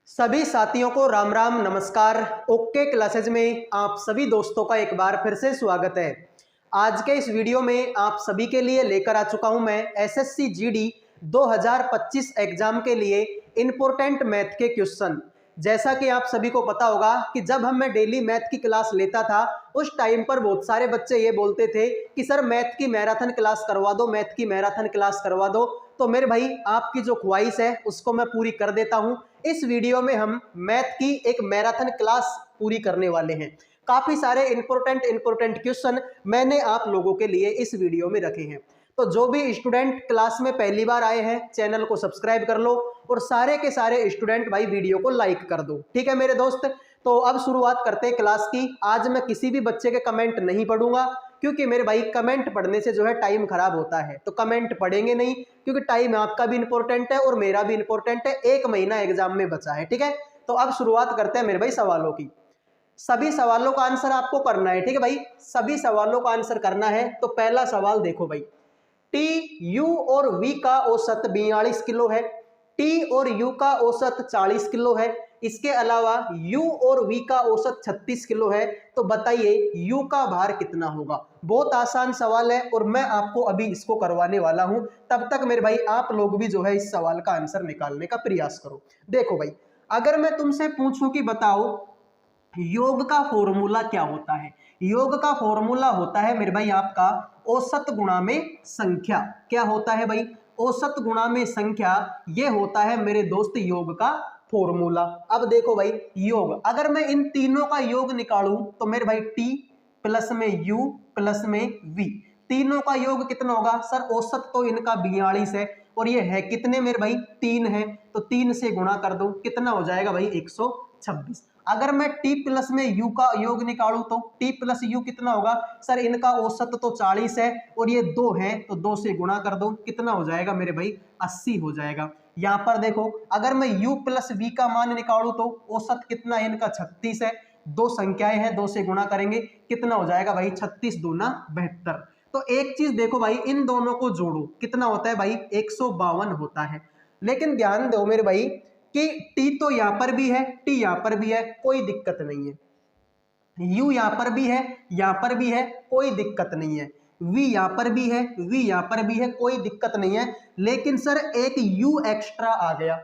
सभी साथियों को राम राम नमस्कार। ओके क्लासेज में आप सभी दोस्तों का एक बार फिर से स्वागत है। आज के इस वीडियो में आप सभी के लिए लेकर आ चुका हूं मैं एसएससी जीडी 2025 एग्जाम के लिए इंपॉर्टेंट मैथ के क्वेश्चन। जैसा कि आप सभी को पता होगा कि जब मैं डेली मैथ की क्लास लेता था उस टाइम पर बहुत सारे बच्चे ये बोलते थे कि सर मैथ की मैराथन क्लास करवा दो, मैथ की मैराथन क्लास करवा दो। तो मेरे भाई आपकी जो ख्वाहिश है उसको मैं पूरी कर देता हूं। इस वीडियो में हम मैथ की एक मैराथन क्लास पूरी करने वाले हैं। काफी सारे इंपॉर्टेंट क्वेश्चन मैंने आप लोगों के लिए इस वीडियो में रखे हैं। तो जो भी स्टूडेंट क्लास में पहली बार आए हैं चैनल को सब्सक्राइब कर लो और सारे के सारे स्टूडेंट भाई वीडियो को लाइक कर दो। ठीक है मेरे दोस्त, तो अब शुरुआत करते हैं क्लास की। आज मैं किसी भी बच्चे के कमेंट नहीं पढ़ूंगा क्योंकि मेरे भाई कमेंट पढ़ने से जो है टाइम खराब होता है, तो कमेंट पढ़ेंगे नहीं क्योंकि टाइम आपका भी इंपॉर्टेंट है और मेरा भी इंपॉर्टेंट है। एक महीना एग्जाम में बचा है। ठीक है, तो अब शुरुआत करते हैं मेरे भाई सवालों की। सभी सवालों का आंसर आपको करना है। ठीक है भाई, सभी सवालों का आंसर करना है। तो पहला सवाल देखो भाई, टी यू और वी का औसत 42 किलो है, टी और यू का औसत 40 किलो है, इसके अलावा यू और वी का औसत 36 किलो है। तो बताइए यू का भार कितना होगा। बहुत आसान सवाल है और मैं आपको अभी इसको करवाने वाला हूं। तब तक मेरे भाई आप लोग भी जो है इस सवाल का आंसर निकालने का प्रयास करो। देखो भाई, अगर मैं तुमसे पूछूं कि बताओ योग का फॉर्मूला क्या होता है। योग का फॉर्मूला होता है मेरे भाई आपका औसत गुणा में संख्या। क्या होता है भाई? औसत गुणा में संख्या। ये होता है मेरे दोस्त योग का फॉर्मूला। अब देखो भाई, योग अगर मैं इन तीनों का योग निकालूं तो मेरे भाई टी प्लस में यू प्लस में वी, तीनों का योग कितना होगा? सर औसत तो इनका 42 है और ये है कितने मेरे भाई? 3 है। तो 3 से गुणा कर दो, कितना हो जाएगा भाई? 126। अगर मैं t प्लस में u का योग निकालूं तो t प्लस यू कितना होगा? सर इनका औसत तो 40 है और ये 2 है, तो 2 से गुणा कर दो, कितना हो जाएगा मेरे भाई? 80 हो जाएगा। यहां पर देखो, अगर मैं u प्लस v का मान निकालूं तो औसत कितना है इनका? 36 है। दो संख्याएं हैं, 2 से गुणा करेंगे, कितना हो जाएगा भाई? 36 दूना 72। तो एक चीज देखो भाई, इन दोनों को जोड़ो, कितना होता है भाई? 152 होता है। लेकिन ध्यान दो मेरे भाई कि टी तो यहां पर भी है, टी यहां पर भी है, कोई दिक्कत नहीं है। यू यहां पर भी है, यहां पर भी है, कोई दिक्कत नहीं है। वी यहां पर भी है, वी यहां पर भी है, कोई दिक्कत नहीं है। लेकिन सर एक यू एक्स्ट्रा आ गया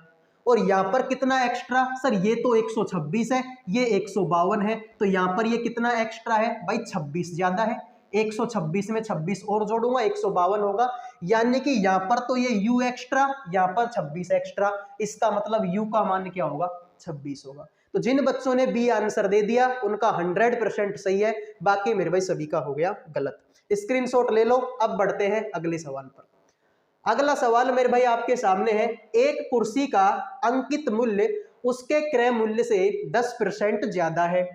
और यहां पर कितना एक्स्ट्रा? सर ये तो 126 है, ये 152 है, तो यहां पर ये कितना एक्स्ट्रा है भाई? 26 ज्यादा है। 126 में 26 और जोड़ूंगा, 152 होगा। यानी कि यहां पर तो ये u एक्स्ट्रा, यहां पर 26 एक्स्ट्रा। इसका मतलब u का मान क्या होगा? 26 होगा। तो जिन बच्चों ने बी आंसर दे दिया उनका 100% सही है, बाकी मेरे भाई सभी का हो गया गलत। स्क्रीनशॉट ले लो। अब बढ़ते हैं अगले सवाल पर। अगला सवाल मेरे भाई आपके सामने है, एक कुर्सी का अंकित मूल्य उसके क्रय मूल्य से 10% ज्यादा है।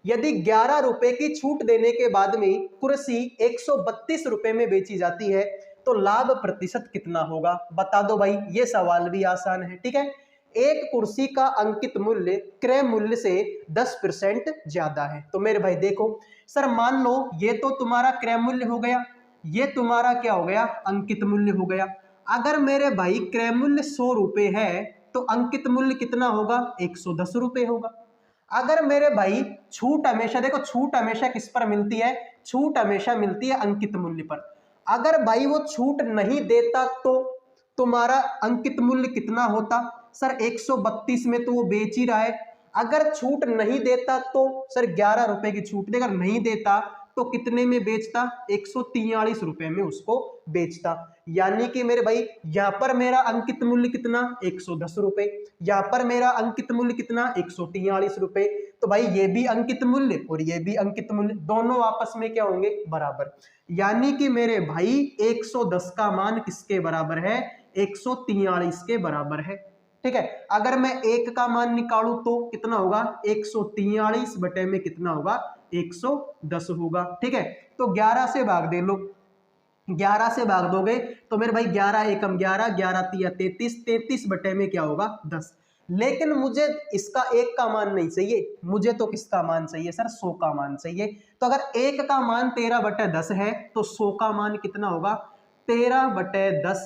यदि 11 रुपए की छूट देने के बाद में कुर्सी 132 रुपए में बेची जाती है तो लाभ प्रतिशत कितना होगा? बता दो भाई, ये सवाल भी आसान है। ठीक है, एक कुर्सी का अंकित मूल्य क्रय मूल्य से 10% ज्यादा है। तो मेरे भाई देखो, सर मान लो ये तो तुम्हारा क्रय मूल्य हो गया, ये तुम्हारा क्या हो गया? अंकित मूल्य हो गया। अगर मेरे भाई क्रय मूल्य 100 रुपए है तो अंकित मूल्य कितना होगा? 110 रुपए होगा। अगर मेरे भाई छूट हमेशा, देखो छूट हमेशा किस पर मिलती है? छूट हमेशा मिलती है अंकित मूल्य पर। अगर भाई वो छूट नहीं देता तो तुम्हारा अंकित मूल्य कितना होता? सर 132 में तो वो बेच ही रहा है। अगर छूट नहीं देता तो सर 11 रुपए की छूट देगा, नहीं देता तो कितने में बेचता? 143 रुपए में उसको बेचता। यानी कि मेरे भाई यहां पर मेरा अंकित मूल्य कितना? 110 रुपए। यहां पर मेरा अंकित मूल्य कितना? 143 रुपए। तो भाई ये भी अंकित मूल्य और ये भी अंकित मूल्य, दोनों आपस में क्या होंगे? बराबर। यानी कि मेरे भाई 110 का मान किसके बराबर है? 143 के बराबर है। ठीक है, अगर मैं एक का मान निकालूं तो कितना होगा? 143 बटे में कितना होगा? 110 होगा। ठीक है, तो 11 से भाग दे लो, 11 से भाग दोगे तो मेरे भाई 11 एकम 11, 11 तिया 33, 33 बटे में क्या होगा? 10। लेकिन मुझे इसका एक का मान नहीं चाहिए, मुझे तो किसका मान चाहिए? सर 100 का मान चाहिए। तो अगर एक का मान 13 बटे 10 है तो 100 का मान कितना होगा? 13 बटे 10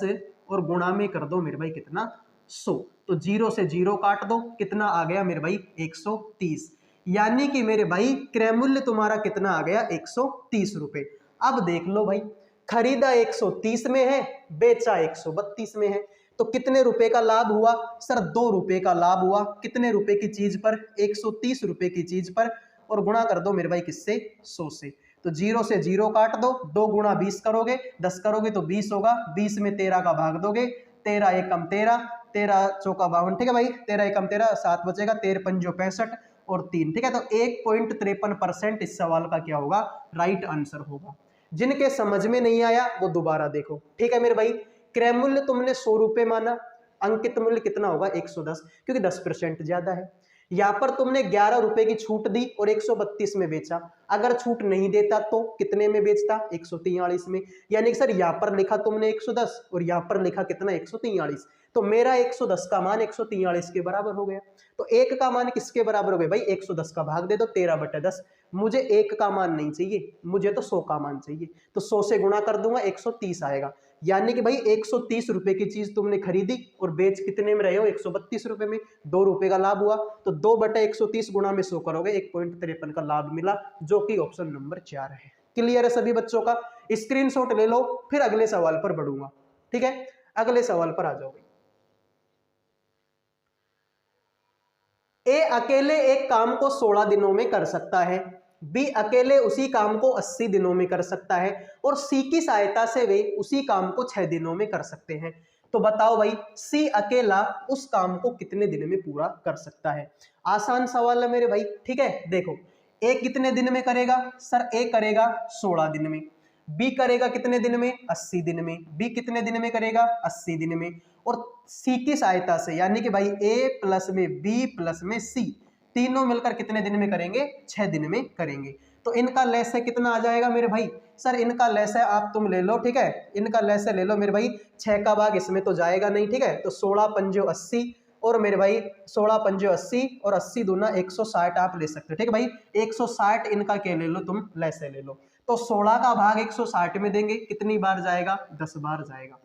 और गुणा में कर दो मेरे भाई कितना? 100। तो 0 से 0 काट दो, कितना आ गया मेरे भाई 130। यानी कि मेरे भाई क्रय मूल्य तुम्हारा कितना आ गया 130 रुपए। अब देख लो भाई, खरीदा 130 में है, बेचा 132 में है, तो कितने रुपए का लाभ हुआ सर? 2 रुपए का लाभ हुआ। कितने रुपए की चीज पर? 130 रुपए की चीज पर, और गुणा कर दो मेरे भाई किससे? 100 से। तो 0 से 0 काट दो, 2 गुणा 20 करोगे, 10 करोगे तो 20 होगा, 20 में 13 का भाग दोगे, 13 एकम 13, 13 चौका 52, ठीक है भाई, 13 एकम 13, 7 बचेगा, 13 पंजो 65 और 3, ठीक है। तो 1.53% इस सवाल का क्या होगा? राइट आंसर होगा। जिनके समझ में नहीं आया वो दोबारा देखो, ठीक है मेरे भाई। क्रय मूल्य तुमने 100 रुपए माना, अंकित मूल्य कितना होगा? 110, क्योंकि 10% ज्यादा है। यहां पर तुमने 11 रुपए की छूट दी और 132 में बेचा। अगर छूट नहीं देता तो कितने में बेचता? 143 में। यानी कि सर यहां पर लिखा तुमने 110 और यहां पर लिखा कितना? 143। तो मेरा 110 का मान 143 के बराबर हो गया। तो एक का मान किसके बराबर हो गया भाई? 110 का भाग दे दो 13/10। मुझे एक का मान नहीं चाहिए, मुझे तो 100 का मान चाहिए। तो 100 से गुणा कर दूंगा, 130 आएगा। यानी कि भाई 130 रुपए की चीज तुमने खरीदी और बेच कितने में रहे हो? 132 रुपए में। 2 रुपए का लाभ हुआ, तो 2/130 गुणा में 100 करोगे, 1.53 का लाभ मिला, जो कि ऑप्शन नंबर 4 है। क्लियर है सभी बच्चों का? स्क्रीनशॉट ले लो, फिर अगले सवाल पर बढ़ूंगा, ठीक है। अगले सवाल पर आ जाओगे। ए अकेले एक काम को 16 दिनों में कर सकता है, बी अकेले उसी काम को 80 दिनों में कर सकता है, और सी की सहायता से वे उसी काम को 6 दिनों में कर सकते हैं। तो बताओ भाई, सी अकेला उस काम को कितने दिन में पूरा कर सकता है? आसान सवाल है मेरे भाई, ठीक है। देखो, ए कितने दिन में करेगा सर? ए करेगा 16 दिन में। बी करेगा कितने दिन में? 80 दिन में। बी कितने दिन में करेगा? 80 दिन में। और सी की सहायता से, यानी कि भाई ए प्लस में बी प्लस में सी, तीनों मिलकर कितने दिन में करेंगे? 6 दिन में करेंगे। तो इनका लैसे कितना आ जाएगा मेरे भाई? सर इनका लैसे आप तुम ले लो, ठीक है, इनका लैसे ले लो मेरे भाई। 6 का भाग इसमें तो जाएगा नहीं, ठीक है। तो 16 पंजो 80, और मेरे भाई 16 पंजो 80 और 80 दूना 160 आप ले सकते हो, ठीक है भाई। 160 इनका क्या ले लो तुम? लैसे ले लो। तो 16 का भाग 160 में देंगे, कितनी बार जाएगा? 10 बार जाएगा।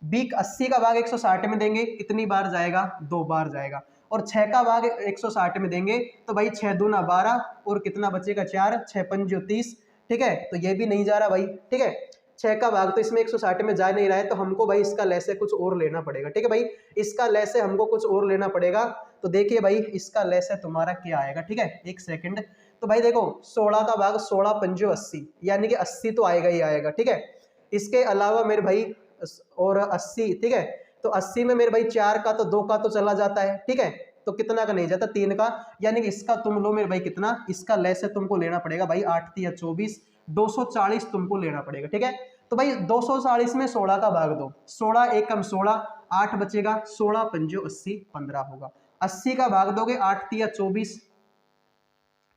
बी 80 का भाग 160 में देंगे, कितनी बार जाएगा? 2 बार जाएगा। और 6 का भाग 160 में देंगे तो भाई 6 दूना 12 और कितना बचेगा? 4, 6 पंजो 30, ठीक है। तो ये भी नहीं जा रहा भाई, ठीक है। 6 का भाग तो इसमें 160 में जा नहीं रहा है, तो हमको भाई इसका लैसे कुछ और लेना पड़ेगा, ठीक है भाई। इसका लैसे हमको कुछ और लेना पड़ेगा। तो देखिए भाई, इसका लैसे तुम्हारा क्या आएगा, ठीक है, एक सेकंड। तो भाई देखो, 16 का भाग 16 पंजो 80, यानी कि 80 तो आएगा ही आएगा, ठीक है। इसके अलावा मेरे भाई और 80, ठीक है। तो 80 में मेरे भाई 4 का तो 2 का तो चला जाता है, ठीक है। तो कितना का नहीं जाता? 3 का। यानी कि इसका तुम लो मेरे भाई कितना? इसका लेस है तुमको लेना पड़ेगा भाई 8 या 24, 240 तुमको लेना पड़ेगा, ठीक है। तो भाई 240 में 16 का भाग दो, 16 एकम 16, 8 बचेगा, 16 पंजो 80, 15 होगा। 80 का भाग दोगे 8 या 24,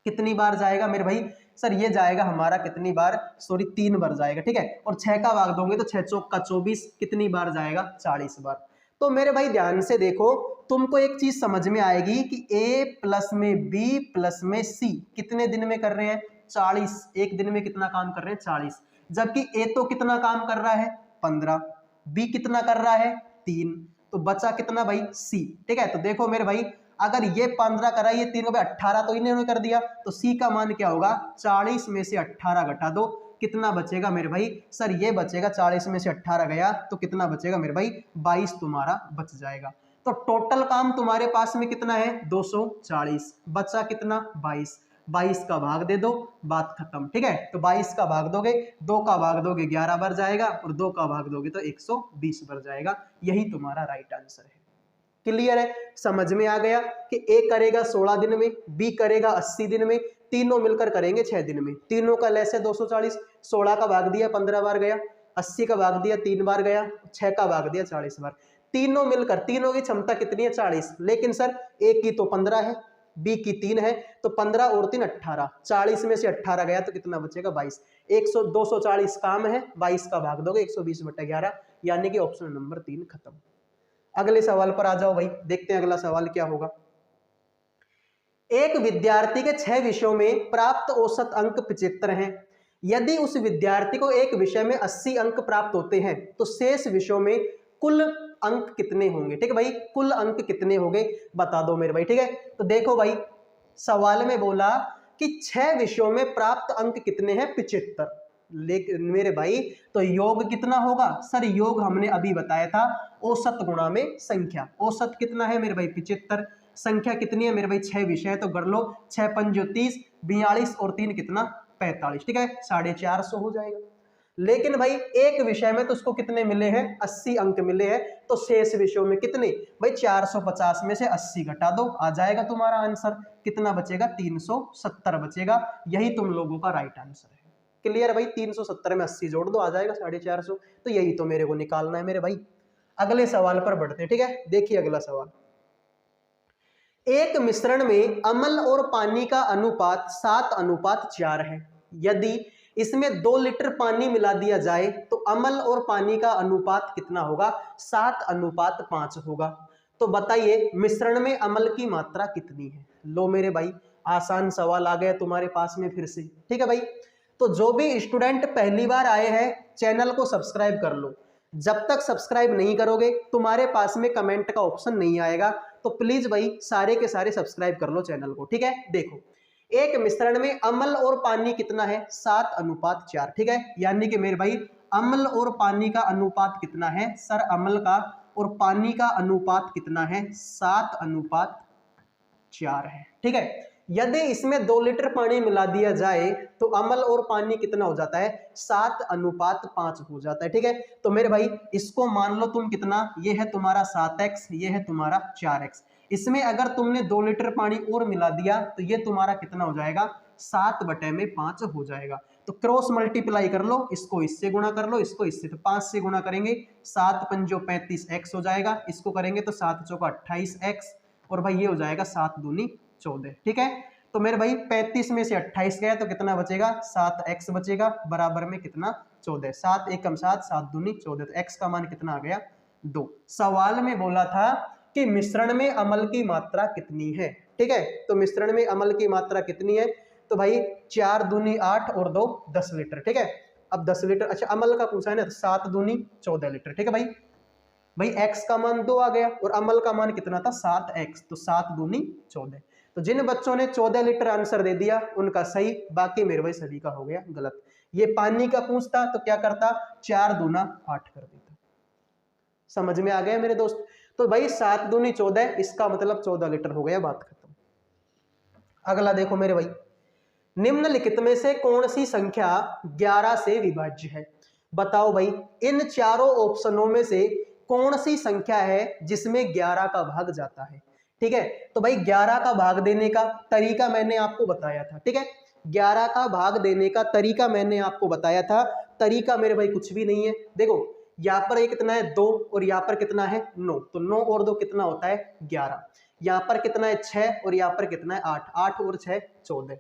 कितनी बार जाएगा मेरे भाई? सर ये जाएगा हमारा कितनी बार? सॉरी 3 बार जाएगा, ठीक है। और 6 का भाग दोगे तो 6 चौक का 24, कितनी बार जाएगा? 40 बार। तो मेरे भाई ध्यान से देखो, तुमको एक चीज समझ में आएगी कि ए प्लस में बी प्लस में सी कितने दिन में कर रहे हैं? 40। एक दिन में कितना काम कर रहे हैं? 40। जबकि ए तो कितना काम कर रहा है? 15। बी कितना कर रहा है? 3। तो बचा कितना भाई? सी, ठीक है। तो देखो मेरे भाई, अगर ये 15 करा, ये 3 में 18 तो इन्होंने कर दिया, तो सी का मान क्या होगा? 40 में से 18 घटा दो, कितना बचेगा मेरे भाई? सर ये बचेगा, 40 में से 18 गया तो कितना बचेगा मेरे भाई? 22 तुम्हारा बच जाएगा। तो टोटल काम तुम्हारे पास में कितना है? 240। बचा कितना? 22। 22 का भाग दे दो, बात खत्म, ठीक है। तो 22 का भाग दोगे, 2 का भाग दोगे 11 बार जाएगा, और 2 का भाग दोगे तो 120 बार जाएगा। यही तुम्हारा राइट आंसर है। क्लियर है? समझ में आ गया कि ए करेगा 16 दिन में, बी करेगा 80 दिन में, तीनों मिलकर करेंगे 6 दिन में। तीनों का लेस है 240, 16 का भाग दिया 15 बार गया, 80 का भाग दिया 3 बार गया, 6 का भाग दिया 40 बार। तीनों मिलकर, तीनों की क्षमता कितनी है? 40। लेकिन सर ए की तो 15 है, बी की 3 है, तो 15 और 3 18, 40 में से 18 गया तो कितना बचेगा? 22। 240 काम है, 22 का भाग दोगे 120/11, यानी कि ऑप्शन नंबर 3 खत्म। अगले सवाल पर आ जाओ भाई, देखते हैं अगला सवाल क्या होगा। एक विद्यार्थी के 6 विषयों में प्राप्त औसत अंक 75 हैं। यदि उस विद्यार्थी को एक विषय में 80 अंक प्राप्त होते हैं तो शेष विषयों में कुल अंक कितने होंगे। ठीक है भाई, कुल अंक कितने होंगे बता दो मेरे भाई। ठीक है, तो देखो भाई सवाल में बोला कि 6 विषयों में प्राप्त अंक कितने हैं, 75। लेकिन मेरे भाई तो योग कितना होगा सर, योग हमने अभी बताया था औसत गुणा में संख्या। औसत कितना है मेरे भाई 75, संख्या कितनी है मेरे भाई 6 विषय है, तो कर लो 6 पंजो 30, 42 और 3 कितना 45। ठीक है, 450 हो जाएगा। लेकिन भाई एक विषय में तो उसको कितने मिले हैं, 80 अंक मिले हैं, तो शेष विषयों में कितने भाई 450 में से 80 घटा दो, आ जाएगा तुम्हारा आंसर। कितना बचेगा, 370 बचेगा। यही तुम लोगों का राइट आंसर है। क्लियर भाई, 370 में 80 जोड़ दो, आ जाएगा 450। तो यही तो मेरे को निकालना है मेरे भाई। अगले सवाल पर बढ़ते हैं। ठीक है, देखिए अगला सवाल। एक मिश्रण में अम्ल और पानी का अनुपात 7:4 है। यदि इसमें 2 लीटर पानी मिला दिया जाए तो अम्ल और पानी का अनुपात कितना होगा, 7:5 होगा। तो बताइए मिश्रण में अम्ल की मात्रा कितनी है। लो मेरे भाई, आसान सवाल आ गया तुम्हारे पास में फिर से। ठीक है भाई, तो जो भी स्टूडेंट पहली बार आए हैं चैनल को सब्सक्राइब कर लो। जब तक सब्सक्राइब नहीं करोगे तुम्हारे पास में कमेंट का ऑप्शन नहीं आएगा, तो प्लीज भाई सारे के सारे सब्सक्राइब कर लो चैनल को। ठीक है, देखो एक मिश्रण में अम्ल और पानी कितना है, 7:4। ठीक है, यानी कि मेरे भाई अम्ल और पानी का अनुपात कितना है सर, अम्ल का और पानी का अनुपात कितना है, 7:4 है। ठीक है, यदि इसमें 2 लीटर पानी मिला दिया जाए तो अम्ल और पानी कितना हो जाता है, 7:5 हो जाता है। ठीक है, तो मेरे भाई इसको मान लो तुम कितना, ये है तुम्हारा 7x, ये है तुम्हारा 4x। इसमें अगर तुमने 2 लीटर पानी और मिला दिया तो ये तुम्हारा कितना हो जाएगा, 7/5 हो जाएगा। तो क्रॉस मल्टीप्लाई कर लो, इसको इससे गुणा कर लो, इसको इससे, तो 5 से गुणा करेंगे 7 पंजो 35x हो जाएगा। इसको करेंगे तो 7 चौका 28x, और भाई ये हो जाएगा 7 दूनी 14। ठीक है, तो मेरे भाई 35 में से 28 गया तो कितना बचेगा, 7x बचेगा, बराबर में कितना 14। 7 एकम 7, 7 दूनी 14, तो x का मान कितना आ गया 2। सवाल में बोला था कि मिश्रण में अम्ल की मात्रा कितनी है। ठीक है, तो मिश्रण में अम्ल की मात्रा कितनी है, तो भाई 4 दूनी 8 और 2 10 लीटर। ठीक है, अब 10 लीटर, अच्छा अम्ल का पूछा है ना, 7 दूनी 14 लीटर। ठीक है भाई, भाई x का मान 2 आ गया और अम्ल का मान कितना था 7x, तो 7 दूनी 14। तो जिन बच्चों ने 14 लीटर आंसर दे दिया उनका सही, बाकी मेरे भाई सभी का हो गया गलत। ये पानी का पूछता तो क्या करता, 4 दूना 8 कर देता। समझ में आ गया मेरे दोस्त। तो भाई 7 दूनी 14, इसका मतलब 14 लीटर हो गया, बात खत्म। अगला देखो मेरे भाई, निम्नलिखित में से कौन सी संख्या 11 से विभाज्य है। बताओ भाई इन चारों ऑप्शनों में से कौन सी संख्या है जिसमें 11 का भाग जाता है। ठीक है, तो भाई 11 का भाग देने का तरीका मैंने आपको बताया था। ठीक है, 11 का भाग देने का तरीका मैंने आपको बताया था। तरीका मेरे भाई कुछ भी नहीं है। देखो यहाँ पर ये कितना है 2 और यहाँ पर कितना है 9, तो 9 और 2 कितना होता है 11। यहाँ पर कितना है 6 और यहाँ पर कितना है 8, 8 और 6 14।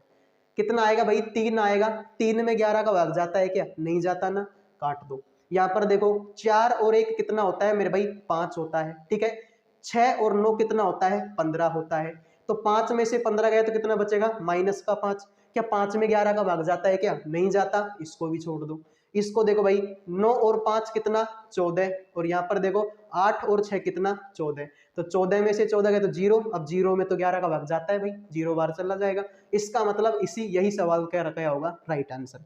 कितना आएगा भाई 3 आएगा। 3 में 11 का भाग जाता है क्या, नहीं जाता ना, काट दो। यहाँ पर देखो 4 और 1 कितना होता है मेरे भाई 5 होता है। ठीक है, 6 और 9 कितना होता है 15 होता है। तो 5 में से 15 गया तो कितना बचेगा माइनस का 5। क्या 5 में 11 का भाग जाता है क्या, नहीं जाता, इसको भी छोड़ दो। इसको देखो भाई 9 और 5 कितना 14, और यहाँ पर देखो 8 और 6 कितना 14। तो 14 में से 14 गए तो 0, अब 0 में तो 11 का भाग जाता है भाई, 0 बार चला जाएगा। इसका मतलब यही सवाल क्या रखा होगा राइट आंसर।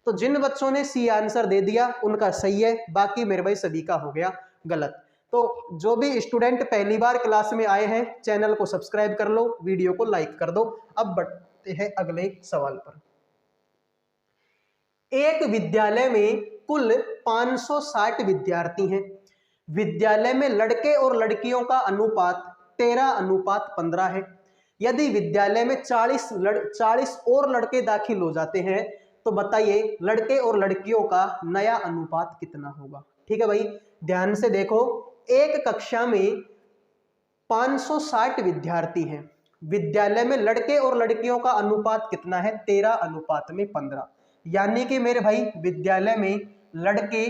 तो जिन बच्चों ने सी आंसर दे दिया उनका सही है, बाकी मेरे भाई सभी का हो गया गलत। तो जो भी स्टूडेंट पहली बार क्लास में आए हैं चैनल को सब्सक्राइब कर लो, वीडियो को लाइक कर दो। अब बढ़ते हैं अगले सवाल पर। एक विद्यालय में कुल 560 विद्यार्थी हैं। विद्यालय में लड़के और लड़कियों का अनुपात 13:15 है। यदि विद्यालय में 40 और लड़के दाखिल हो जाते हैं तो बताइए लड़के और लड़कियों का नया अनुपात कितना होगा। ठीक है भाई, ध्यान से देखो, एक कक्षा में 560 विद्यार्थी हैं। विद्यालय में लड़के और लड़कियों का अनुपात कितना है 13:15। यानी कि मेरे भाई विद्यालय में लड़के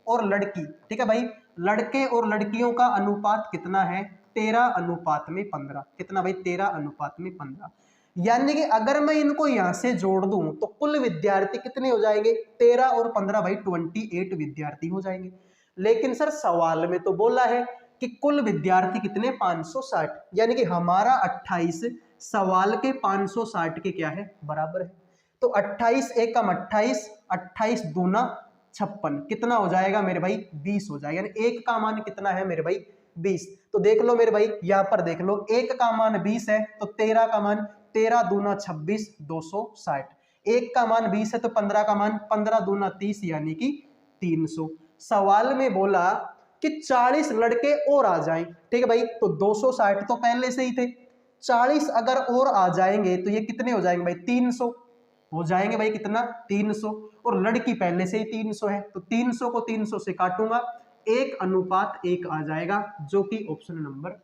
और लड़की, ठीक है भाई, लड़के और लड़कियों का अनुपात कितना है 13:15। कितना भाई 13:15। यानी कि अगर मैं इनको यहां से जोड़ दूं तो कुल विद्यार्थी कितने हो जाएंगे 13 और 15 भाई 28 विद्यार्थी हो जाएंगे। लेकिन सर सवाल में तो बोला है कि कुल विद्यार्थी कितने 560, यानी कि हमारा 28 सवाल के 560 के क्या है बराबर है। तो 28 एकम 28, 28 दूना 56, कितना हो जाएगा मेरे भाई 20 हो जाएगा, यानी एक का मान कितना है मेरे भाई 20। तो देख लो मेरे भाई यहाँ पर देख लो, एक का मान 20 है तो 13 का मान 13 दूना 26 260, एक का मान 20 है तो 15 का मान 15 दूना 30 यानी कि 300। सवाल में बोला कि 40 लड़के और आ जाएं, ठीक है भाई, तो 260 तो पहले से ही थे, 40 अगर और आ जाएंगे तो ये कितने हो जाएंगे भाई 300 हो जाएंगे भाई, कितना 300, और लड़की पहले से ही 300 है तो 300 को 300 से काटूंगा, 1:1 आ जाएगा, जो कि ऑप्शन नंबर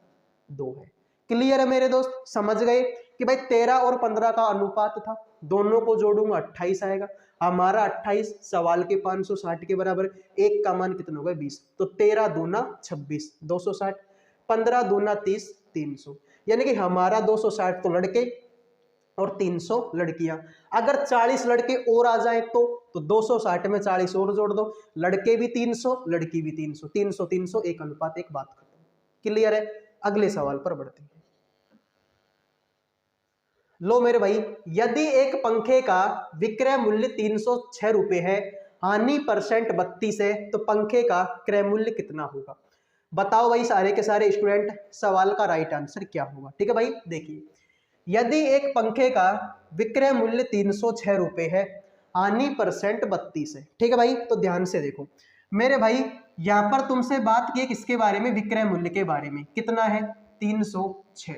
2 है। क्लियर है मेरे दोस्त, समझ गए कि भाई 13 और 15 का अनुपात था, दोनों को जोड़ूंगा 28 आएगा, हमारा 28 सवाल के 560 के बराबर, एक का मान कितना होगा 20, तो 13 दूना 26 260, 15 दूना 30 300, यानी कि हमारा 260 तो लड़के और 300 लड़कियां। अगर 40 लड़के और आ जाए तो 260 में 40 और जोड़ दो, लड़के भी 300 लड़की भी 300, 300 300 1:1, बात खत्म। क्लियर है, अगले सवाल पर बढ़ते हैं। लो मेरे भाई, यदि एक पंखे का विक्रय मूल्य 306 रुपए है, हानि परसेंट 32 है, तो पंखे का क्रय मूल्य कितना होगा। बताओ भाई सारे के सारे स्टूडेंट, सवाल का राइट आंसर क्या होगा। ठीक है भाई, देखिए, यदि एक पंखे का विक्रय मूल्य 306 रुपए है, हानि परसेंट 32 है, ठीक है भाई, तो ध्यान से देखो मेरे भाई, यहां पर तुमसे बात की किसके बारे में, विक्रय मूल्य के बारे में, कितना है 306,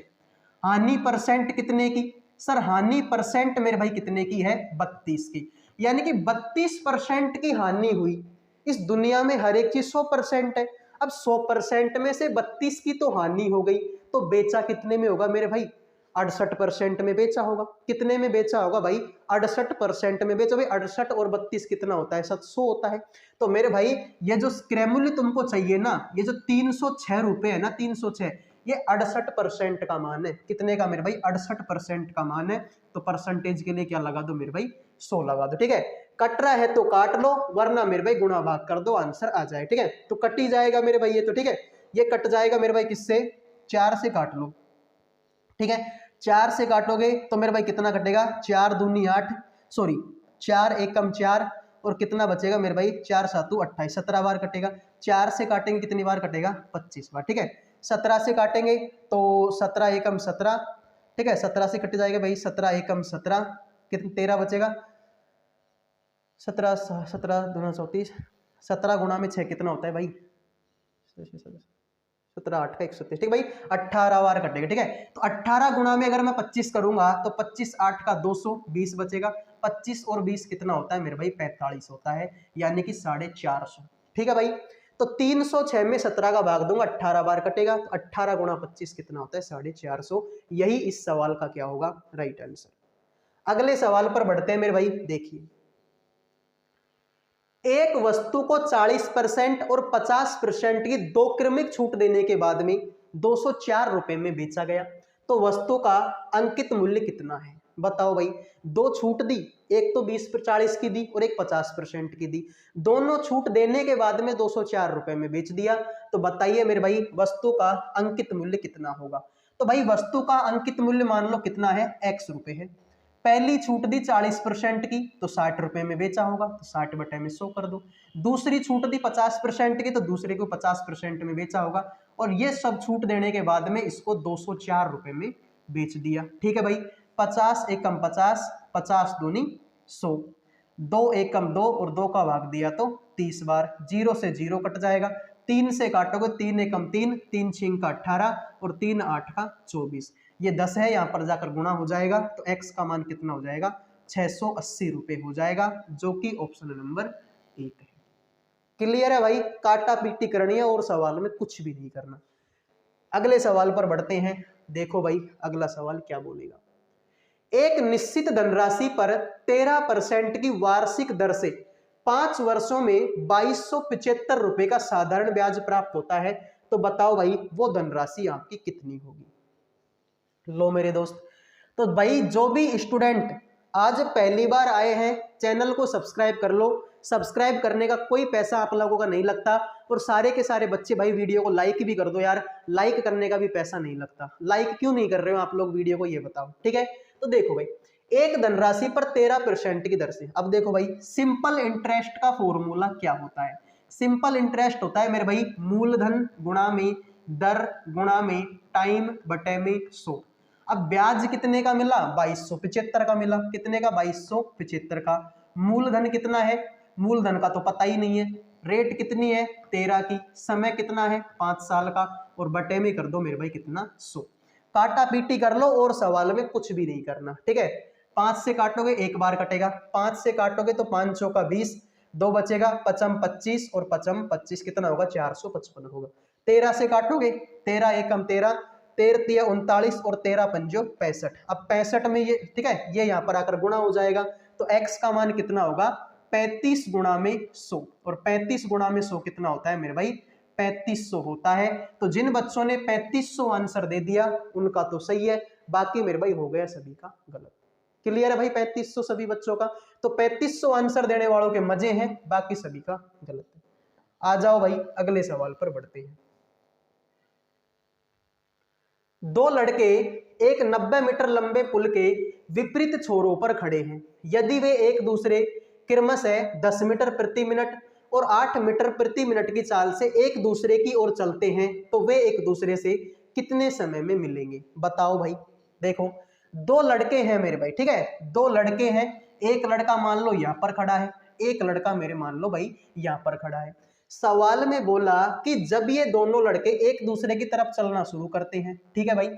हानि परसेंट कितने की, सर हानि परसेंट मेरे भाई कितने की है 32 की, यानी कि 32% की हानि हुई। इस दुनिया में हर एक चीज 100% है, अब 100% में से 32 की तो हानि हो गई, तो बेचा कितने में होगा मेरे भाई 68% में बेचा होगा। कितने में बेचा होगा भाई 68% में बेचा भाई, 68 और 32 कितना होता है 700 होता है। तो मेरे भाई ये जो क्रय मूल्य तुमको चाहिए ना, ये जो 306 रुपए है ना, 306 ये 68% का मान है। कितने का मेरे भाई 68% का मान है, तो परसेंटेज के लिए क्या लगा दो मेरे भाई 100 लगा दो। ठीक है, कट रहा है तो काट लो, वरना मेरे भाई गुणा भाग कर दो, आंसर आ जाए। ठीक है, तो कट ही जाएगा मेरे भाई ये, तो ठीक है, ये कट जाएगा मेरे भाई किससे, 4 से काट लो। ठीक है, 4 से काटोगे तो मेरे भाई कितना कटेगा, 4 दूनी 8, सॉरी 4 एकम 4, और कितना बचेगा मेरे भाई 4 7 28, 17 बार कटेगा। 4 से काटेंगे कितनी बार कटेगा 25 बार। ठीक है, 17 से काटेंगे तो 17 एकम 17, ठीक है, 17 से कट जाएगा भाई 17 एकम 17, कितना 13 बचेगा, 17 17 दूना 34, 17 गुणा में 6 कितना होता है भाई 17 8 का 130। ठीक भाई, 18 बार कटेगा। ठीक है, तो 18 गुणा में अगर मैं 25 करूंगा तो 25 8 का 220 बचेगा, 25 और 20 कितना होता है मेरे भाई 45 होता है, यानी कि 450। ठीक है भाई, तो 306 में 17 का भाग दूंगा, 18 बार कटेगा, तो 18 गुणा 25 कितना होता है 450। यही इस सवाल का क्या होगा राइट आंसर। अगले सवाल पर बढ़ते हैं मेरे भाई। देखिए, एक वस्तु को 40% और 50% की दो क्रमिक छूट देने के बाद में 204 रुपए में बेचा गया, तो वस्तु का अंकित मूल्य कितना है। बताओ भाई, दो छूट दी, एक तो 20-40 की दी और एक 50% की दी, दोनों छूट देने के बाद में 204 रुपए में बेच दिया, तो बताइए मेरे भाई वस्तु का अंकित मूल्य कितना होगा। तो भाई वस्तु का अंकित मूल्य मान लो कितना है, x रुपए है। पहली छूट दी 40% की, तो 60 रुपए में बेचा होगा, तो 60 बटे में 100 कर दो। दूसरी छूट दी 50% की, तो दूसरे को 50% में बेचा होगा, और ये सब छूट देने के बाद में इसको 204 रुपए में बेच दिया। ठीक है भाई, 50 एकम 50, 50 दूनी 100, 2 एकम 2 और 2 का भाग दिया तो 30 बार, 0 से 0 कट जाएगा, 3 से काटोगे 3 एकम 3, 3 6 का 18 और 3 8 का 24, ये 10 है, यहाँ पर जाकर गुणा हो जाएगा, तो x का मान कितना हो जाएगा 680 रुपए हो जाएगा, जो कि ऑप्शन नंबर 1 है। क्लियर है भाई, काटा पीटी करनी है और सवाल में कुछ भी नहीं करना। अगले सवाल पर बढ़ते हैं। देखो भाई अगला सवाल क्या बोलेगा, एक निश्चित धनराशि पर 13% की वार्षिक दर से 5 वर्षों में 2275 रुपए का साधारण ब्याज प्राप्त होता है, तो बताओ भाई वो धनराशि आपकी कितनी होगी। लो मेरे दोस्त, तो भाई जो भी स्टूडेंट आज पहली बार आए हैं चैनल को सब्सक्राइब कर लो। सब्सक्राइब करने का कोई पैसा आप लोगों का नहीं लगता। और सारे के सारे बच्चे भाई वीडियो को लाइक भी कर दो यार, लाइक करने का भी पैसा नहीं लगता। लाइक क्यों नहीं कर रहे हो आप लोग वीडियो को, ये बताओ। ठीक है, तो देखो भाई, एक धनराशि पर 13% की दर से। अब देखो भाई, सिंपल इंटरेस्ट का फॉर्मूला क्या होता है? सिंपल इंटरेस्ट होता है मेरे भाई मूलधन गुणा में दर गुणा में टाइम बटे में 100। अब ब्याज कितने का मिला? 2275 का मिला। कितने का? 2275 का। मूलधन कितना है? मूलधन का तो पता ही नहीं है। रेट कितनी है? 13 की। समय कितना है? 5 साल का। और बटे में कर दो मेरे भाई कितना? 100। काटा पीटी कर लो और सवाल में कुछ भी नहीं करना। ठीक है, 5 से काटोगे एक बार कटेगा, 5 से काटोगे तो 5 चौका 20, 2 बचेगा, पचम 25 और पचम 25 कितना होगा? 455 होगा। 13 से काटोगे, 13 एकम 13, 13 39 और 13 पंजो 65। अब 65 में ये, ठीक है, ये यहाँ पर आकर गुणा हो जाएगा। तो x का मान कितना होगा? 35 गुणा में 100। और 35 गुणा में 100 कितना होता है मेरे भाई? 3500 होता है। तो जिन बच्चों ने 3500 आंसर दे दिया उनका तो सही है, बाकी मेरे भाई हो गया सभी का गलत। क्लियर है भाई? 3500 सभी बच्चों का। तो 3500 आंसर देने वालों के मजे हैं, बाकी सभी का गलत है। आ जाओ भाई, अगले सवाल पर बढ़ते हैं। दो लड़के एक 90 मीटर लंबे पुल के विपरीत छोरों पर खड़े हैं। यदि वे एक दूसरे क्रमशः 10 मीटर प्रति मिनट और 8 मीटर प्रति मिनट की चाल से एक दूसरे की ओर चलते हैं तो वे एक दूसरे से कितने समय में मिलेंगे? बताओ भाई। देखो, दो लड़के हैं मेरे भाई, ठीक है, दो लड़के हैं। एक लड़का मान लो यहां पर खड़ा है, एक लड़का मेरे मान लो भाई यहां पर खड़ा है। सवाल में बोला कि जब ये दोनों लड़के एक दूसरे की तरफ चलना शुरू करते हैं, ठीक है भाई,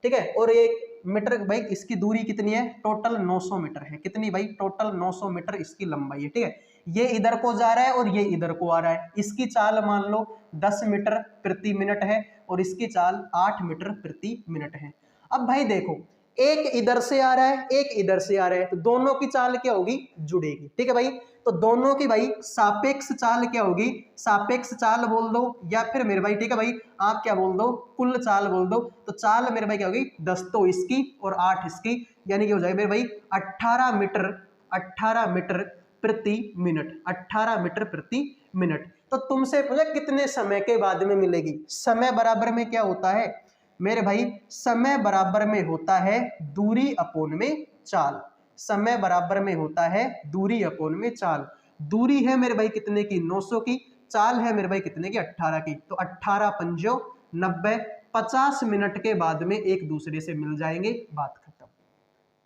ठीक है, और एक मीटर भाई इसकी दूरी कितनी है? टोटल 900 मीटर है। कितनी भाई? टोटल 900 मीटर इसकी लंबाई है। ठीक है, ये इधर को जा रहा है और ये इधर को आ रहा है। इसकी चाल मान लो 10 मीटर प्रति मिनट है और इसकी चाल 8 मीटर प्रति मिनट है। अब भाई देखो, एक इधर से आ रहा है, एक इधर से आ रहा है, तो दोनों की चाल क्या होगी? जुड़ेगी। ठीक है भाई, तो दोनों की भाई सापेक्ष चाल क्या होगी? सापेक्ष चाल बोल दो, या फिर मेरे भाई, ठीक है भाई, आप क्या बोल दो? कुल चाल बोल दो। तो चाल मेरे भाई क्या होगी? 10 तो इसकी और 8 इसकी, यानी कि हो जाएगा मेरे भाई 18 मीटर, 18 मीटर प्रति मिनट, 18 मीटर प्रति मिनट। तो तुमसे पूछा कितने समय के बाद में मिलेगी? समय बराबर में क्या होता है मेरे भाई? समय बराबर में होता है दूरी अपोन में चाल। समय बराबर में होता है दूरी अपोन में चाल। दूरी है मेरे भाई कितने की? 900 की। चाल है मेरे भाई कितने की? 18 की। तो 18 पंजो 90, 50 मिनट के बाद में एक दूसरे से मिल जाएंगे, बात खत्म।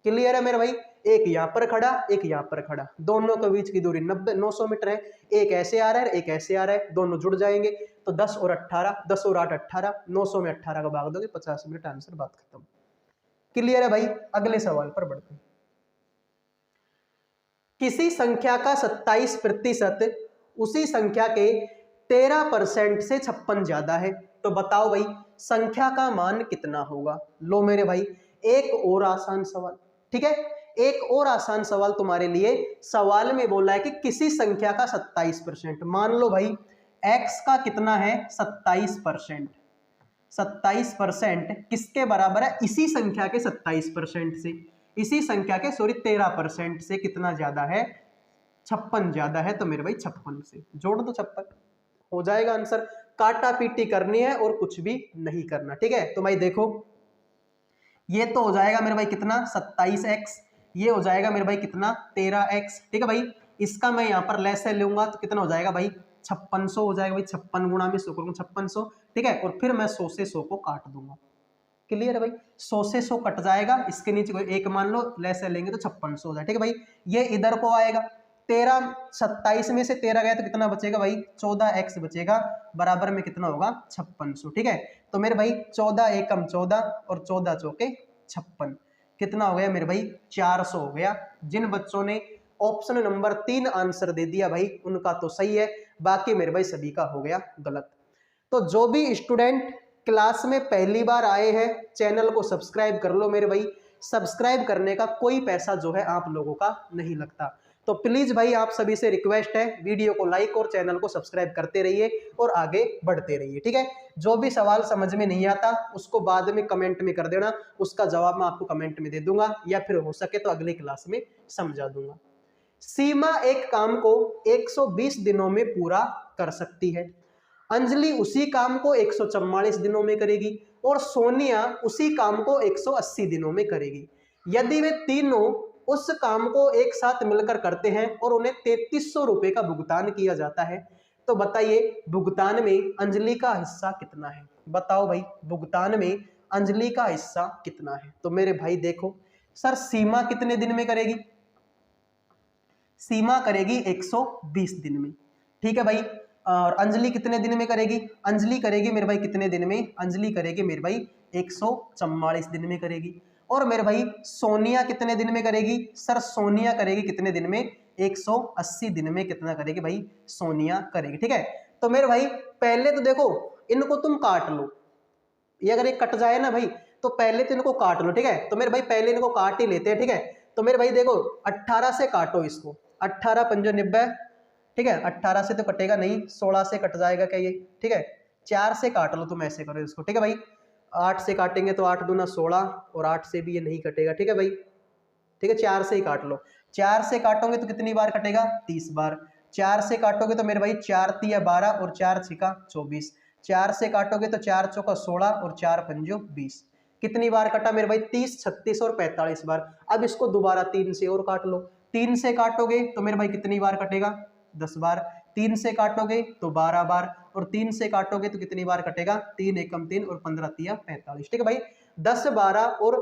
क्लियर है मेरे भाई? एक यहाँ पर खड़ा, एक यहाँ पर खड़ा, दोनों के बीच की दूरी 900 मीटर है। एक ऐसे आ रहा है, एक ऐसे आ रहा है, दोनों जुड़ जाएंगे। तो 10 और 18, 10 और 8 18, 900 में 18 का भाग दोगे 50 मिनट, आंसर, बात खत्म। क्लियर है भाई? अगले सवाल पर बढ़ते हैं। किसी संख्या का 27% उसी संख्या के 13% से 56 ज्यादा है, तो बताओ भाई संख्या का मान कितना होगा? लो मेरे भाई, एक और आसान सवाल, ठीक है, एक और आसान सवाल तुम्हारे लिए। सवाल में बोला है कि किसी संख्या का 27%, मान लो भाई x का कितना है? 27%। 27% किसके बराबर है? इसी संख्या के 27% से, इसी संख्या के 13% से कितना ज्यादा है? 56 ज्यादा है। तो मेरे भाई 56 से जोड़ दो, 56 हो जाएगा आंसर। काटा पीटी करनी है और कुछ भी नहीं करना। ठीक है, तो भाई देखो, ये तो हो जाएगा मेरे भाई कितना? 27x। ये हो जाएगा मेरे भाई कितना? 13x। ठीक है भाई, इसका मैं यहाँ पर लेस से लूंगा तो कितना हो जाएगा भाई? 5600 हो जाएगा भाई। 56 गुणा में 100 करूंगा 5600। ठीक है, और फिर मैं 100 से 100 को काट दूंगा। क्लियर है भाई? 100 से 100 कट जाएगा, इसके नीचे कोई एक मान लो लेस लेंगे तो 5600 हो जाए। ठीक है भाई, ये इधर को आएगा। 13 27 में से 13 गया तो कितना बचेगा भाई? 14x बचेगा, बराबर में कितना होगा? 5600। ठीक है, तो मेरे भाई 14 एकम 14 और 14 चौके 56, कितना हो गया मेरे भाई? 400 हो गया। जिन बच्चों ने ऑप्शन नंबर 3 आंसर दे दिया भाई उनका तो सही है, बाकी मेरे भाई सभी का हो गया गलत। तो जो भी स्टूडेंट क्लास में पहली बार आए हैं चैनल को सब्सक्राइब कर लो मेरे भाई। सब्सक्राइब करने का कोई पैसा जो है आप लोगों का नहीं लगता। तो तो प्लीज भाई आप सभी से रिक्वेस्ट है, वीडियो को लाइक और चैनल को सब्सक्राइब करते रहिए और आगे बढ़ते रहिए, ठीक है। जो भी सवाल समझ में नहीं आता उसको बाद में कमेंट में कर देना, उसका जवाब मैं आपको कमेंट में दे दूंगा या फिर हो सके तो अगली क्लास में समझा दूंगा। सीमा एक काम को 120 दिनों में पूरा कर सकती है, अंजलि उसी काम को 144 दिनों में करेगी और सोनिया उसी काम को 180 दिनों में करेगी। यदि वे तीनों उस काम को एक साथ मिलकर करते हैं और उन्हें 3300 रुपए का भुगतान किया जाता है, तो बताइए भुगतान में अंजलि का हिस्सा कितना है। बताओ भाई भुगतान में अंजलि का हिस्सा कितना है। तो मेरे भाई देखो सर, सीमा कितने दिन में करेगी, सीमा करेगी 120 दिन में, ठीक है भाई। और अंजलि कितने दिन में करेगी, अंजलि करेगी मेरे भाई कितने दिन में, अंजलि करेगी मेरे भाई 144 दिन में करेगी। और मेरे भाई सोनिया कितने दिन में करेगी, सर सोनिया करेगी कितने दिन में, 180 दिन में कितना करेगी भाई, सोनिया करेगी, ठीक है। तो मेरे भाई पहले तो देखो इनको तुम काट लो, ये अगर एक कट जाए ना भाई तो पहले तो इनको काट लो, ठीक है। तो मेरे भाई पहले इनको काट ही लेते हैं, ठीक है। तो मेरे भाई देखो 18 से काटो इसको, 18 पंजो 90, ठीक है। 18 से तो कटेगा नहीं, 16 से कट जाएगा क्या ये, ठीक है। 4 से काट लो, तुम ऐसे करो इसको, ठीक है भाई। 8 से काटेंगे तो 8 दूना 16 और 8 से भी ये नहीं कटेगा, ठीक है भाई, ठीक है। 4 से ही काट लो, 4 से काटोगे तो कितनी बार कटेगा, 30 बार। 4 से काटोगे तो मेरे भाई 4 तिया 12 और 4 छिका 24। 4 से काटोगे तो 4 चौका 16 और 4 पंजो 20। कितनी बार कटा मेरे भाई, 30, 36 और 45 बार। अब इसको दोबारा 3 से और काट लो, 3 से काटोगे तो मेरे भाई कितनी बार कटेगा, 10 बार। 3 से काटोगे तो 12 बार और 3 से काटोगे तो कितनी बार कटेगा, 3 एकम 3 और 15 तिया 45, ठीक है भाई। 10, 12 और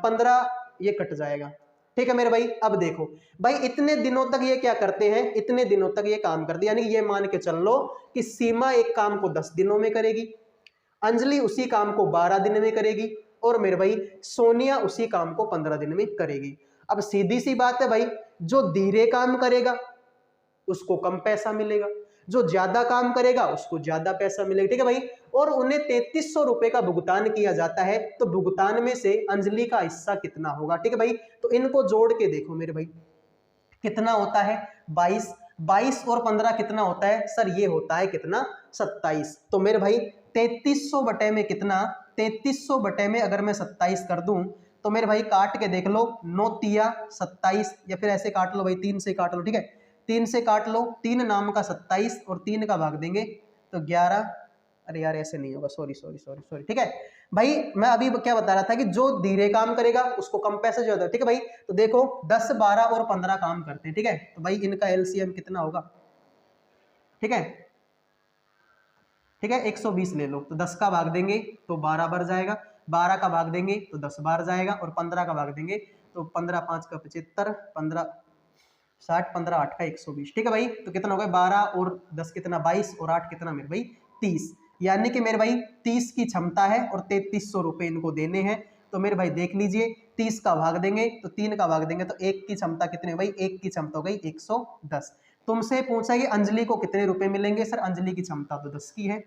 15 ये कट जाएगा, ठीक है मेरे भाई। अब देखो भाई इतने दिनों तक ये क्या करते हैं, इतने दिनों तक ये काम करते हैं, यानी ये मान के चल लो कि सीमा एक काम को 10 दिनों में करेगी, अंजलि उसी काम को 12 दिन में करेगी और मेरे भाई सोनिया उसी काम को 15 दिन में करेगी। अब सीधी सी बात है भाई, जो धीरे काम करेगा उसको कम पैसा मिलेगा, जो ज्यादा काम करेगा उसको ज्यादा पैसा मिलेगा, ठीक है भाई। और उन्हें 3300 रुपए का भुगतान किया जाता है, तो भुगतान में से अंजलि का हिस्सा कितना होगा, ठीक है भाई। तो इनको जोड़ के देखो मेरे भाई कितना होता है, 22, 22 और 15 कितना होता है सर, ये होता है कितना, 27। तो मेरे भाई 3300 बटे में कितना, 3300 बटे में अगर मैं 27 कर दूं तो मेरे भाई काट के देख लो, 9 तिया 27, या फिर ऐसे काट लो भाई 3 से काट लो, ठीक है। 3 से काट लो, 3 नाम का 27 और 3 का भाग देंगे तो 11, अरे यार ऐसे नहीं होगा, सॉरी सॉरी सॉरी सॉरी, ठीक है भाई। मैं अभी क्या बता रहा था कि जो धीरे काम करेगा उसको कम पैसे ज्यादा है, ठीक है भाई। तो देखो 10, 12 और 15 काम करते हैं, ठीक है। तो भाई इनका एलसीएम कितना होगा, ठीक है, ठीक है 120 ले लो, तो 10 का भाग देंगे तो 12 बार जाएगा, 12 का भाग देंगे तो 10 बार जाएगा और 15 का भाग देंगे तो 15 5 का 75, 15 60, 15 8 का 120, ठीक है भाई। तो कितना हो गया, 12 और 10 कितना, 22 और 8 कितना मेरे भाई 30, यानी कि मेरे भाई 30 की क्षमता है और 3300 रुपए इनको देने हैं। तो मेरे भाई देख लीजिए 30 का भाग देंगे तो 3 का भाग देंगे तो 1 की क्षमता कितनी भाई, 1 की क्षमता हो गई 110। तुमसे पूछा कि अंजलि को कितने रुपए मिलेंगे, सर अंजलि की क्षमता तो 10 की है,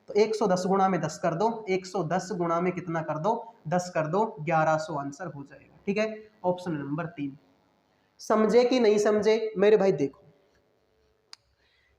तो 110 गुणा में 10 कर दो, 110 गुणा में कितना कर दो, 10 कर दो, 1100 आंसर हो जाएगा, ठीक है। Option number 3। समझे कि नहीं समझे मेरे भाई, देखो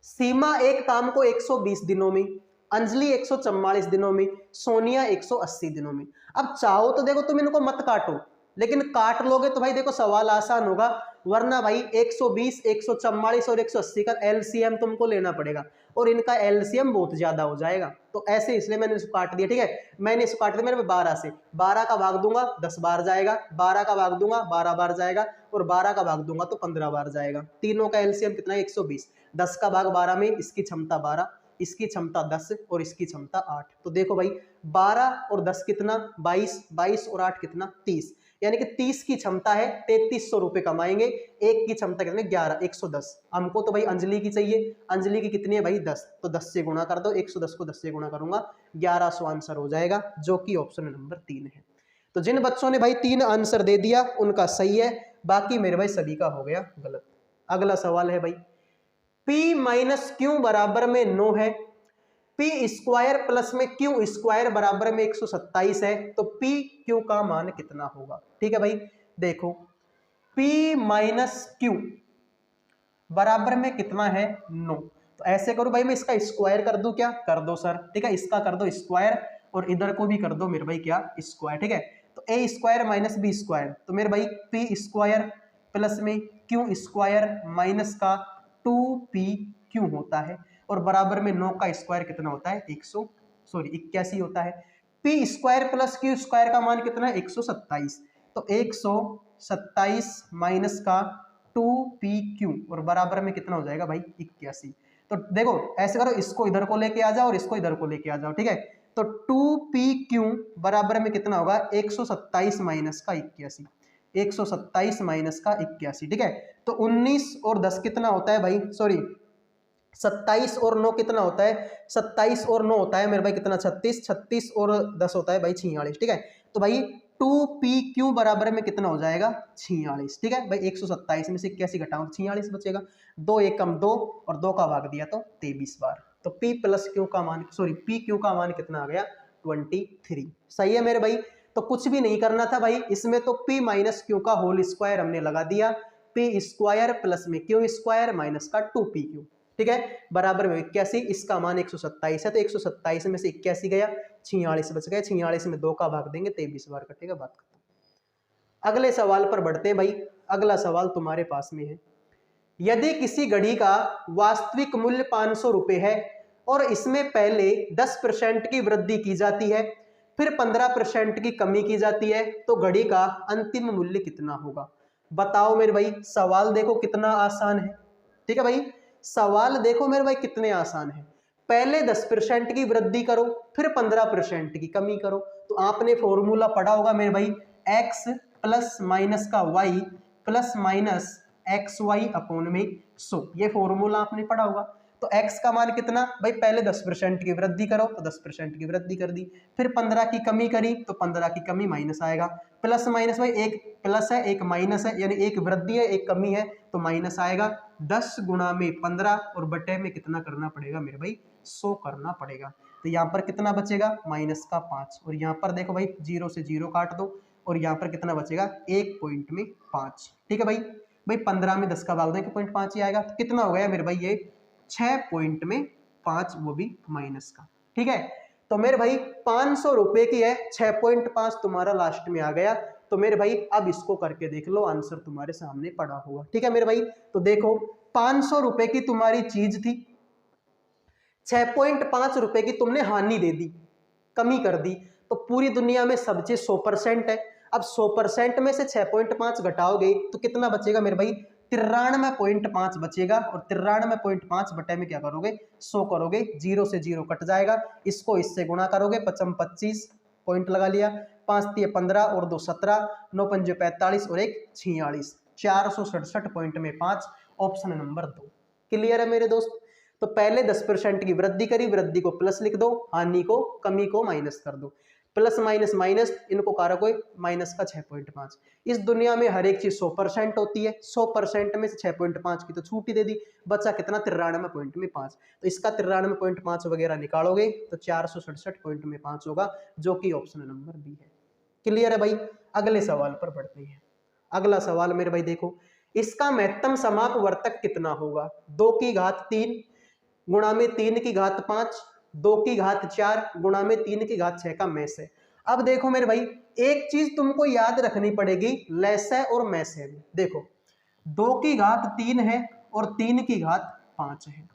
सीमा एक काम को 120 दिनों में, अंजलि 144 दिनों में, सोनिया 180 दिनों में। अब चाहो तो देखो तुम इनको मत काटो, लेकिन काट लोगे तो भाई देखो सवाल आसान होगा, वरना भाई 120, 144 और 180 का एलसीएम तुमको लेना पड़ेगा और इनका एलसीएम बहुत ज्यादा हो जाएगा। तो ऐसे इसलिए मैंने इसको काट दिया, ठीक है। मैंने इसको काट दिया मेरे 12 से, 12 का भाग दूंगा 10 बार जाएगा, 12 का भाग दूंगा 12 बार जाएगा और 12 का भाग दूंगा तो 15 बार जाएगा। तीनों का एलसीएम कितना है, 120। 10 का भाग 12 में इसकी क्षमता 12, इसकी क्षमता 10 और इसकी क्षमता 8। तो देखो भाई 12 और 10 कितना, 22, 22 और 8 कितना, 30, यानी कि 30 की क्षमता है, 3300 रुपए कमाएंगे। एक की क्षमता कितने, 11, 110। हमको तो भाई अंजलि की चाहिए, अंजलि की कितनी है भाई 10, तो 10 से गुणा कर दो, 110 को 10 से गुणा करूंगा 1100 आंसर हो जाएगा, जो कि ऑप्शन नंबर 3 है। तो जिन बच्चों ने भाई 3 आंसर दे दिया उनका सही है, बाकी मेरे भाई सभी का हो गया गलत। अगला सवाल है भाई, P माइनस क्यू बराबर में 9 है, पी स्क्वायर प्लस में क्यू स्क्वायर बराबर में 127 है, तो पी क्यू का मान कितना होगा, ठीक है भाई। देखो P माइनस क्यू बराबर में कितना है 9। तो ऐसे करो भाई, मैं इसका स्क्वायर कर दूं, क्या कर दो सर, ठीक है, इसका कर दो स्क्वायर और इधर को भी कर दो मेरे भाई क्या स्क्वायर, ठीक है। तो ए स्क्वायर माइनस बी स्क्वायर, तो मेरे भाई पी स्क्वायर प्लस में क्यू स्क्वायर माइनस का 2p क्यू होता है, और बराबर में 9 का स्क्वायर कितना होता है 81 होता है। P square plus Q square का मान कितना है 127, तो 127 माइनस का 2pq और बराबर में कितना हो जाएगा भाई 81। तो देखो ऐसे करो, इसको इधर को लेके आ जाओ और इसको इधर को लेके आ जाओ, ठीक है। तो 2pq बराबर में कितना होगा 127 माइनस का 81, 127 माइनस का 81, ठीक है। तो 19 और 10 कितना होता है भाई, सॉरी 27 और 9 कितना होता है, 27 और 9 होता है मेरे भाई कितना 36, 36 और 10 होता है भाई 46, ठीक है। तो भाई 2pq बराबर में कितना हो जाएगा 46, ठीक है भाई। 127 में से 81 घटाओ 46 बचेगा, 2 1 कम 2 और 2 का भाग दिया तो 23 बार। तो p प्लस क्यू का मान, सॉरी pq का मान कितना आ गया 23। सही है मेरे भाई। तो कुछ भी नहीं करना था भाई इसमें, तो p माइनस क्यू का होल स्क्वायर हमने लगा दिया, p स्क्वायर प्लस में क्यू स्क्वायर माइनस का 2pq, ठीक है, बराबर में 81। इसका मान 127 है, तो 127 में से 81 गया 46 बच गया, 46 में 2 का भाग देंगे 23 बार कटेगा, बात खत्म। अगले सवाल पर बढ़ते हैं भाई। अगला सवाल तुम्हारे पास में है, यदि किसी घड़ी का वास्तविक मूल्य 500 रुपए है और इसमें पहले 10% की वृद्धि की जाती है, फिर 15% की कमी की जाती है, तो घड़ी का अंतिम मूल्य कितना होगा। बताओ मेरे भाई, सवाल देखो कितना आसान है, ठीक है भाई, सवाल देखो मेरे भाई कितने आसान है। पहले 10% की वृद्धि करो, फिर 15% की कमी करो। तो आपने फॉर्मूला पढ़ा होगा मेरे भाई, x प्लस माइनस का y plus minus x y upon में 100, ये फॉर्मूला आपने पढ़ा होगा। तो x का मान कितना भाई, पहले 10% की वृद्धि करो तो 10% की वृद्धि कर दी, फिर 15 की कमी करी तो 15 की कमी माइनस आएगा, प्लस माइनस भाई एक प्लस है एक माइनस है, यानी एक वृद्धि है एक कमी है तो माइनस आएगा। 10 गुणा में 15 और बटे में कितना करना पड़ेगा मेरे भाई 100 करना पड़ेगा। तो यहाँ पर कितना बचेगा माइनस का 5, और यहाँ पर देखो भाई 0 से 0 काट दो, और यहाँ पर कितना बचेगा 1 पॉइंट में 5, ठीक है भाई। भाई 15 में 10 का भाग दें 1.5 ही आएगा, तो कितना हो गया मेरे भाई ये 6 पॉइंट में 5, वो भी माइनस का, ठीक है। तो मेरे भाई 500 रुपए की है, 6.5 तुम्हारा लास्ट में आ गया। तो मेरे भाई अब इसको करके देख लो, आंसर तुम्हारे सामने पड़ा होगा, ठीक है मेरे भाई। तो देखो 500 रुपए की तुम्हारी चीज थी, 6.5 रुपए की तुमने हानि दे दी, कमी कर दी। तो पूरी दुनिया में सब चीज 100% है, अब 100% में से 6.5 घटाओगे तो कितना बचेगा मेरे भाई 93.5 बचेगा, और 93.5 बटे में क्या करोगे 100 करोगे, 0 से 0 कट जाएगा, इसको इससे गुणा करोगे 25 पॉइंट लगा लिया, 5 3 15 और 2 17, 9 5 45 और 1 46, 467 पॉइंट में 5, ऑप्शन नंबर 2। क्लियर है मेरे दोस्त। तो पहले 10% की वृद्धि करी, वृद्धि को प्लस लिख दो, हानि को कमी को माइनस कर दो, प्लस माइनस माइनस इनको कारक हो माइनस का 6.5। इस दुनिया में हर एक चीज 100% होती है, 100% में से 6.5 की तो छूट ही दे दी, बचा कितना 93.5। तो इसका 93.5 वगैरह निकालोगे तो 467.5 होगा, जो कि ऑप्शन नंबर बी है। क्लियर है भाई। अगले सवाल पर बढ़ते हैं। अगला सवाल मेरे भाई देखो, इसका महत्तम समापवर्तक कितना होगा, 2 की घात 3 गुणा में 3 की घात 5, 2 की घात 4 गुणा में 3 की घात 6 का मैस है। अब देखो मेरे भाई एक चीज तुमको याद रखनी पड़ेगी लैसे और मैसे में। देखो 2 की घात 3 है और 3 की घात 5 है,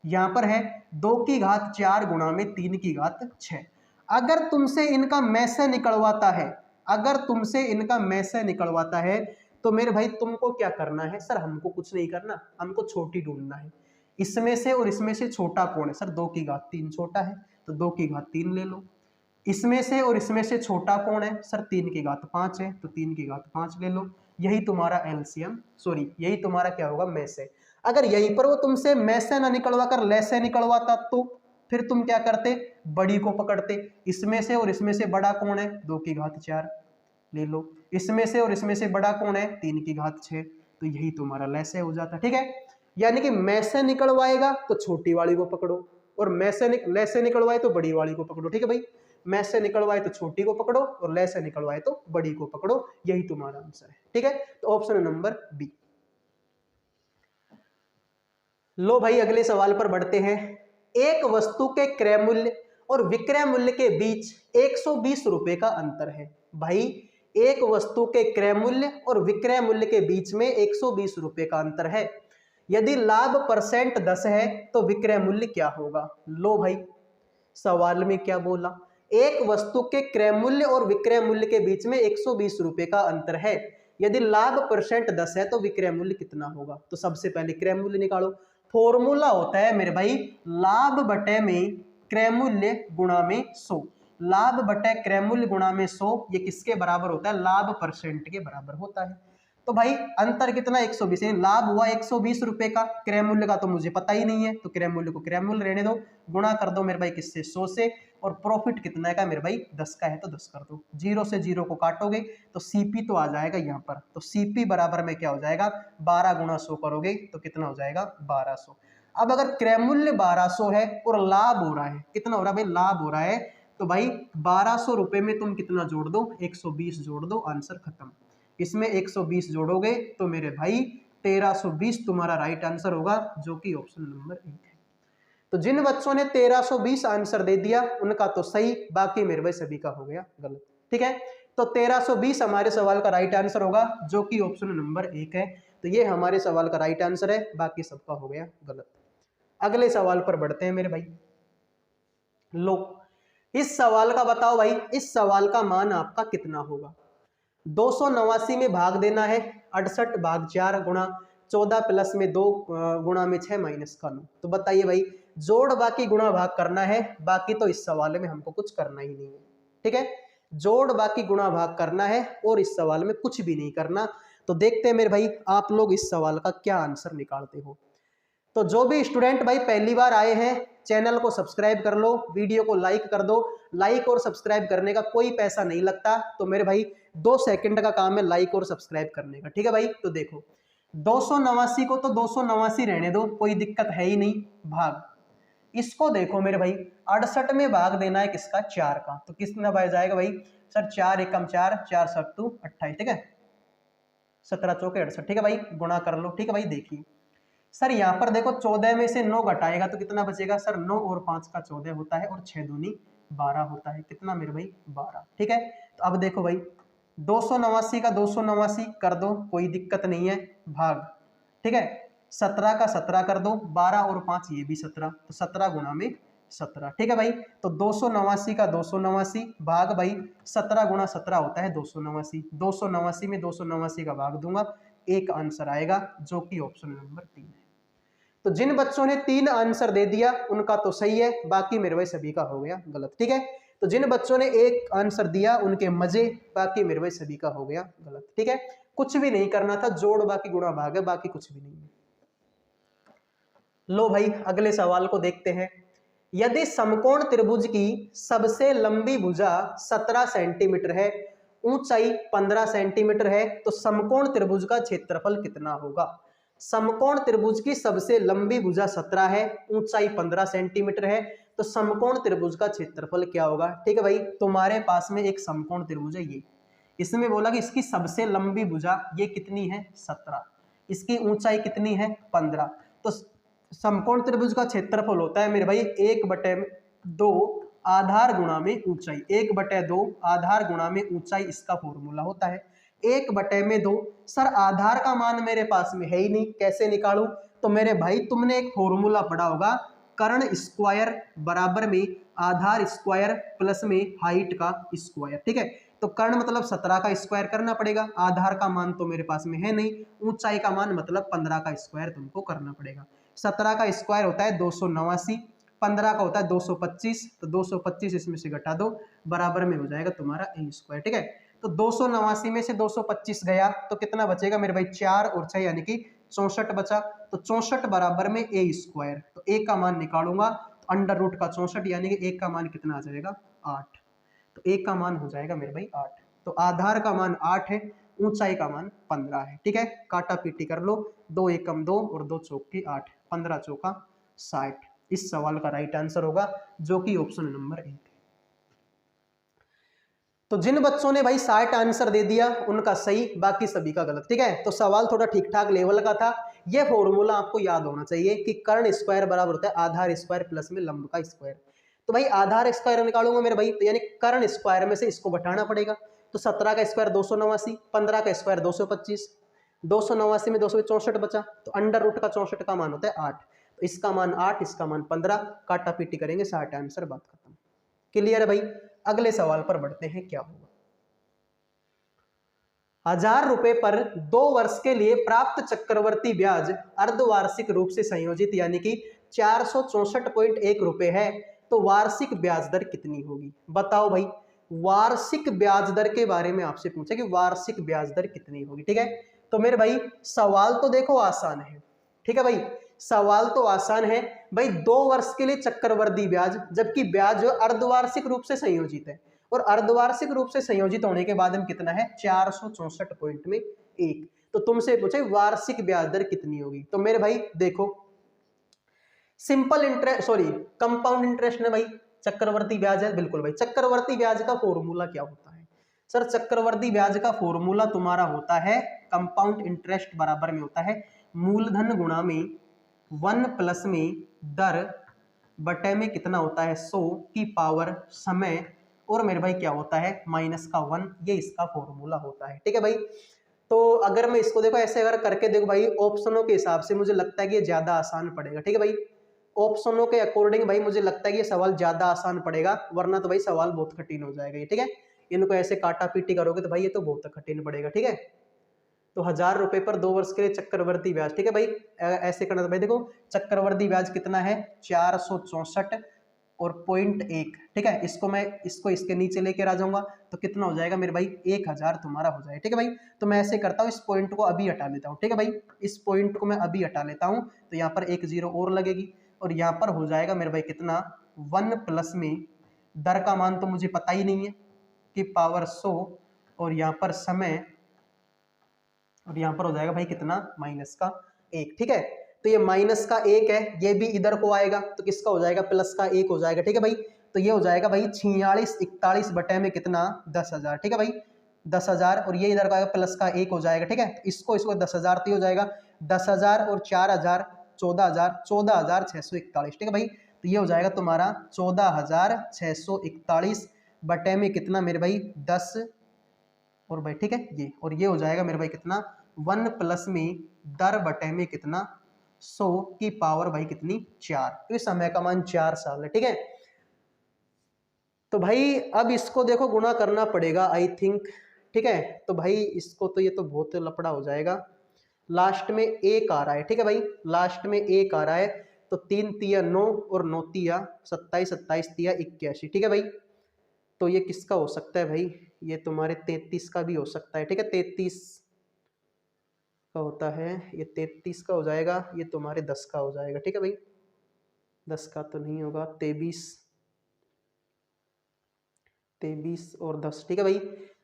यहां पर है 2 की घात 4 गुणा में 3 की घात 6। अगर तुमसे इनका मैसे निकलवाता है, अगर तुमसे इनका मैसे निकलवाता है तो मेरे भाई तुमको क्या करना है, सर हमको कुछ नहीं करना, हमको छोटी ढूंढना है। इसमें से और इसमें से छोटा कौन है, सर 2 की घात 3 छोटा है तो 2 की घात 3 ले लो। इसमें से और इसमें से छोटा कौन है, सर 3 की घात 5 है तो 3 की घात 5 ले लो। यही तुम्हारा एलसीएम, सॉरी यही तुम्हारा क्या होगा मैसे। अगर यहीं पर वो तुमसे मैसे ना निकलवा कर लैसे निकलवाता तो फिर तुम क्या करते, बड़ी को पकड़ते। इसमें से और इसमें से बड़ा कौन है, 2 की घात 4 ले लो। इसमें से और इसमें से बड़ा कौन है, 3 की घात 6, तो यही तुम्हारा लैसे हो जाता, ठीक है। यानी कि मैसे निकलवाएगा तो छोटी वाली को पकड़ो, और लैसे निकलवाए तो बड़ी वाली को पकड़ो, ठीक है भाई। मैसे निकलवाए तो छोटी को पकड़ो और लैसे निकलवाए तो बड़ी को पकड़ो, यही तुम्हारा आंसर है, ठीक है। तो ऑप्शन नंबर बी। लो भाई अगले सवाल पर बढ़ते हैं। एक वस्तु के क्रय मूल्य और विक्रय मूल्य के बीच 120 रुपए का अंतर है। भाई एक वस्तु के क्रय मूल्य और विक्रय मूल्य के बीच में 120 रुपए का अंतर है। यदि लाभ परसेंट 10 है तो विक्रय मूल्य क्या होगा। लो भाई सवाल में क्या बोला, एक वस्तु के क्रय मूल्य और विक्रय मूल्य के बीच में 120 रुपए का अंतर है। यदि लाभ परसेंट 10 है तो विक्रय मूल्य कितना होगा। तो सबसे पहले क्रय मूल्य निकालो। फॉर्मूला होता है मेरे भाई लाभ बटे में क्रय मूल्य गुणा में 100। लाभ बटे क्रय मूल्य गुणा में 100 ये किसके बराबर होता है, लाभ परसेंट के बराबर होता है। तो भाई अंतर कितना 120 है, लाभ हुआ 120 रुपए का, क्रय मूल्य का तो मुझे पता ही नहीं है तो क्रय मूल्य को क्रय मूल्य रहने दो, गुणा कर दो मेरे भाई किससे 100 से, और प्रॉफिट कितना का मेरे भाई 10 का है तो 10 कर दो। 0 से 0 को काटोगे तो सीपी तो आ जाएगा यहाँ पर, तो सीपी बराबर में क्या हो जाएगा 12 गुणा 100 करोगे तो कितना हो जाएगा 1200। अब अगर क्रय मूल्य 1200 है और लाभ हो रहा है, कितना हो रहा है भाई लाभ हो रहा है, तो भाई 1200 रुपए में तुम कितना जोड़ दो 120 जोड़ दो, आंसर खत्म। इसमें 120 जोड़ोगे तो मेरे भाई 1320 तुम्हारा राइट आंसर होगा, जो कि ऑप्शन नंबर 1 है। तो जिन बच्चों ने 1320 आंसर दे दिया उनका तो सही, बाकी मेरे भाई सभी का हो गया गलत। ठीक है, तो 1320 हमारे सवाल का राइट आंसर होगा, जो कि ऑप्शन नंबर 1 है। तो ये हमारे सवाल का राइट आंसर है, बाकी सबका हो गया गलत। अगले सवाल पर बढ़ते हैं मेरे भाई। लो इस सवाल का बताओ भाई, इस सवाल का मान आपका कितना होगा। 289 में भाग देना है, 68 भाग 4 गुणा 14 प्लस में 2 गुणा में 6 माइनस का 9। तो बताइए भाई जोड़ बाकी गुणा भाग करना है, बाकी तो इस सवाल में हमको कुछ करना ही नहीं है। ठीक है, जोड़ बाकी गुणा भाग करना है और इस सवाल में कुछ भी नहीं करना। तो देखते हैं मेरे भाई आप लोग इस सवाल का क्या आंसर निकालते हो। तो जो भी स्टूडेंट भाई पहली बार आए हैं चैनल को सब्सक्राइब कर लो, वीडियो को लाइक कर दो। लाइक और सब्सक्राइब करने का कोई पैसा नहीं लगता, तो मेरे भाई 2 सेकंड का काम है लाइक और सब्सक्राइब करने का। ठीक है भाई, तो देखो 289 को तो 289 रहने दो, कोई दिक्कत है ही नहीं। भाग इसको देखो मेरे भाई 68 में भाग देना है किसका 4 का, तो किसना भाग जाएगा भाई सर 4 एकम 4, 4 सत्तू 28। ठीक है, 17 चौके 68। ठीक है भाई गुणा कर लो। ठीक है भाई देखिए सर यहाँ पर देखो 14 में से 9 घटाएगा तो कितना बचेगा सर 9 और 5 का 14 होता है और 6 दूनी 12 होता है। कितना मेरे भाई 12। ठीक है, तो अब देखो भाई 289 का 289 कर दो, कोई दिक्कत नहीं है। भाग ठीक है 17 का 17 कर दो, 12 और 5 ये भी 17, तो 17 गुणा में 17। ठीक है भाई, तो 289 का 289 भाग भाई 17 गुणा 17 होता है 289। 289 में 289 का भाग दूंगा, एक आंसर आएगा, जो कि ऑप्शन नंबर 3 है। तो जिन बच्चों ने 3 आंसर दे दिया उनका तो सही है, बाकी मेरे भाई सभी का हो गया गलत। ठीक है, तो जिन बच्चों ने 1 आंसर दिया उनके मजे, बाकी मेरे भाई सभी का हो गया गलत। ठीक है, कुछ भी नहीं करना था, जोड़ बाकी गुणा भाग है, बाकी कुछ भी नहीं है। लो भाई अगले सवाल को देखते हैं। यदि समकोण त्रिभुज की सबसे लंबी भुजा 17 सेंटीमीटर है, ऊंचाई 15 सेंटीमीटर है, तो समकोण त्रिभुज का क्षेत्रफल कितना होगा। समकोण त्रिभुज की सबसे लंबी भुजा 17 है, ऊंचाई 15 सेंटीमीटर है, तो समकोण त्रिभुज का क्षेत्रफल क्या होगा। ठीक है भाई, तुम्हारे पास में एक समकोण त्रिभुज है, ये इसमें बोला कि इसकी सबसे लंबी भुजा ये कितनी है 17, इसकी ऊंचाई कितनी है 15। तो समकोण त्रिभुज का क्षेत्रफल होता है मेरे भाई 1/2 आधार गुणा में ऊंचाई। 1/2 आधार गुणा में ऊंचाई इसका फॉर्मूला होता है। 1/2 सर आधार का मान मेरे पास में है ही नहीं, कैसे निकालूं। तो मेरे भाई तुमने एक फॉर्मूला पढ़ा होगा, कर्ण स्क्वायर बराबर में आधार स्क्वायर प्लस में हाइट का स्क्वायर। ठीक है, तो कर्ण मतलब 17 का स्क्वायर करना पड़ेगा, आधार का मान तो मेरे पास में है नहीं, ऊंचाई का मान मतलब 15 का स्क्वायर तुमको करना पड़ेगा। 17 का स्क्वायर होता है 289, 15 का होता है 225, तो 225 इसमें से घटा दो, बराबर में हो जाएगा तुम्हारा ए स्क्वायर। ठीक है, तो 289 में से 225 गया तो कितना बचेगा मेरे भाई 4 और 6 यानी कि 64 बचा, तो 64 बराबर में ए स्क्वायर। तो ए का मान निकालूंगा तो अंडर रूट का 64 यानी कि एक का मान कितना आ जाएगा 8, तो एक का मान हो जाएगा मेरे भाई 8। तो आधार का मान 8 है, ऊंचाई का मान 15 है। ठीक है, काटा पीटी कर लो, 2 एकम 2 और 2 चौके 8, 15 चौका 60 इस सवाल का राइट आंसर होगा, जो कि ऑप्शन नंबर 1 है। तो जिन बच्चों ने भाई 60 आंसर दे दिया उनका सही, बाकी सभी का गलत। ठीक है, तो सवाल थोड़ा ठीक ठाक लेवल का था। ये फॉर्मूला आपको याद होना चाहिए कि कर्ण स्क्वायर बराबर होता है आधार स्क्वायर प्लस में लंब का स्क्वायर। तो भाई आधार स्क्वायर निकालूंगा मेरे भाई, तो यानी कर्ण स्क्वायर में से इसको घटाना पड़ेगा। तो 17 का स्क्वायर 289, 15 का स्क्वायर 225, 289 में 264 बचा, तो अंडर रूट का 64 का मान होता है 8। तो इसका मान 8, इसका मान 15, काटा पीटी करेंगे 60 आंसर, बात खत्म। क्लियर है भाई? अगले सवाल पर बढ़ते हैं, क्या होगा। 1000 रुपए पर 2 वर्ष के लिए प्राप्त चक्रवर्ती ब्याज अर्धवार्षिक रूप से संयोजित यानी कि 464.1 रुपए है, तो वार्षिक ब्याज दर कितनी होगी? बताओ भाई, वार्षिक ब्याज दर के बारे में आपसे पूछा कि वार्षिक ब्याज दर कितनी होगी। ठीक है, तो मेरे भाई सवाल तो देखो आसान है। ठीक है भाई, सवाल तो आसान है भाई। 2 वर्ष के लिए चक्रवर्ती ब्याज, जबकि ब्याज जो अर्धवार्षिक रूप से संयोजित है, और अर्धवार्षिक रूप से संयोजित होने के बाद में कितना है 464 पॉइंट में 1। तो तुमसे पूछे वार्षिक ब्याज दर कितनी होगी, तो मेरे भाई देखो simple interest, sorry compound interest है भाई, चक्रवर्ती ब्याज है। बिल्कुल भाई, चक्रवर्ती ब्याज का फॉर्मूला क्या होता है सर? चक्रवर्ती ब्याज का फॉर्मूला तुम्हारा होता है कंपाउंड इंटरेस्ट बराबर में होता है मूलधन गुणा में 1 प्लस में दर बटे में कितना होता है 100 की पावर समय, और मेरे भाई क्या होता है माइनस का 1। ये इसका फॉर्मूला होता है। ठीक है भाई, तो अगर मैं इसको देखो ऐसे अगर करके देखो भाई, ऑप्शनों के हिसाब से मुझे लगता है कि ये ज्यादा आसान पड़ेगा। ठीक है भाई, ऑप्शनों के अकॉर्डिंग भाई मुझे लगता है कि ये सवाल ज्यादा आसान पड़ेगा, वरना तो भाई सवाल बहुत कठिन हो जाएगा ये। ठीक है, इनको ऐसे काटा पीटी करोगे तो भाई ये तो बहुत कठिन पड़ेगा। ठीक है, तो 1000 रुपए पर 2 वर्ष के लिए चक्रवर्ती ब्याज। ठीक है भाई, ऐसे करना। तो भाई देखो चक्रवर्ती ब्याज कितना है 464 और 0.1। ठीक है, इसको मैं इसको इसके नीचे लेकर आ जाऊंगा तो कितना हो जाएगा मेरे भाई 1000 तुम्हारा हो जाएगा। ठीक है भाई, तो मैं ऐसे करता हूँ, इस पॉइंट को अभी हटा लेता हूँ। ठीक है भाई, इस पॉइंट को मैं अभी हटा लेता हूँ, तो यहाँ पर एक जीरो और लगेगी, और यहाँ पर हो जाएगा मेरे भाई कितना 1 प्लस में दर का मान तो मुझे पता ही नहीं है कि पावर 100, और यहाँ पर समय, और यहाँ पर हो जाएगा भाई कितना माइनस का 1। ठीक है, तो ये माइनस का 1 है, ये भी इधर को आएगा तो किसका हो जाएगा प्लस का 1 हो जाएगा। ठीक है भाई, तो ये हो जाएगा भाई 4641 बटे में कितना 10,000। ठीक है भाई, 10,000, और ये इधर का प्लस का 1 हो जाएगा। ठीक है, तो इसको 10,000 तो हो जाएगा 10,000 और 4,000 14,000 14,641। ठीक है भाई, तो ये हो जाएगा तुम्हारा 14,641 बटे में कितना मेरे भाई 10, और भाई ठीक है ये, और ये हो जाएगा मेरे भाई कितना 1 प्लस में दर बटे में कितना 100 की पावर भाई कितनी 4। तो इस समय का मान 4 साल है। ठीक है, तो भाई अब इसको देखो गुणा करना पड़ेगा आई थिंक। ठीक है, तो भाई इसको तो ये तो बहुत लफड़ा हो जाएगा। लास्ट में 1 आ रहा है। ठीक है भाई, लास्ट में 1 आ रहा है, तो 3 तिया 9 और 9 तिया 27, 27 तिया 81। ठीक है भाई, तो ये किसका हो सकता है भाई, ये तुम्हारे 33 का भी हो सकता है। ठीक है, 33 का होता है, ये 33 का हो जाएगा, ये तुम्हारे 10 का हो जाएगा। ठीक है भाई, 10 का तो नहीं होगा, 23 और 10। ठीक है भाई,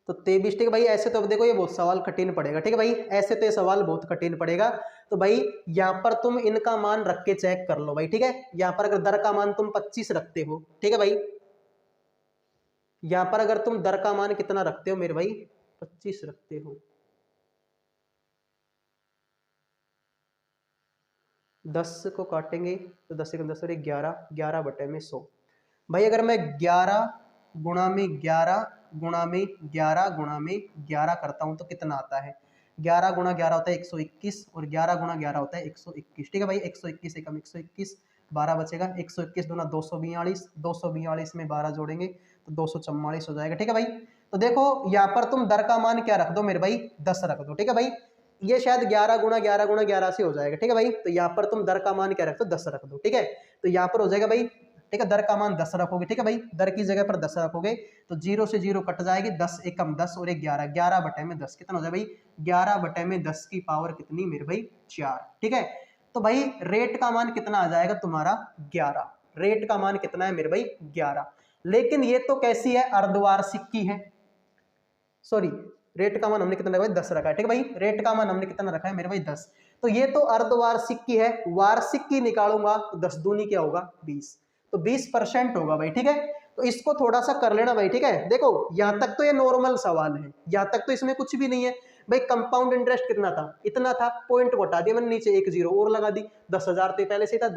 तो 23। ठीक है भाई, ऐसे तो अब देखो ये बहुत सवाल कठिन पड़ेगा। ठीक है भाई, ऐसे तो ये सवाल बहुत कठिन पड़ेगा। तो भाई यहाँ पर तुम इनका मान रख के चेक कर लो भाई। ठीक है, यहाँ पर अगर दर का मान तुम 25 रखते हो, ठीक है भाई, यहाँ पर अगर तुम दर का मान कितना रखते हो मेरे भाई 25 रखते हो, 10 को काटेंगे तो 10 से 10 और 11, 11 बटे में 100। भाई अगर मैं 11 गुणा में 11 गुणा में 11 गुणा में 11 करता हूं तो कितना आता है 11 गुणा 11 होता है 121, और 11 गुणा 11 होता है 121। ठीक है भाई, 121 एकम 121, 12 बचेगा, 121 दूना 242, 242 में 12 जोड़ेंगे तो 244 हो जाएगा। ठीक है भाई, तो देखो यहाँ पर तुम दर का मान क्या रख दो मेरे भाई 10 रख दो। ठीक है भाई, ये शायद 11 गुणा 11 गुणा 11 से हो जाएगा। ठीक है भाई, तो यहाँ पर तुम दर का मान क्या रख दो 10 रख दो। ठीक है, तो यहाँ पर हो जाएगा भाई, ठीक है, दर का मान 10 रखोगे। ठीक है भाई, दर की जगह पर 10 रखोगे तो 0 से 0 कट जाएगी, 10 एकम 10 और 11, 11 बटे में 10 कितना हो जाए भाई 11 बटे में 10 की पावर कितनी मेरे भाई 4। ठीक है, तो भाई रेट का मान कितना आ जाएगा तुम्हारा 11। रेट का मान कितना है मेरे भाई 11। लेकिन ये तो कैसी है अर्धवार्षिक की है, सॉरी रेट का मान हमने कितना रखा है 10 रखा है। ठीक है भाई, रेट का मान हमने कितना रखा है मेरे भाई 10। तो ये तो अर्धवार्षिक की है, वार्षिक की निकालूंगा तो 10 दूनी क्या होगा 20, तो 20% होगा भाई। ठीक है, तो इसको थोड़ा सा कर लेना भाई, ठीक है। देखो यहाँ तक तो ये नॉर्मल सवाल है, यहाँ तक तो इसमें कुछ भी नहीं है भाई। कंपाउंड इंटरेस्ट कितना था, इतना था, पॉइंट को हटा दिया मैंने, नीचे एक जीरो और लगा दी, 10,000 तो पहले से था,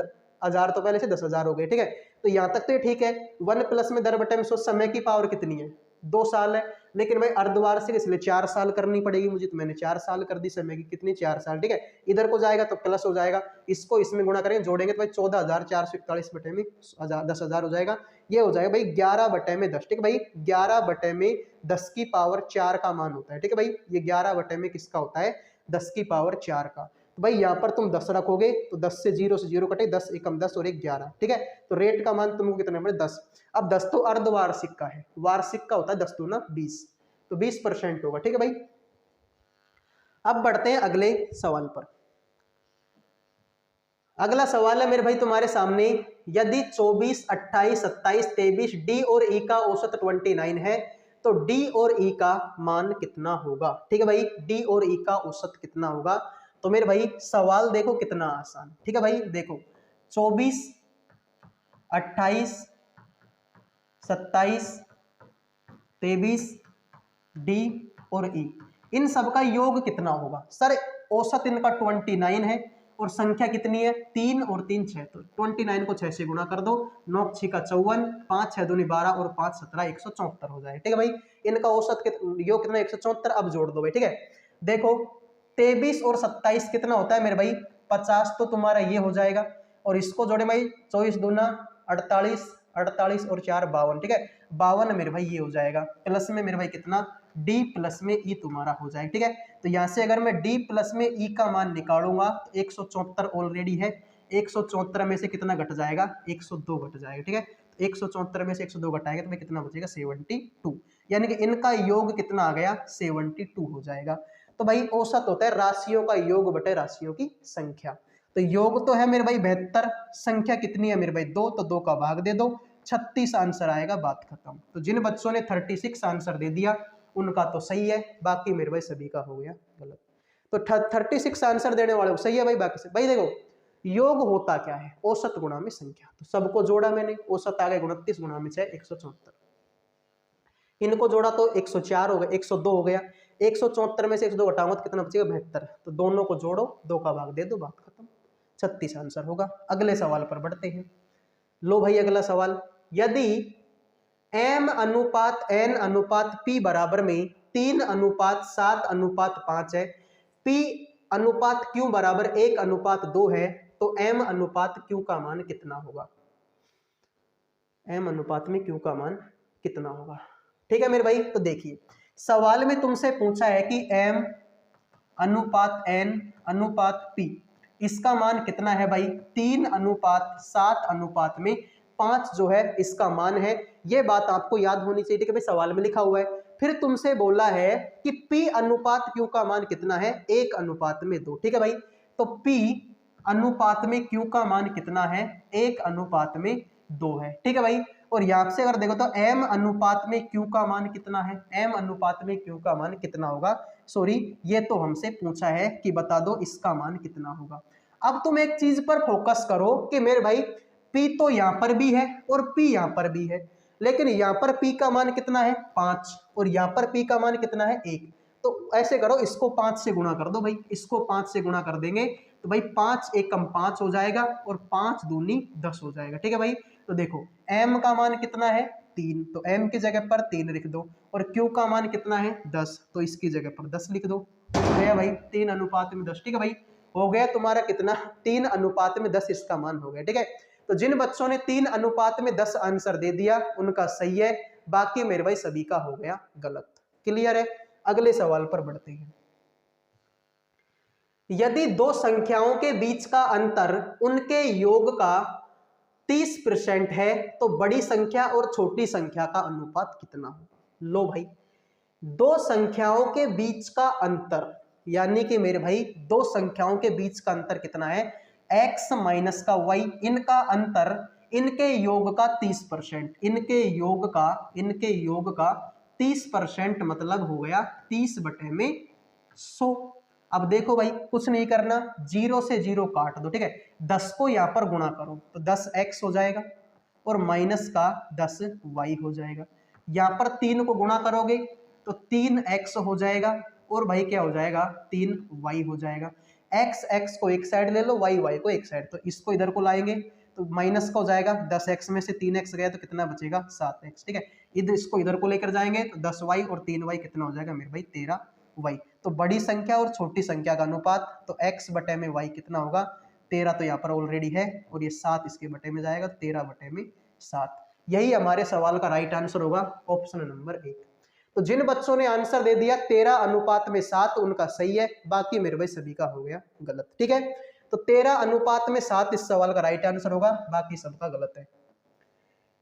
1000 तो पहले से 10,000 हो गए, ठीक है। तो यहाँ तक तो ये ठीक है। 1 प्लस में दर बटे में सोच, समय की पावर कितनी है, 2 साल है, लेकिन भाई अर्धवार्षिक इसलिए 4 साल करनी पड़ेगी मुझे, तो मैंने 4 साल कर दी। समय की कितनी, 4 साल, ठीक है। इधर को जाएगा तो प्लस हो जाएगा, इसको इसमें गुणा करेंगे, जोड़ेंगे तो भाई 14,441 बटे में 10,000 हो जाएगा। ये हो जाएगा भाई 11 बटे में 10, ठीक है भाई। 11 बटे में 10 की पावर 4 का मान होता है, ठीक है भाई। ये 11 बटे में किसका होता है, 10 की पावर 4 का। तो भाई यहाँ पर तुम 10 रखोगे तो 10 से 0 कटे, 10 एकम 10 और 1 11, ठीक है। तो रेट का मान तुमको कितना पड़े, 10। अब 10 तो अर्धवार्षिक का है, वार्षिक का होता है 10 दूना 20, तो 20% होगा, ठीक है भाई। अब बढ़ते हैं अगले सवाल पर। अगला सवाल है मेरे भाई तुम्हारे सामने, यदि 24, 28, 27, 23 डी और ई का औसत 29 है तो डी और ई का मान कितना होगा, ठीक है भाई। डी और ई का औसत कितना होगा। तो मेरे भाई सवाल देखो कितना आसान, ठीक है भाई। देखो 24, 28, 27, 23 डी और ई, इन सब का योग कितना होगा। सर औसत इनका 29 है और संख्या कितनी है, 3 और 3 6, तो 29 को 6 से गुणा कर दो, 9 6 का 54, 5 6 दूनी 12 और 5 17 174 हो जाएगा, ठीक है भाई। इनका औसत योग कितना, 174, अब जोड़ दो भाई, ठीक है। देखो 23 और 27 कितना होता है मेरे भाई, 50, तो तुम्हारा ये हो जाएगा। और इसको जोड़े भाई, 24 दूना 48, 48 और 4 52, ठीक है। 52 मेरे भाई ये हो जाएगा, प्लस में मेरे भाई कितना, डी प्लस में ई तुम्हारा हो जाएगा, ठीक है। तो यहाँ से अगर मैं डी प्लस में ई का मान निकालूंगा तो 174 ऑलरेडी है, 174 में से कितना घट जाएगा, 102 घट जाएगा, ठीक है। तो 174 में से 102 घटाएगा तो भाई कितना बचेगा, 72, यानी कि इनका योग कितना आ गया, 72 हो जाएगा। तो भाई औसत होता है राशियों का योग बटे राशियों की संख्या। तो योग तो है मेरे भाई 72, संख्या कितनी है मेरे भाई 2, तो 2 का भाग दे दो, 36 आंसर आएगा, बात खत्म। तो जिन बच्चों ने 36 आंसर दे दिया उनका तो सही है, बाकी मेरे भाई सभी का हो गया गलत। तो 36 आंसर देने वाले सही है भाई, बाकी से भाई देखो योग होता क्या है, औसत गुणा में संख्या। तो सबको जोड़ा मैंने, औसत आ गया 29 गुणा में 6 174, इनको जोड़ा तो 104 हो गया, 102 हो गया, 174 में से 102 घटाऊंगा तो कितना बचेगा 72, तो दोनों को जोड़ो, 2 का भाग दे दो, बात खत्म, 36 आंसर होगा। अगले सवाल पर बढ़ते हैं। लो भाई अगला सवाल, यदि m अनुपात n अनुपात p बराबर में 3 अनुपात 7 अनुपात 5 है, p अनुपात q बराबर 1 अनुपात 2 है, तो m अनुपात q का मान कितना होगा। m अनुपात में q का मान कितना होगा, ठीक है मेरे भाई। तो देखिए सवाल में तुमसे पूछा है कि m अनुपात n अनुपात p, इसका मान कितना है भाई, 3 अनुपात 7 अनुपात में 5 जो है इसका मान है। ये बात आपको याद होनी चाहिए, ठीक है भाई, सवाल में लिखा हुआ है। फिर तुमसे बोला है कि P अनुपात Q का मान कितना है, 1 अनुपात में 2, ठीक है भाई। तो P अनुपात में Q का मान कितना है, 1 अनुपात में 2 है, ठीक है भाई। और यहाँ से अगर देखो तो M अनुपात में Q का मान कितना है, M अनुपात में Q का मान कितना होगा, सॉरी ये तो हमसे पूछा है कि बता दो इसका मान कितना होगा। अब तुम एक चीज पर फोकस करो कि मेरे भाई P तो यहाँ पर भी है और P यहाँ पर भी है, लेकिन यहाँ पर P का मान कितना है 5 और यहाँ पर P का मान कितना है 1। तो ऐसे करो, इसको 5 से गुणा कर दो भाई, इसको 5 से गुणा कर देंगे तो भाई 5 एकम 5 हो जाएगा और 5 दूनी 10 हो जाएगा, ठीक है भाई। तो देखो M का मान कितना है 3, तो M की जगह पर 3 लिख दो, और Q का मान कितना है 10, तो इसकी जगह पर 10 लिख दो, हो गया भाई 3 अनुपात में 10, ठीक है भाई। हो गया तुम्हारा कितना, 3 अनुपात में 10 इसका मान हो गया, ठीक है। तो जिन बच्चों ने 3 अनुपात में 10 आंसर दे दिया उनका सही है, बाकी मेरे भाई सभी का हो गया गलत। क्लियर है। अगले सवाल पर बढ़ते हैं। यदि दो संख्याओं के बीच का अंतर उनके योग का 30% है तो बड़ी संख्या और छोटी संख्या का अनुपात कितना होगा। लो भाई दो संख्याओं के बीच का अंतर, यानी कि मेरे भाई दो संख्याओं के बीच का अंतर कितना है, x माइनस का y, इनका अंतर इनके योग का 30%, इनके योग का 30% मतलब हो गया 30 बटे में 100। अब देखो भाई कुछ नहीं करना, 0 से 0 काट दो, ठीक है। 10 को यहाँ पर गुणा करो तो 10x हो जाएगा, और माइनस का 10y हो जाएगा। यहाँ पर 3 को गुणा करोगे तो 3x हो जाएगा और भाई क्या हो जाएगा 3y हो जाएगा। x को एक साइड ले लो, y को एक साइड, तो इसको इधर को लाएंगे तो माइनस का हो जाएगा 10x में से 3x गया तो कितना बचेगा 7x। ठीक है, इधर इसको इधर को लेकर जाएंगे तो 10y और 3y कितना हो जाएगा मेरे भाई 13y। तो बड़ी संख्या और छोटी संख्या का अनुपात, तो x बटे में y कितना होगा 13, तो यहाँ पर ऑलरेडी है और ये 7 इसके बटे में जाएगा, 13 बटे में 7। यही हमारे सवाल का राइट आंसर होगा ऑप्शन नंबर 1। तो जिन बच्चों ने आंसर दे दिया 13:7 उनका सही है, बाकी मेरे भाई सभी का हो गया गलत। ठीक है, तो 13:7 इस सवाल का राइट आंसर होगा, बाकी सबका गलत है।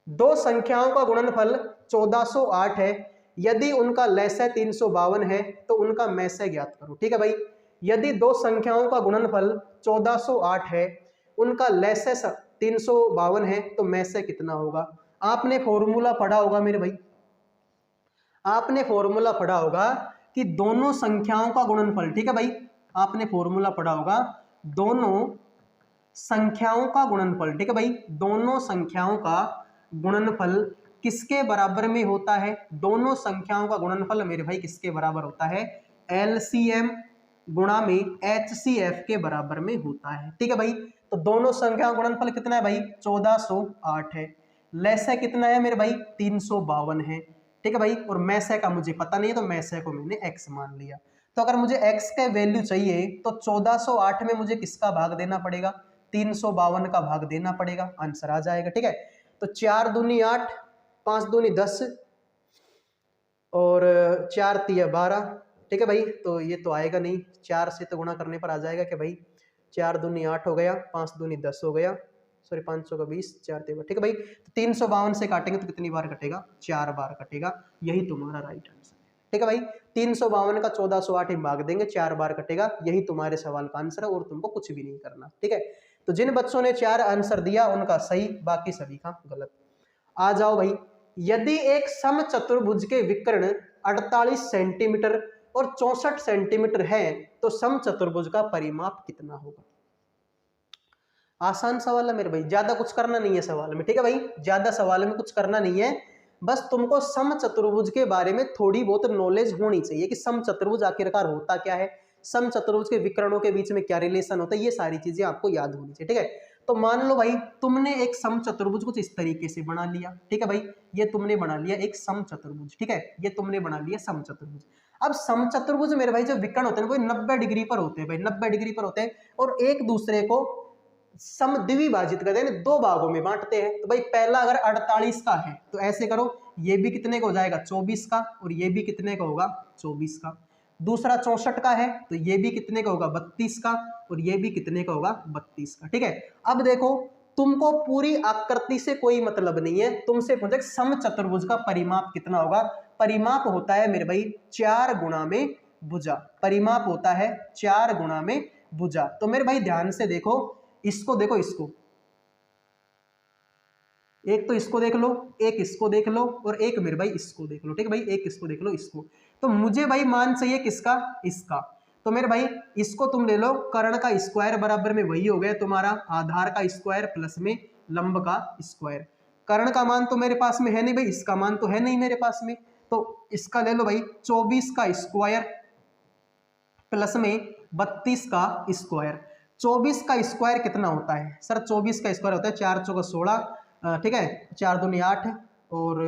दो संख्याओं का गुणनफल 1408 है, यदि उनका लसाअ 352 है तो उनका मैसय ज्ञात करो। ठीक है भाई, यदि दो संख्याओं का गुणनफल 1408 है, उनका लसाअ 352 है तो मैसय कितना होगा। आपने फॉर्मूला पढ़ा होगा मेरे भाई, आपने फॉर्मूला पढ़ा होगा कि दोनों संख्याओं का गुणनफल, ठीक है भाई, आपने फॉर्मूला पढ़ा होगा दोनों संख्याओं का गुणनफल, ठीक है भाई, दोनों संख्याओं का गुणनफल किसके बराबर में होता है। दोनों संख्याओं का गुणनफल मेरे भाई किसके बराबर होता है, एलसीएम गुणा में एचसीएफ के बराबर में होता है। ठीक है भाई, तो दोनों संख्याओं का गुणनफल कितना है भाई 1408 है, लसाअ कितना है मेरे भाई 352 है। ठीक है भाई, और मैसय का मुझे पता नहीं है तो मैसय को मैंने x मान लिया। तो अगर मुझे x का वैल्यू चाहिए तो 1408 में मुझे किसका भाग देना पड़ेगा, 352 का भाग देना पड़ेगा, आंसर आ जाएगा। ठीक है, तो 4 दूनी 8, 5 दूनी 10 और 4 तिया 12। ठीक है भाई, तो ये तो आएगा नहीं, 4 से तो गुणा करने पर आ जाएगा कि भाई 4 दूनी 8 हो गया, 5 दूनी 10 हो गया, सॉरी 500 का 20, 4 तेरह। ठीक है भाई, तो 352 से काटेंगे तो कितनी बार कटेगा, 4 बार कटेगा, यही तुम्हारा राइट आंसर है। ठीक है भाई, 352 का 1408 में भाग देंगे, 4 बार कटेगा, यही तुम्हारे सवाल का आंसर है और तुमको कुछ भी नहीं करना। ठीक है, तो जिन बच्चों ने 4 आंसर दिया उनका सही, बाकी सभी का गलत। आ जाओ भाई, यदि एक समचतुर्भुज के विकर्ण 48 सेंटीमीटर और 64 सेंटीमीटर है तो समचतुर्भुज का परिमाप कितना होगा। आसान सवाल है मेरे भाई, ज्यादा कुछ करना नहीं है सवाल में। ठीक है भाई, ज्यादा सवाल में कुछ करना नहीं है, बस तुमको समचतुर्भुज के बारे में थोड़ी बहुत नॉलेज होनी चाहिए कि समचतुर्भुज आखिरकार होता क्या है, समचतुर्भुज के विकर्णों के बीच में क्या रिलेशन होता है, ये सारी चीजें आपको याद होनी चाहिए। ठीक है, तो मान लो भाई तुमने एक समचतुर्भुज कुछ इस तरीके से बना लिया। ठीक है भाई, ये तुमने बना लिया एक समचतुर्भुज। ठीक है, ये तुमने बना लिया समचतुर्भुज। अब समचतुर्भुज मेरे भाई जो विकर्ण होते हैं वो 90 डिग्री पर होते हैं भाई, 90 डिग्री पर होते हैं और एक दूसरे को समद्विभाजित करते हैं, दो भागों में बांटते हैं। तो भाई पहला अगर 48 का है तो ऐसे करो, ये भी कितने का हो जाएगा 24 का, और ये भी कितने का होगा 24 का। दूसरा 64 का है तो ये भी कितने का होगा 32 का, और ये भी कितने का होगा 32 का। ठीक है, अब देखो तुमको पूरी आकृति से कोई मतलब नहीं है, तुमसे पूछे समचतुर्भुज का परिमाप कितना होगा। परिमाप होता है मेरे भाई 4 गुणा में भुजा, परिमाप होता है 4 गुणा में भुजा। तो मेरे भाई ध्यान से देखो, इसको देखो, इसको एक तो इसको देख लो, एक इसको देख लो और एक मेरे भाई इसको देख लो। ठीक है भाई, एक इसको देख लो, इसको। तो मुझे भाई मान चाहिए किसका, इसका। तो मेरे भाई इसको तुम ले लो, कर्ण का स्क्वायर बराबर में वही हो गया तुम्हारा आधार का स्क्वायर प्लस में लंब का स्क्वायर। कर्ण का मान तो मेरे पास में है नहीं भाई, इसका मान तो है नहीं मेरे पास में, तो इसका ले लो भाई 24 का स्क्वायर प्लस में 32 का स्क्वायर। 24 का स्क्वायर कितना होता है सर, 24 का स्क्वायर होता है 4 चौका 16, ठीक है, 4 दूनी 8 और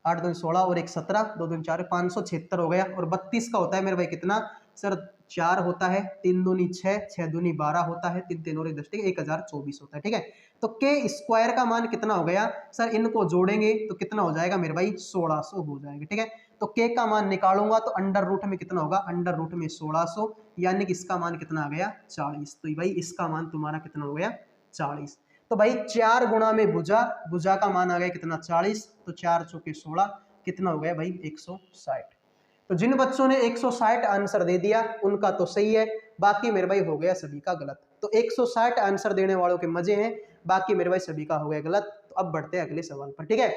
8 दूनी 16 और 1 17, 2 दूनी 4, 576 हो गया। और 32 का होता है मेरे भाई कितना सर, 4 होता है, 3 दूनी 6, 6 दूनी 12 होता है, 3 3 और 1 10, ठीक है, 1024 होता है। ठीक है, तो के स्क्वायर का मान कितना हो गया सर, इनको जोड़ेंगे तो कितना हो जाएगा मेरे भाई 1600 हो जाएगा। ठीक है, तो के का मान निकालूंगा तो अंडर रूट में कितना होगा, अंडर रूट में 1600, यानी कि इसका मान कितना आ गया 40। तो भाई इसका मान तुम्हारा कितना हो गया 40। तो भाई 4 गुणा में भुजा, भुजा का मान आ गया कितना 40, तो 4 चौके 16 कितना हो गया भाई 160। तो जिन बच्चों ने 160 आंसर दे दिया उनका तो सही है, बाकी मेरे भाई हो गया सभी का गलत। तो 160 आंसर देने वालों के मजे हैं, बाकी मेरे भाई सभी का हो गया गलत। तो अब बढ़ते हैं अगले सवाल पर। ठीक है,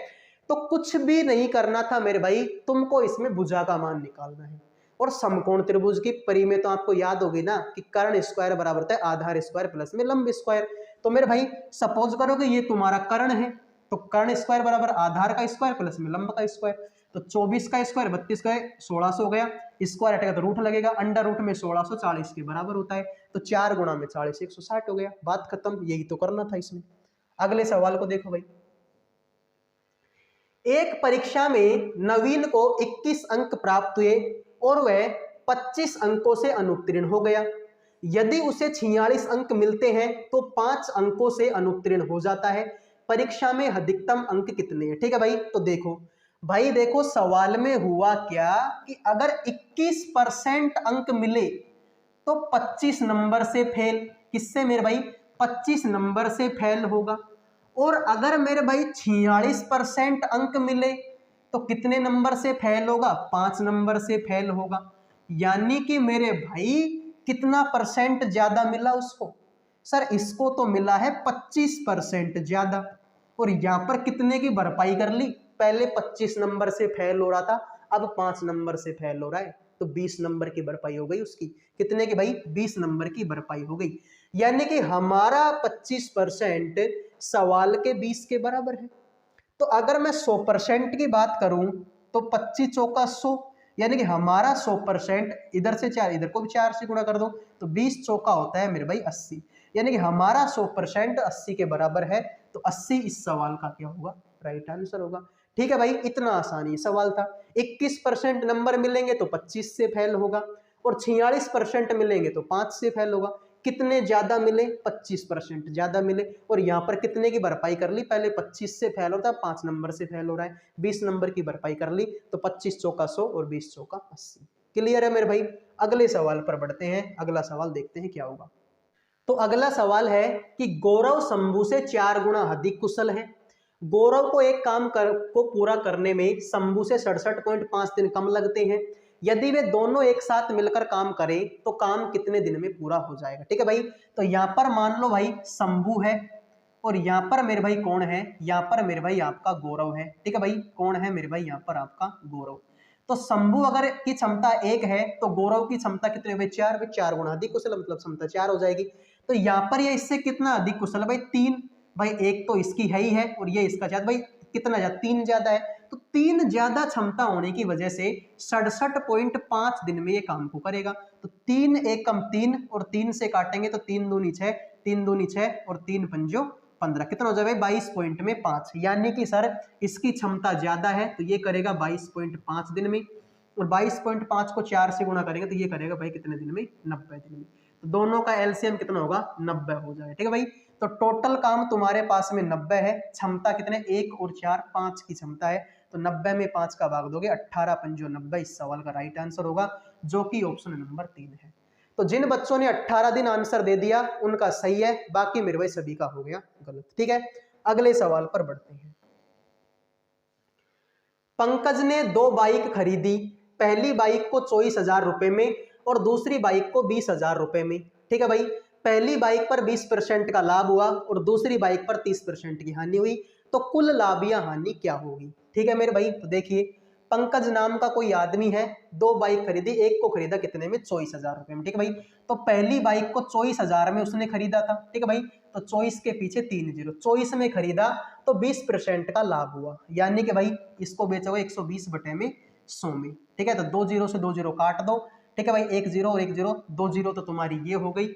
तो कुछ भी नहीं करना था मेरे भाई, तुमको इसमें भुजा का मान निकालना है। और समकोण त्रिभुज की परिमेय तो आपको याद होगी ना कि कर्ण स्क्वायर बराबर होता है आधार स्क्वायर प्लस में लंब स्क्वायर। तो मेरे भाई सपोज करो कि ये तुम्हारा कर्ण है तो कर्ण स्क्वायर बराबर आधार का स्क्वायर प्लस में लंब का स्क्वायर, तो 24 का स्क्वायर 32 का 1600 हो गया, स्क्वायर हटेगा तो रूट लगेगा, अंडर रूट में 1640 के बराबर होता है, तो 4 गुणा में 40 160 हो गया, बात खत्म। यही तो करना था इसमें। अगले सवाल को देखो भाई, एक परीक्षा में नवीन को 21 अंक प्राप्त हुए और वह 25 अंकों से अनुत्तीर्ण हो गया। यदि उसे 46 अंक मिलते हैं तो 5 अंकों से अनुत्तीर्ण हो जाता है। परीक्षा में अधिकतम अंक कितने हैं? ठीक है भाई, तो देखो भाई, देखो सवाल में हुआ क्या कि अगर 21% अंक मिले तो 25 नंबर से फेल, किससे मेरे भाई? 25 नंबर से फेल होगा। और अगर मेरे भाई 46% अंक मिले तो कितने नंबर से फेल होगा? 5 नंबर से फेल होगा। यानी कि मेरे भाई कितना परसेंट ज्यादा मिला उसको? सर इसको तो मिला है 25% ज्यादा। और यहां पर कितने की भरपाई कर ली? पहले 25 नंबर से फेल हो रहा था, अब 5 नंबर से फेल हो रहा है, तो 20 नंबर की भरपाई हो गई उसकी। कितने की भाई? 20 नंबर की भरपाई हो गई। यानी कि हमारा 25% सवाल के 20 के बराबर है। तो अगर मैं 100% की बात करूं तो 25 चौका 100, यानी कि हमारा 100%, इधर से 4, इधर को भी 4 से गुणा कर दो तो 20 चौका होता है मेरे भाई 80, यानी कि हमारा 100% 80 के बराबर है। तो 80 इस सवाल का क्या होगा? राइट आंसर होगा। ठीक है भाई, इतना आसानी सवाल था। 21% नंबर मिलेंगे तो 25 से फेल होगा, और 46% मिलेंगे तो 5 से फेल होगा। कितने ज्यादा मिले? 25% ज्यादा मिले। और यहाँ पर कितने की भरपाई कर ली? पहले 25 से फेल होता है, 5 नंबर से फेल हो रहा है, 20 नंबर की भरपाई कर ली, तो 25 चौका 100 और 20 चौका 80। क्लियर है मेरे भाई? अगले सवाल पर बढ़ते हैं। अगला सवाल देखते हैं क्या होगा। तो अगला सवाल है कि गौरव शंभू से 4 गुना अधिक कुशल है। गौरव को एक काम को पूरा करने में शंभू से 67.5 दिन कम लगते हैं। यदि वे दोनों एक साथ मिलकर काम करें तो काम कितने दिन में पूरा हो जाएगा? ठीक है भाई, तो यहां पर मान लो भाई शंभू है, और यहां पर मेरे भाई कौन है? यहां पर मेरे भाई आपका गौरव है। ठीक है भाई, कौन है मेरे भाई? यहां पर आपका गौरव। तो शंभू अगर की क्षमता 1 है तो गौरव की क्षमता कितने हुए? 4। भाई 4 गुना अधिक कुशल मतलब क्षमता 4 हो जाएगी। तो यहां पर ये इससे कितना अधिक कुशल है भाई? 3। भाई एक तो इसकी है ही है और ये इसका ज्यादा, भाई कितना ज्यादा? 3 ज्यादा है। तो 3 ज्यादा क्षमता होने की वजह से 67.5 दिन में ये काम को करेगा। तो 3 एकम 3 और 3 से काटेंगे तो 3 दूनी 6, 3 दूनी 6 और 3 पंजो 15, कितना हो जाएगा? 22 पॉइंट में 5। यानी कि सर इसकी क्षमता ज्यादा है तो ये करेगा 22.5 दिन में, और 22.5 को 4 से गुणा करेंगे तो ये करेगा भाई कितने दिन में? 90 दिन में। तो दोनों का एलसीएम कितना होगा? 90 हो जाएगा। ठीक है भाई, तो टोटल काम तुम्हारे पास में 90 है, क्षमता कितने? 1 और 4 5 की क्षमता है, तो 90 में 5 का भाग दोगे 18 पंजो 90 इस सवाल का राइट आंसर होगा, जो कि ऑप्शन नंबर 3 है। तो जिन बच्चों ने 18 दिन आंसर दे दिया उनका सही है, बाकी मेरे भाई सभी का हो गया गलत। ठीक है, अगले सवाल पर बढ़ते हैं। पंकज ने 2 बाइक खरीदी। पहली बाइक को 24,000 रुपए में और दूसरी बाइक को 20,000 रुपए में। ठीक है भाई, पहली बाइक पर 20% का लाभ हुआ और दूसरी बाइक पर 30% की हानि हुई, तो कुल लाभ या हानि क्या होगी? ठीक है मेरे भाई, तो देखिए पंकज नाम का कोई आदमी है, 2 बाइक खरीदी, एक को खरीदा कितने में? 24,000 रुपए में। ठीक है भाई, तो पहली बाइक को 24,000 में उसने खरीदा था। ठीक है भाई, तो 24 के पीछे 3 जीरो, 24 में खरीदा तो 20% का लाभ हुआ, यानी कि भाई इसको बेचोगे 120 बटे में 100 में। ठीक है, तो 2 जीरो से 2 जीरो काट दो। ठीक है भाई, 1 जीरो और 1 जीरो, 2 जीरो तो तुम्हारी ये हो गई।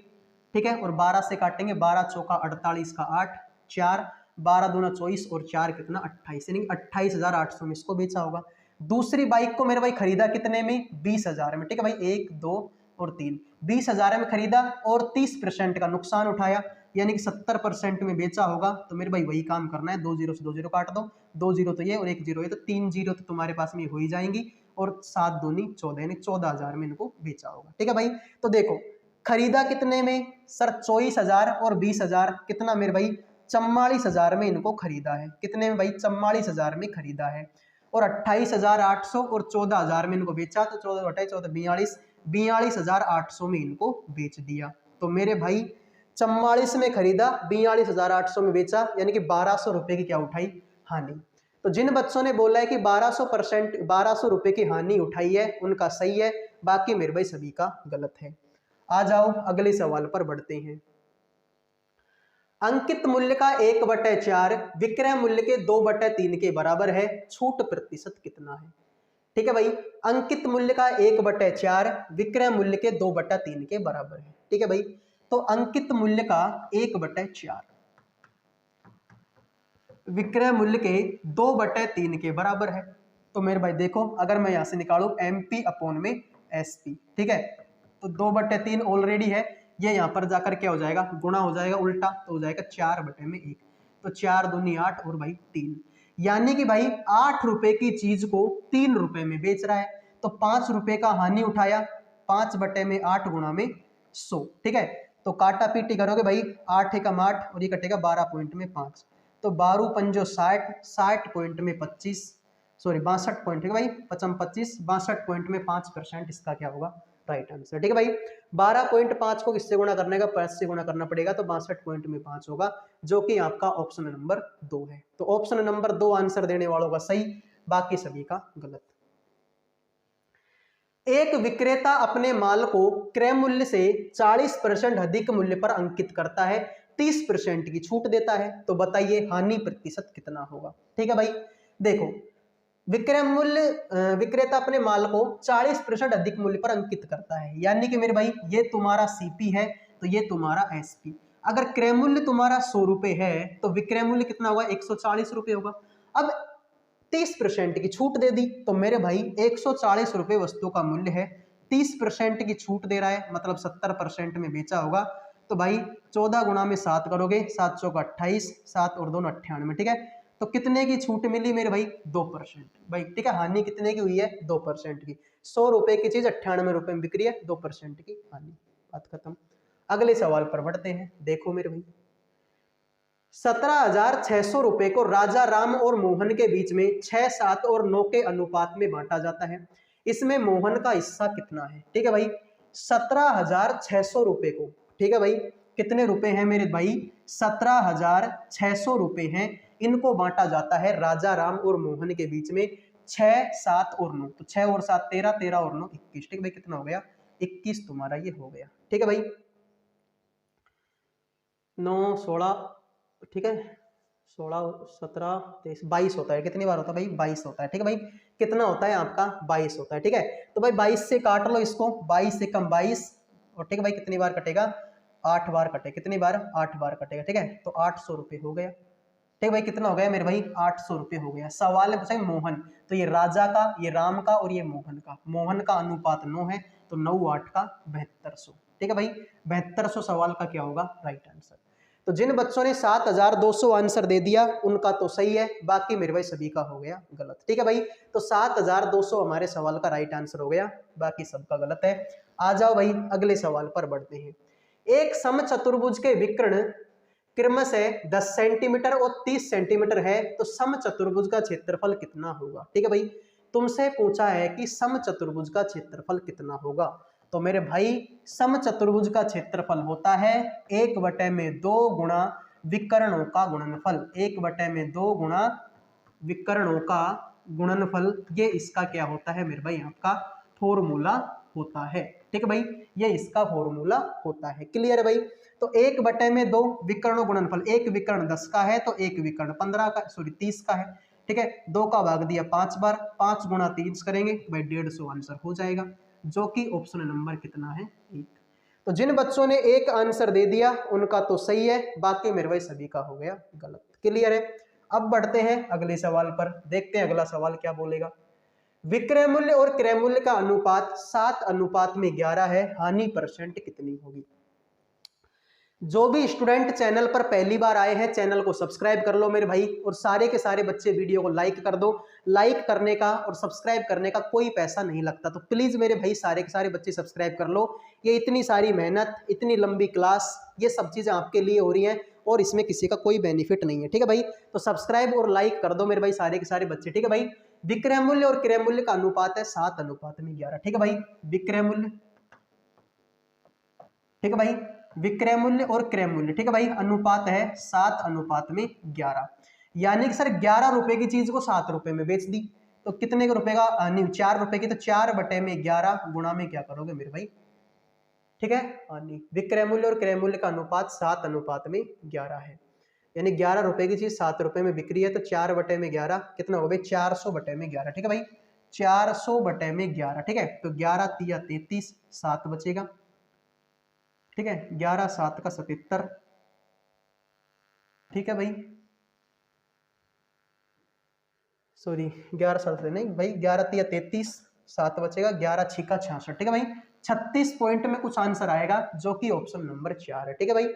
ठीक है, और 12 से काटेंगे, 12 चौका 48 का 8, 4 12 दूना 24 और 4 कितना? 28, यानी 28,800 में इसको बेचा होगा। दूसरी बाइक को मेरे भाई खरीदा कितने में? 20,000 में। ठीक है भाई, 1 2 और 3, 20,000 में खरीदा और 30% का नुकसान उठाया, यानी कि 70% में बेचा होगा। तो मेरे भाई वही काम करना है, 2 जीरो से 2 जीरो काट दो, 2 जीरो तो ये और 1 जीरो ये, तो 3 जीरो तो तुम्हारे पास में हो ही जाएंगी, और 7 दूनी 14, यानी 14,000 में इनको बेचा होगा। ठीक है भाई, तो देखो खरीदा कितने में? सर 24,000 और 20,000, कितना मेरे भाई? 44,000 में इनको खरीदा है। कितने में भाई? 44,000 में खरीदा है, और 28,800 और 14,000 में इनको बेचा, तो 14 बटाई 14 42,800 में इनको बेच दिया। तो मेरे भाई 44 में खरीदा, 42,800 में बेचा, यानी कि 1200 रुपए की क्या उठाई? हानि। तो जिन बच्चों ने बोला है कि 1200 रुपए की हानि उठाई है उनका सही है, बाकी मेरे भाई सभी का गलत है। आ जाओ अगले सवाल पर बढ़ते हैं। अंकित मूल्य का 1/4 विक्रय मूल्य के 2/3 के बराबर है, छूट प्रतिशत कितना है। ठीक है भाई, अंकित मूल्य का 1/4 विक्रय मूल्य के 2/3 के बराबर है। ठीक है भाई, तो अंकित मूल्य का 1/4 विक्रय मूल्य के 2/3 के बराबर है। तो मेरे भाई देखो, अगर मैं यहां से निकालू MP अपॉन में SP, ठीक है, तो 2/3 ऑलरेडी है, ये यहां पर जाकर क्या हो जाएगा, गुणा हो जाएगा उल्टा, तो हो जाएगा 4/1। तो 4 दूनी 8 और भाई 3, यानी कि भाई 8 रुपए की चीज को 3 रुपए में बेच रहा है, तो 5 रुपए का हानि उठाया, 5/8 गुणा में 100। ठीक है, तो काटा पीटी करोगे भाई, 8 एकम 8 और ये कटेगा 12 पॉइंट में 5, तो 12 पंजो 60, 60 पॉइंट में 25, सॉरी 62 पॉइंट है भाई, 25 62 पॉइंट में 5% इसका क्या होगा, राइट आंसर। ठीक है भाई, 12.5 को किससे गुणा करने का, 5 से गुणा करना पड़ेगा, तो 62 पॉइंट में 5 होगा, जो कि आपका ऑप्शन नंबर 2 है। तो ऑप्शन नंबर 2 आंसर देने वालों का सही, बाकी सभी का गलत। एक विक्रेता अपने माल को क्रय मूल्य से 40% अधिक मूल्य पर अंकित करता है, 30% की छूट देता है, तो बताइए हानि प्रतिशत कितना होगा। ठीक है भाई, देखो विक्रय मूल्य, विक्रेता अपने माल को 40% अधिक मूल्य पर अंकित करता है, यानी कि मेरे भाई ये तुम्हारा CP है, तो ये तुम्हारा SP। अगर क्रय मूल्य तुम्हारा 100 रुपए है, तो विक्रय मूल्य कितना होगा, 140 रुपए होगा। अब 30% की छूट दे दी, तो मेरे भाई 140 रुपए वस्तु का मूल्य है, 30% की छूट दे रहा है, मतलब 70% में बेचा होगा। तो भाई 14 गुणा में 7 करोगे, 7 चौका 28, 7 और 2 98। ठीक है, तो कितने की छूट मिली मेरे भाई, 2% भाई। ठीक है, हानि कितने की हुई है, 2% की। 100 रुपए की चीज 98 रुपए में बिक रही है, 2% की हानि, बात खत्म। अगले सवाल पर बढ़ते हैं। देखो मेरे भाई, 17,600 रुपए को राजा राम और मोहन के बीच में 6, 7 और 9 के अनुपात में बांटा जाता है, इसमें मोहन का हिस्सा कितना है। ठीक है भाई, 17,600 रुपए को, ठीक है भाई, कितने रुपए हैं मेरे भाई, 17,600 रुपए हैं, इनको बांटा जाता है राजा राम और मोहन के बीच में 6, 7 और 9। तो 6 और 7 13, 13 और 9 21। ठीक है भाई, कितना हो गया, 21 तुम्हारा ये हो गया। ठीक है भाई, 9 16, ठीक है, 16 17 23 22 होता है। कितनी बार होता है भाई, 22 होता है। ठीक है भाई, कितना होता है आपका, 22 होता है। ठीक है, तो भाई 22 से काट लो इसको, 22 से कम 22, और ठीक है भाई कितनी बार कटेगा, 8 बार कटे, कितनी बार, 8 बार कटेगा। ठीक है, तो 800 रुपये हो गया। ठीक है भाई, कितना हो गया मेरे भाई, 800 रुपये हो गया। सवाल में पूछा मोहन, तो ये राजा का, ये राम का और ये मोहन का, मोहन का अनुपात 9 है, तो 9 8 का 7200। ठीक है भाई, 7200 सवाल का क्या होगा, राइट आंसर। तो जिन बच्चों ने 7,200 आंसर दे दिया उनका तो सही है, बाकी मेरे भाई सभी का हो गया गलत। ठीक है भाई, तो 7,200 हमारे सवाल का राइट आंसर हो गया, बाकी सबका गलत है। आ जाओ भाई अगले सवाल पर बढ़ते हैं। एक समचतुर्भुज के विकर्ण क्रमशः 10 सेंटीमीटर और 30 सेंटीमीटर है, तो समचतुर्भुज का क्षेत्रफल कितना होगा। ठीक है भाई, तुमसे पूछा है कि समचतुर्भुज का क्षेत्रफल कितना होगा। तो मेरे भाई समचतुर्भुज का क्षेत्रफल होता है 1/2 गुणा विकर्णों का गुणनफल, 1/2 गुणा विकर्णों का गुणनफल, ये इसका क्या होता है मेरे भाई, आपका फॉर्मूला होता है। ठीक है भाई, ये इसका फॉर्मूला होता है। क्लियर है भाई, तो 1/2 विकर्णों गुणनफल, एक विकर्ण 10 का है, तो एक विकर्ण 15 का, सॉरी 30 का है। ठीक है, 2 का भाग दिया 5 बार, 5 गुणा 30 करेंगे भाई 150 आंसर हो जाएगा, जो कि ऑप्शन नंबर कितना है, 1। तो जिन बच्चों ने एक आंसर दे दिया उनका तो सही है, बाकी मेरे भाई सभी का हो गया गलत। क्लियर है, अब बढ़ते हैं अगले सवाल पर, देखते हैं अगला सवाल क्या बोलेगा। विक्रय मूल्य और क्रय मूल्य का अनुपात 7:11 है, हानि परसेंट कितनी होगी। जो भी स्टूडेंट चैनल पर पहली बार आए हैं चैनल को सब्सक्राइब कर लो मेरे भाई, और सारे के सारे बच्चे वीडियो को लाइक कर दो। लाइक करने का और सब्सक्राइब करने का कोई पैसा नहीं लगता, तो प्लीज मेरे भाई सारे के सारे बच्चे सब्सक्राइब कर लो। ये इतनी सारी मेहनत, इतनी लंबी क्लास, ये सब चीजें आपके लिए हो रही हैं और इसमें किसी का कोई बेनिफिट नहीं है। ठीक है भाई, तो सब्सक्राइब और लाइक कर दो मेरे भाई सारे के सारे बच्चे। ठीक है भाई, विक्रय मूल्य और क्रय मूल्य का अनुपात है 7:11। ठीक है भाई, विक्रय मूल्य, ठीक है भाई, विक्रय मूल्य और क्रय मूल्य, ठीक है भाई, अनुपात है 7:11, यानी कि सर 11 रुपए की चीज को 7 रुपए में बेच दी, तो कितने के रुपए का, नहीं 4 रुपए की, तो 4/11 गुणा में क्या करोगे मेरे भाई, ठीक है। हानि विक्रय मूल्य और क्रय मूल्य का अनुपात 7:11 है, यानी 11 रुपए की चीज 7 रुपए में बिक्री है, तो 4/11 कितना हो गया 400/11, ठीक है भाई 400/11, ठीक है। तो 11 तिया 33, 7 बचेगा, ठीक है 11 7 का 77, ठीक है भाई सॉरी 11 7 से नहीं भाई 11 तिया 33, 7 बचेगा, 11 6 का 66, ठीक है भाई 36 पॉइंट में कुछ आंसर आएगा जो कि ऑप्शन नंबर 4 है, ठीक है भाई।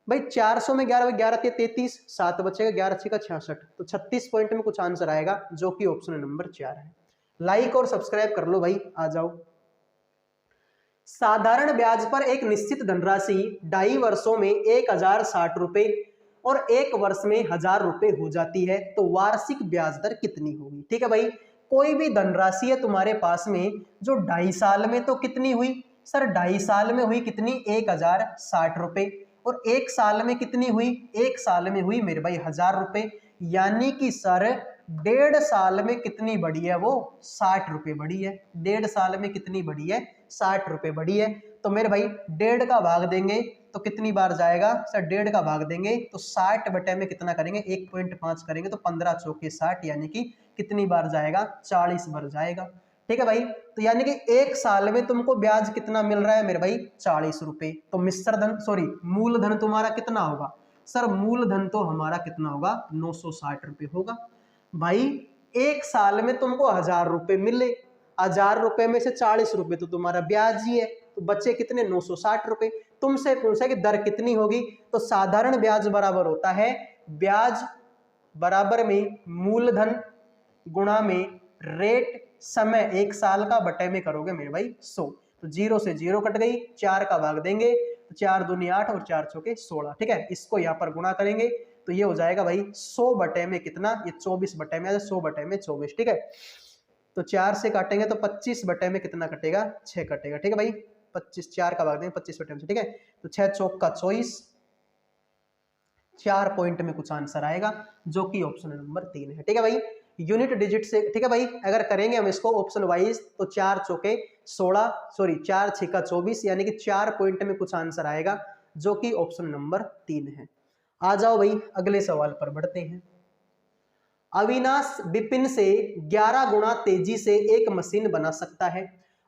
भाई 400 में 11 11 तिया 33, 7 बचेगा, 11 6 का 66, तो 36 पॉइंट में कुछ आंसर आएगा जो कि ऑप्शन नंबर 4 है। लाइक और सब्सक्राइब कर लो भाई, आ जाओ। साधारण ब्याज पर एक निश्चित धनराशि 2.5 वर्षों में 1060 रुपए और 1 वर्ष में 1000 रुपए हो जाती है, तो वार्षिक ब्याज दर कितनी होगी, ठीक है भाई। कोई भी धनराशि है तुम्हारे पास में जो 2.5 साल में तो कितनी हुई सर, 2.5 साल में हुई कितनी 1060 रुपए, और 1 साल में कितनी हुई 1 साल में हुई मेरे भाई 1000 रुपए, यानी कि सर 1.5 साल में कितनी बढ़ी है वो 60 रुपए बढ़ी है, 1.5 साल में कितनी बढ़ी है 60 रुपए बढ़ी है। तो मेरे भाई 1.5 का भाग देंगे तो कितनी बार जाएगा सर, 1.5 का भाग देंगे तो 60 बटे में कितना करेंगे 1.5 करेंगे तो 15 चौके 60, यानी कि कितनी बार जाएगा 40 बार जाएगा, ठीक है भाई। तो यानी कि 1 साल में तुमको ब्याज कितना मिल रहा है मेरे भाई 40 रुपए। तो मिश्र धन सॉरी मूलधन तुम्हारा कितना होगा सर, मूलधन तो हमारा कितना होगा 960 रुपए होगा भाई। 1 साल में तुमको 1000 रुपए मिले, 1000 रुपए में से 40 रुपए तो तुम्हारा ब्याज ही है, तो बच्चे कितने 960 रुपए। तुमसे पूछा कि दर कितनी होगी, तो साधारण ब्याज बराबर होता है ब्याज बराबर में मूलधन गुणा में रेट समय 1 साल का बटे में करोगे मेरे भाई 100, तो 0 से 0 कट गई, 4 का भाग देंगे तो 4 दूनी 8 और 4 चौके 16, ठीक है। इसको यहाँ पर गुणा करेंगे तो ये हो जाएगा भाई 100 बटे में कितना, ये 24 बटे में 100 बटे में 24, ठीक है। तो 4 से काटेंगे तो 25 बटे में कितना कटेगा 6 कटेगा, ठीक है भाई 25, 4 का भाग देंगे 25 बटे में, ठीक है। तो 6 चौक का 24, 4 पॉइंट में कुछ आंसर आएगा जो कि ऑप्शन नंबर 3 है, ठीक है भाई। यूनिट डिजिट से, ठीक है भाई, अगर करेंगे हम इसको ऑप्शन वाइज तो 4 चौके 16 सॉरी 4 6 का 24, यानी कि 4 पॉइंट में कुछ आंसर आएगा जो कि ऑप्शन नंबर 3 है। आ जाओ भाई अगले सवाल पर बढ़ते हैं। अविनाश विपिन से 11 गुना तेजी से एक मशीन बना सकता है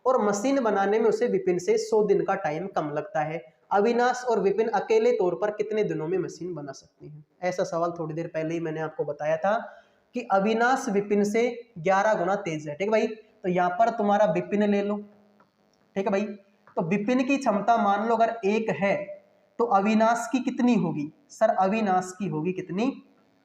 और मशीन बनाने में उसे विपिन से 100 दिन का टाइम कम लगता है। अविनाश और विपिन अकेले तौर पर कितने दिनों में मशीन बना सकते हैं? ऐसा सवाल थोड़ी देर पहले ही मैंने आपको बताया था कि अविनाश विपिन से 11 गुना तेज है, ठीक है भाई। तो यहाँ पर तुम्हारा विपिन ले लो, ठीक है भाई। तो विपिन की क्षमता मान लो अगर 1 है तो अविनाश की कितनी होगी सर, अविनाश की होगी कितनी,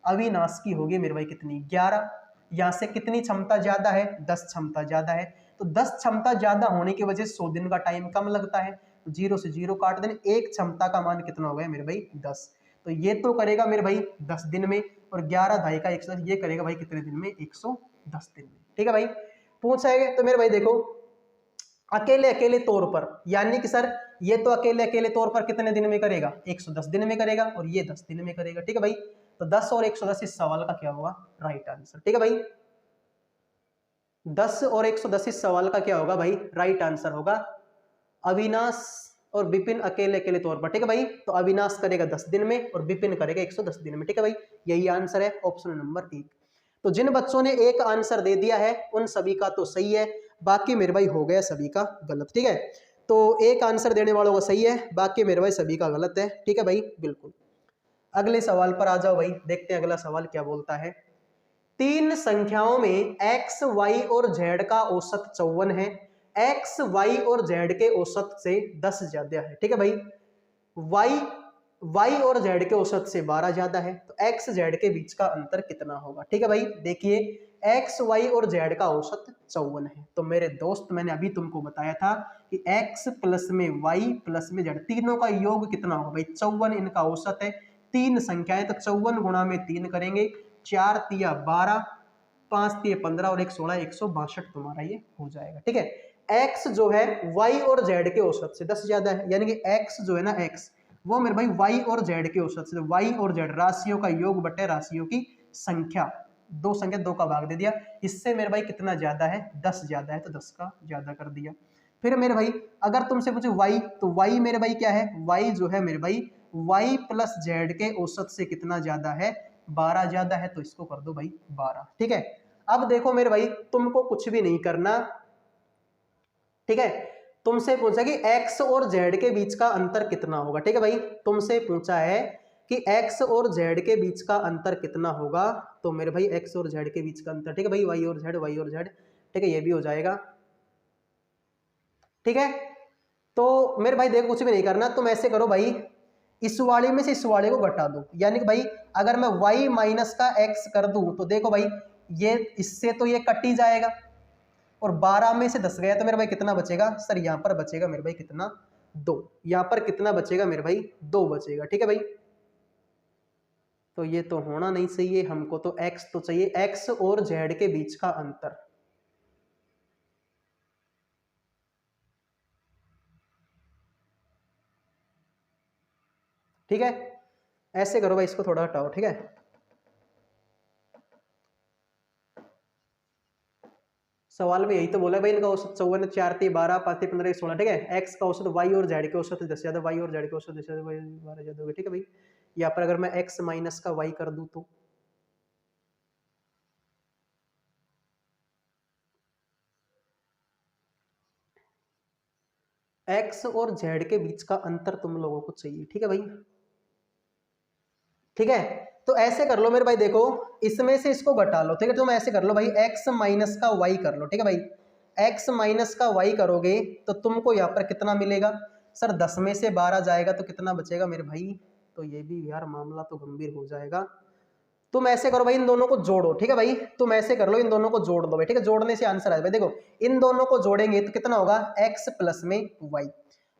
अविनाश की होगी मेरे भाई कितनी 11। यहाँ से कितनी क्षमता ज्यादा है 10 क्षमता ज्यादा है, तो 10 क्षमता ज्यादा होने की वजह से 100 दिन का टाइम कम लगता है, तो 0 से 0 काट देने, एक क्षमता का मान कितना हो गया मेरे भाई 10। तो ये तो करेगा मेरे भाई 10 दिन में, और 11 ढाई का 110 ये करेगा भाई कितने दिन में 110 दिन में, ठीक है भाई। पूछा है तो मेरे भाई देखो अकेले अकेले तौर पर, यानी कि सर ये तो अकेले अकेले तौर पर कितने दिन में करेगा 110 दिन में करेगा, और ये 10 दिन में करेगा, ठीक है भाई। तो 10 और 110 इस सवाल का क्या होगा राइट आंसर, ठीक है भाई। 10 और 110 इस सवाल का क्या होगा भाई राइट आंसर होगा अविनाश और विपिन अकेले अकेले तौर पर, ठीक है भाई। तो अविनाश करेगा 10 दिन में और विपिन करेगा 110 दिन में, ठीक है भाई। यही आंसर है ऑप्शन नंबर 1। तो जिन बच्चों ने एक आंसर दे दिया है उन सभी का तो सही है, बाकी मेरे भाई हो गया सभी का गलत, ठीक है। तो एक आंसर देने वालों का सही है, बाकी मेरे भाई सभी का गलत है, ठीक है भाई बिल्कुल। अगले सवाल पर आ जाओ भाई, देखते हैं अगला सवाल क्या बोलता है। 3 संख्याओं में x, y और z का औसत 54 है, x, y और z के औसत से 10 ज्यादा है, ठीक है भाई। y और z के औसत से 12 ज्यादा है, तो x, z के बीच का अंतर कितना होगा, ठीक है भाई। देखिए x, y और z का औसत 54 है, तो मेरे दोस्त मैंने अभी तुमको बताया था कि x प्लस में y प्लस में z तीनों का योग कितना होगा भाई 54, इनका औसत है। 3 संख्याएं तो 54 गुणा में 3 करेंगे, 4 तिया 12, 5 तिया 15 और 1 16, 162 तुम्हारा ये हो जाएगा, ठीक है। x जो है y और z के औसत से 10 ज्यादा है, यानी कि x जो है ना x वो मेरे भाई y और z के औसत से, y और z राशियों का योग बटे राशियों की संख्या, दो संख्या 2 का भाग दे दिया, इससे मेरे भाई कितना ज्यादा है 10 ज्यादा है, तो 10 का ज्यादा कर दिया। फिर मेरे भाई अगर तुमसे पूछे y, तो y मेरे भाई क्या है, y जो है मेरे भाई y प्लस जेड के औसत से कितना ज्यादा है, 12 ज्यादा है, तो इसको कर दो भाई 12। ठीक है, अब देखो मेरे भाई तुमको कुछ भी नहीं करना, ठीक है, तुमसे पूछा कि x और z के बीच का अंतर कितना होगा। ठीक है भाई, तुमसे पूछा है कि x और z के बीच का अंतर कितना होगा, तो मेरे भाई x और z के बीच का अंतर, ठीक है भाई y और z, y और z, ठीक है, ये भी हो जाएगा। ठीक है, तो मेरे भाई देखो कुछ भी नहीं करना, तुम ऐसे करो भाई, इस वाले में से इस वाले को घटा दो, यानी कि भाई अगर मैं y माइनस का x कर दूं तो देखो भाई ये इससे तो ये कट ही जाएगा, और 12 में से 10 गया तो मेरे भाई कितना बचेगा सर, यहाँ पर बचेगा मेरे भाई कितना, 2। यहाँ पर कितना बचेगा मेरे भाई, 2 बचेगा। ठीक है भाई, तो ये तो होना नहीं चाहिए, हमको तो x तो चाहिए, x और z के बीच का अंतर। ठीक है, ऐसे करो भाई, इसको थोड़ा हटाओ। ठीक है, सवाल में यही तो बोला भाई, इनका औसत 54, 4 3 12 5 3 15 16। ठीक है, x का औसत y और z के औसत 10 ज्यादा, y और z के औसत 10 ज्यादा, y 12 ज्यादा हो गया। ठीक है भाई, यहाँ पर अगर मैं x माइनस का y कर दूं तो x और z के बीच का अंतर तुम लोगों को चाहिए। ठीक है भाई, ठीक है, तो ऐसे कर लो मेरे भाई, देखो इसमें से इसको घटा लो। ठीक है, तुम ऐसे कर लो भाई, x माइनस का y कर लो। ठीक है भाई, x माइनस का y करोगे तो तुमको यहाँ पर कितना मिलेगा सर, 10 में से 12 जाएगा तो कितना बचेगा मेरे भाई, तो ये भी यार मामला तो गंभीर हो जाएगा। तुम ऐसे करो भाई, इन दोनों को जोड़ो। ठीक है भाई, तुम ऐसे कर लो, इन दोनों को जोड़ दो भाई। ठीक है, जोड़ने से आंसर आएगा भाई, देखो इन दोनों को जोड़ेंगे तो कितना होगा, x प्लस में y,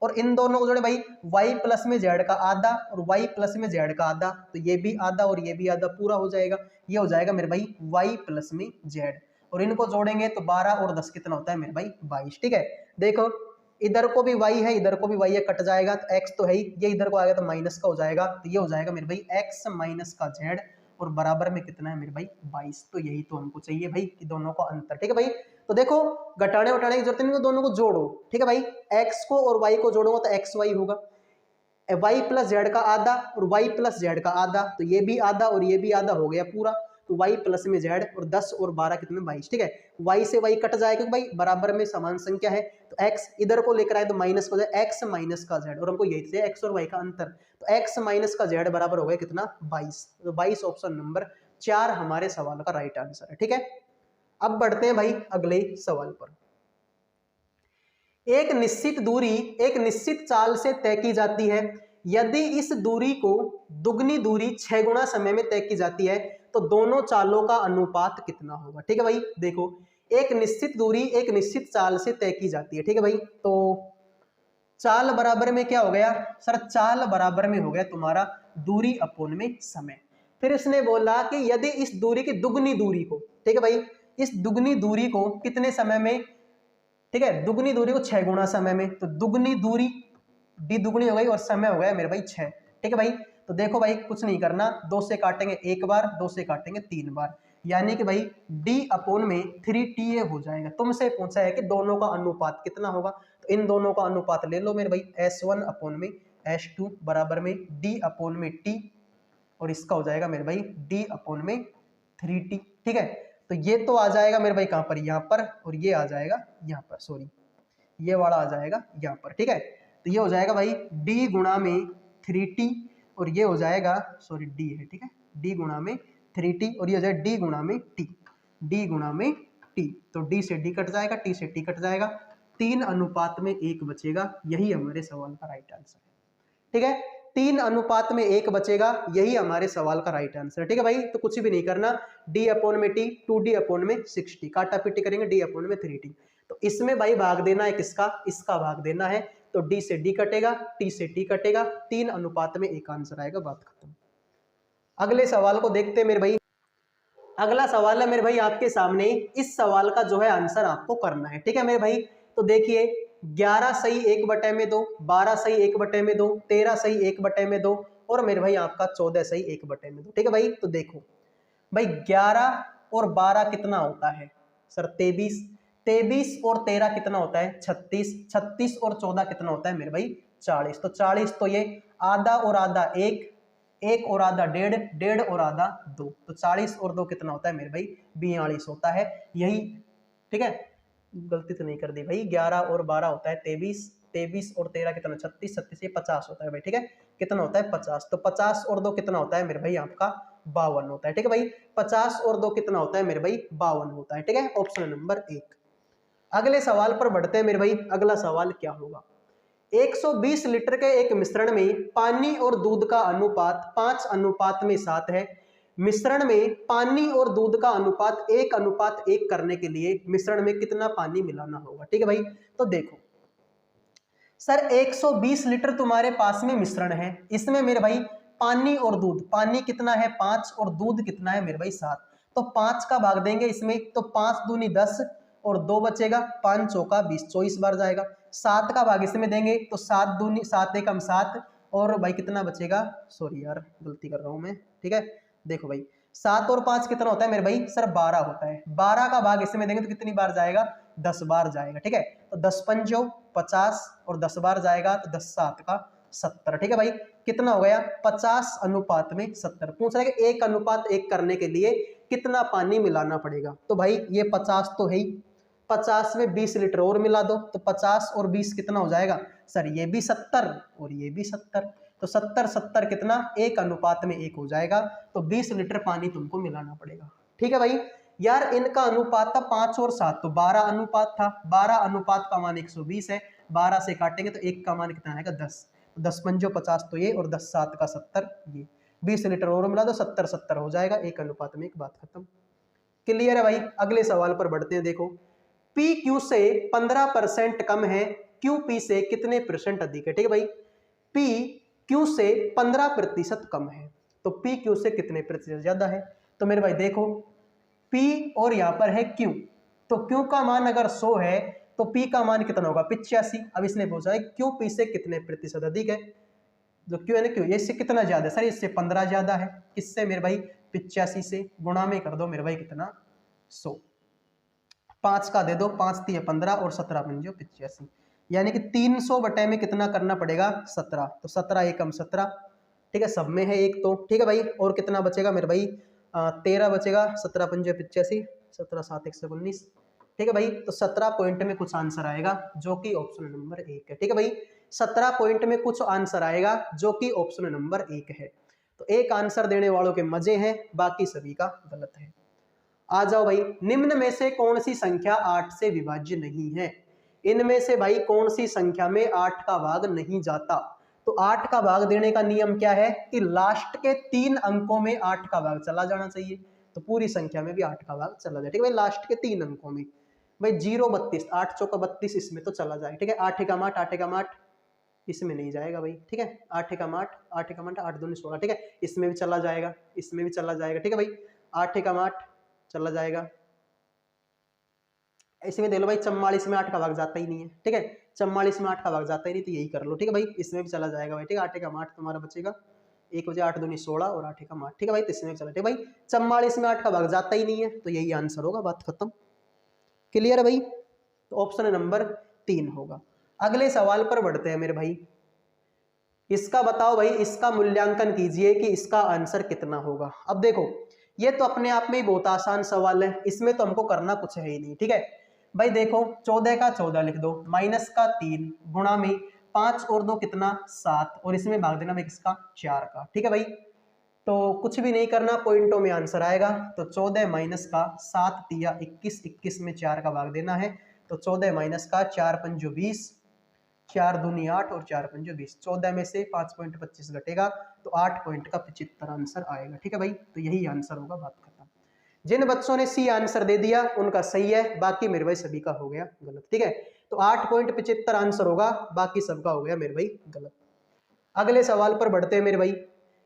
और इन दोनों को जोड़े भाई y प्लस में z का आधा और y प्लस में z का आधा, तो ये भी आधा और ये भी आधा, पूरा हो जाएगा, ये हो जाएगा मेरे भाई y प्लस में z, और इनको जोड़ेंगे तो 12 और 10 कितना होता है मेरे भाई 22। ठीक है, देखो इधर को भी y है, इधर को भी y है, कट जाएगा तो x तो है ही, ये इधर को आ गया तो माइनस का हो जाएगा, तो ये हो जाएगा मेरे भाई x माइनस का z, और बराबर में कितना है मेरे भाई 22। तो यही तो हमको चाहिए भाई कि दोनों का अंतर। ठीक है भाई, तो देखो घटाने वटाने की जरूरत नहीं, दोनों को जोड़ो। ठीक है भाई, x को और y को जोड़ूंगा तो xy होगा, y प्लस जेड का आधा और y प्लस जेड का आधा, तो ये भी आधा और ये भी आधा हो गया पूरा, तो y प्लस में z, और 10 और 12 कितने 22। ठीक है, y से y कट जाएगा क्योंकि भाई बराबर में समान संख्या है, तो x इधर को लेकर आए तो माइनस हो जाए, x माइनस का z, और हमको यही चाहिए x और y का अंतर, तो x माइनस का z बराबर हो गया कितना 22। तो 22 ऑप्शन नंबर 4 हमारे सवाल का राइट आंसर है। ठीक है, अब बढ़ते हैं भाई अगले सवाल पर। एक निश्चित दूरी एक निश्चित चाल से तय की जाती है, यदि इस दूरी को दुगनी दूरी 6 गुना समय में तय की जाती है तो दोनों चालों का अनुपात कितना होगा। ठीक है भाई, देखो एक निश्चित दूरी एक निश्चित चाल से तय की जाती है। ठीक है भाई, तो चाल बराबर में क्या हो गया सर, चाल बराबर में हो गया तुम्हारा दूरी अपोन में समय। फिर इसने बोला कि यदि इस दूरी की दुगनी दूरी को, ठीक है भाई, इस दुगनी दूरी को कितने समय में, ठीक है, दुगनी दूरी को 6 गुना समय में, तो दुगनी दूरी डी दुगनी हो गई और समय हो गया मेरे भाई 6। ठीक है भाई, तो देखो भाई कुछ नहीं करना, 2 से काटेंगे एक बार, 2 से काटेंगे 3 बार, यानी कि भाई d अपोन में 3ta हो जाएगा। तुमसे पूछा है कि दोनों का अनुपात कितना होगा, तो इन दोनों का अनुपात ले लो मेरे भाई, s1 अपोन में s2 बराबर में d अपोन में t, और इसका हो जाएगा मेरे भाई d अपोन में 3t। ठीक है, तो ये तो आ जाएगा मेरे भाई कहां पर, यहाँ पर, और ये आ जाएगा यहाँ पर, सॉरी ये वाला आ जाएगा यहाँ पर। ठीक है, तो ये हो जाएगा भाई d गुणा में 3t, और ये हो जाएगा, सॉरी d है, ठीक है, d गुणा में 3t, और ये हो जाएगा d गुणा में t, d गुणा में t, तो d से d कट जाएगा, t से t कट जाएगा, 3 अनुपात में 1 बचेगा, यही हमारे सवाल का राइट आंसर है। ठीक है, 3 अनुपात में 1 बचेगा, यही हमारे सवाल का राइट आंसर है। ठीक है भाई, तो कुछ भी नहीं करना, d अपोन में t, 2d अपोन में 6t, काटा पीटी करेंगे, d अपोन में 3t, तो इसमें भाई भाग देना है किसका, इसका भाग देना है, तो d से d कटेगा, t से t कटेगा, 3 अनुपात में 1 आंसर आएगा, बात खत्म। अगले सवाल को देखते हैं मेरे भाई। अगला सवाल है मेरे भाई आपके सामने, इस सवाल का जो है आंसर आपको करना है। ठीक है मेरे भाई, तो देखिए 11 सही 1/2, 12 सही 1/2, 13 सही 1/2, और मेरे भाई आपका 14 सही 1/2। ठीक है भाई, तो देखो भाई 11 और 12 कितना होता है सर 23, 23 और 13 कितना होता है 36, 36 और 14 कितना होता है मेरे भाई 40। तो 40 तो ये आधा और आधा एक, एक और आधा डेढ़, डेढ़ और आधा दो, तो 40 और 2 कितना होता है मेरे भाई 42 होता है। यही ठीक है, गलती तो नहीं कर दी भाई, 11 और 12 होता है 23, 23 और 13 कितना 36, 36 ये 50 होता है भाई। ठीक है, कितना होता है 50, तो 50 और 2 कितना होता है मेरे भाई आपका 52 होता है। ठीक है भाई, 50 और 2 कितना होता है मेरे भाई 52 होता है। ठीक है, ऑप्शन नंबर 1। अगले सवाल पर बढ़ते हैं मेरे भाई। अगला सवाल क्या होगा, 120 लीटर के एक मिश्रण में पानी और दूध का अनुपात 5:7 है। मिश्रण में पानी और दूध का अनुपात 1:1 करने के लिए मिश्रण में कितना पानी मिलाना होगा। ठीक है भाई, तो देखो सर 120 लीटर तुम्हारे पास में मिश्रण है, इसमें मेरे भाई पानी और दूध, पानी कितना है 5 और दूध कितना है मेरे भाई 7, तो 5 का भाग देंगे इसमें, तो 5 दूनी 10 और 2 बचेगा, 5 चौका 20, 24 बार जाएगा। 7 का भाग इसमें देंगे तो 7 दूनी 7 एकम 7 और भाई कितना बचेगा, सॉरी यार गलती कर रहा हूं मैं। ठीक है, देखो भाई 7 और 5 कितना होता है मेरे भाई सर 12 होता है। 12 का भाग इसमें देंगे तो कितनी बार जाएगा 10 बार जाएगा। ठीक है, तो 10 पंजो 50 और 10 बार जाएगा तो 10 7 का 70। ठीक है भाई, कितना हो गया 50:70। पूछ रहा है कि 1:1 करने के लिए कितना पानी मिलाना पड़ेगा। तो भाई ये 50 तो है ही, 50 में 20 लीटर और मिला दो तो 50 और 20 कितना हो जाएगा सर, ये भी 70 और ये भी 70, तो 70 70 कितना 1:1 हो जाएगा। तो 20 लीटर पानी तुमको मिलाना पड़ेगा। ठीक है भाई, यार इनका अनुपात था 5 और 7, तो 12 अनुपात था, 12 अनुपात का मान 120 है, 12 से काटेंगे तो 1 का मान कितना आएगा 10, 10 पंजो 50 तो ये, और 10 7 का 70 ये, 20 लीटर और मिला दो 70 70 हो जाएगा, 1:1। बात खत्म, क्लियर है भाई। अगले सवाल पर बढ़ते हैं। देखो पी क्यू से 15% कम है, क्यू पी से कितने % अधिक है। ठीक है भाई, पी क्यू से 15% कम है, तो पी क्यू से कितने % ज्यादा है। तो मेरे भाई देखो P और यहाँ पर है Q, तो Q का मान अगर 100 है तो P का मान कितना होगा 85। अब इसने पूछा है Q P से कितने % अधिक है, जो Q है ना Q, इससे कितना ज्यादा है सर, इससे 15 ज्यादा है। किससे मेरे भाई 85 से, गुणा में कर दो मेरे भाई कितना 100, 5 का दे दो, 5 3 15 और 17 पंजो 85, यानी कि 300 बटे में कितना करना पड़ेगा 17, तो 17 एकम 17। ठीक है, सब में है एक तो। ठीक है भाई, और कितना बचेगा मेरे भाई 13 बचेगा, 17 पंजे 85, 17 7 119। ठीक है भाई, तो 17 पॉइंट में कुछ आंसर आएगा जो कि ऑप्शन नंबर 1 है। ठीक है भाई, 17 पॉइंट में कुछ आंसर आएगा जो कि ऑप्शन नंबर 1 है। तो एक आंसर देने वालों के मजे हैं, बाकी सभी का गलत है। आ जाओ भाई, निम्न में से कौन सी संख्या 8 से विभाज्य नहीं है। इनमें से भाई कौन सी संख्या में 8 का भाग नहीं जाता। तो 8 का भाग देने का नियम क्या है कि लास्ट के 3 अंकों में 8 का भाग चला जाना चाहिए, तो पूरी संख्या में भी 8 का भाग चला जाए। ठीक है भाई, लास्ट के 3 अंकों में भाई 0 32, 8 चौका 32 इसमें तो चला जाए। ठीक है, 8 एकम 8, 8 एकम 8 इसमें नहीं जाएगा भाई। ठीक है, 8 एकम 8, 8 एकम 8, 8 दूनी 16। ठीक है, इसमें भी चला जाएगा, इसमें भी चला जाएगा। ठीक है भाई, 8 एकम 8 चला जाएगा। इसमें दे लो भाई 44 में 8 का भाग जाता ही नहीं है। ठीक है, 44 में 8 का भाग जाता ही नहीं, तो यही कर लो। ठीक है भाई, इसमें भी चला जाएगा भाई। ठीक है, 8 एकम 8 तुम्हारा बचेगा, 1 बजे 8 दूनी 16 और 8 एकम 8। ठीक है भाई, तो इसमें भी चला। ठीक है भाई, 44 में 8 का भाग जाता ही नहीं है, तो यही आंसर होगा। बात खत्म, क्लियर है भाई, तो ऑप्शन नंबर 3 होगा। अगले सवाल पर बढ़ते हैं मेरे भाई। इसका बताओ भाई, इसका मूल्यांकन कीजिए कि इसका आंसर कितना होगा। अब देखो ये तो अपने आप में ही बहुत आसान सवाल है, इसमें तो हमको करना कुछ है ही नहीं। ठीक है भाई, देखो 14 का 14 लिख दो, माइनस का 3, गुणा में 5 और 2 कितना 7, और इसमें भाग देना इसका 4 का। ठीक है भाई, तो कुछ भी नहीं करना, पॉइंटों में आंसर आएगा। तो 14 माइनस का 7 तिया 21, 21 में 4 का भाग देना है, तो 14 माइनस का 4 पंजो 20, 4 दूनी 8 और 4 पंजो 20, 14 में से 5.25 घटेगा तो 8.75 आंसर आएगा। ठीक है भाई, तो यही आंसर होगा। बात खत्म। जिन बच्चों ने सी आंसर दे दिया उनका सही है, बाकी मेरे भाई सभी का हो गया गलत। ठीक है, तो 8.75 आंसर होगा, बाकी सबका हो गया मेरे भाई गलत। अगले सवाल पर बढ़ते हैं मेरे भाई।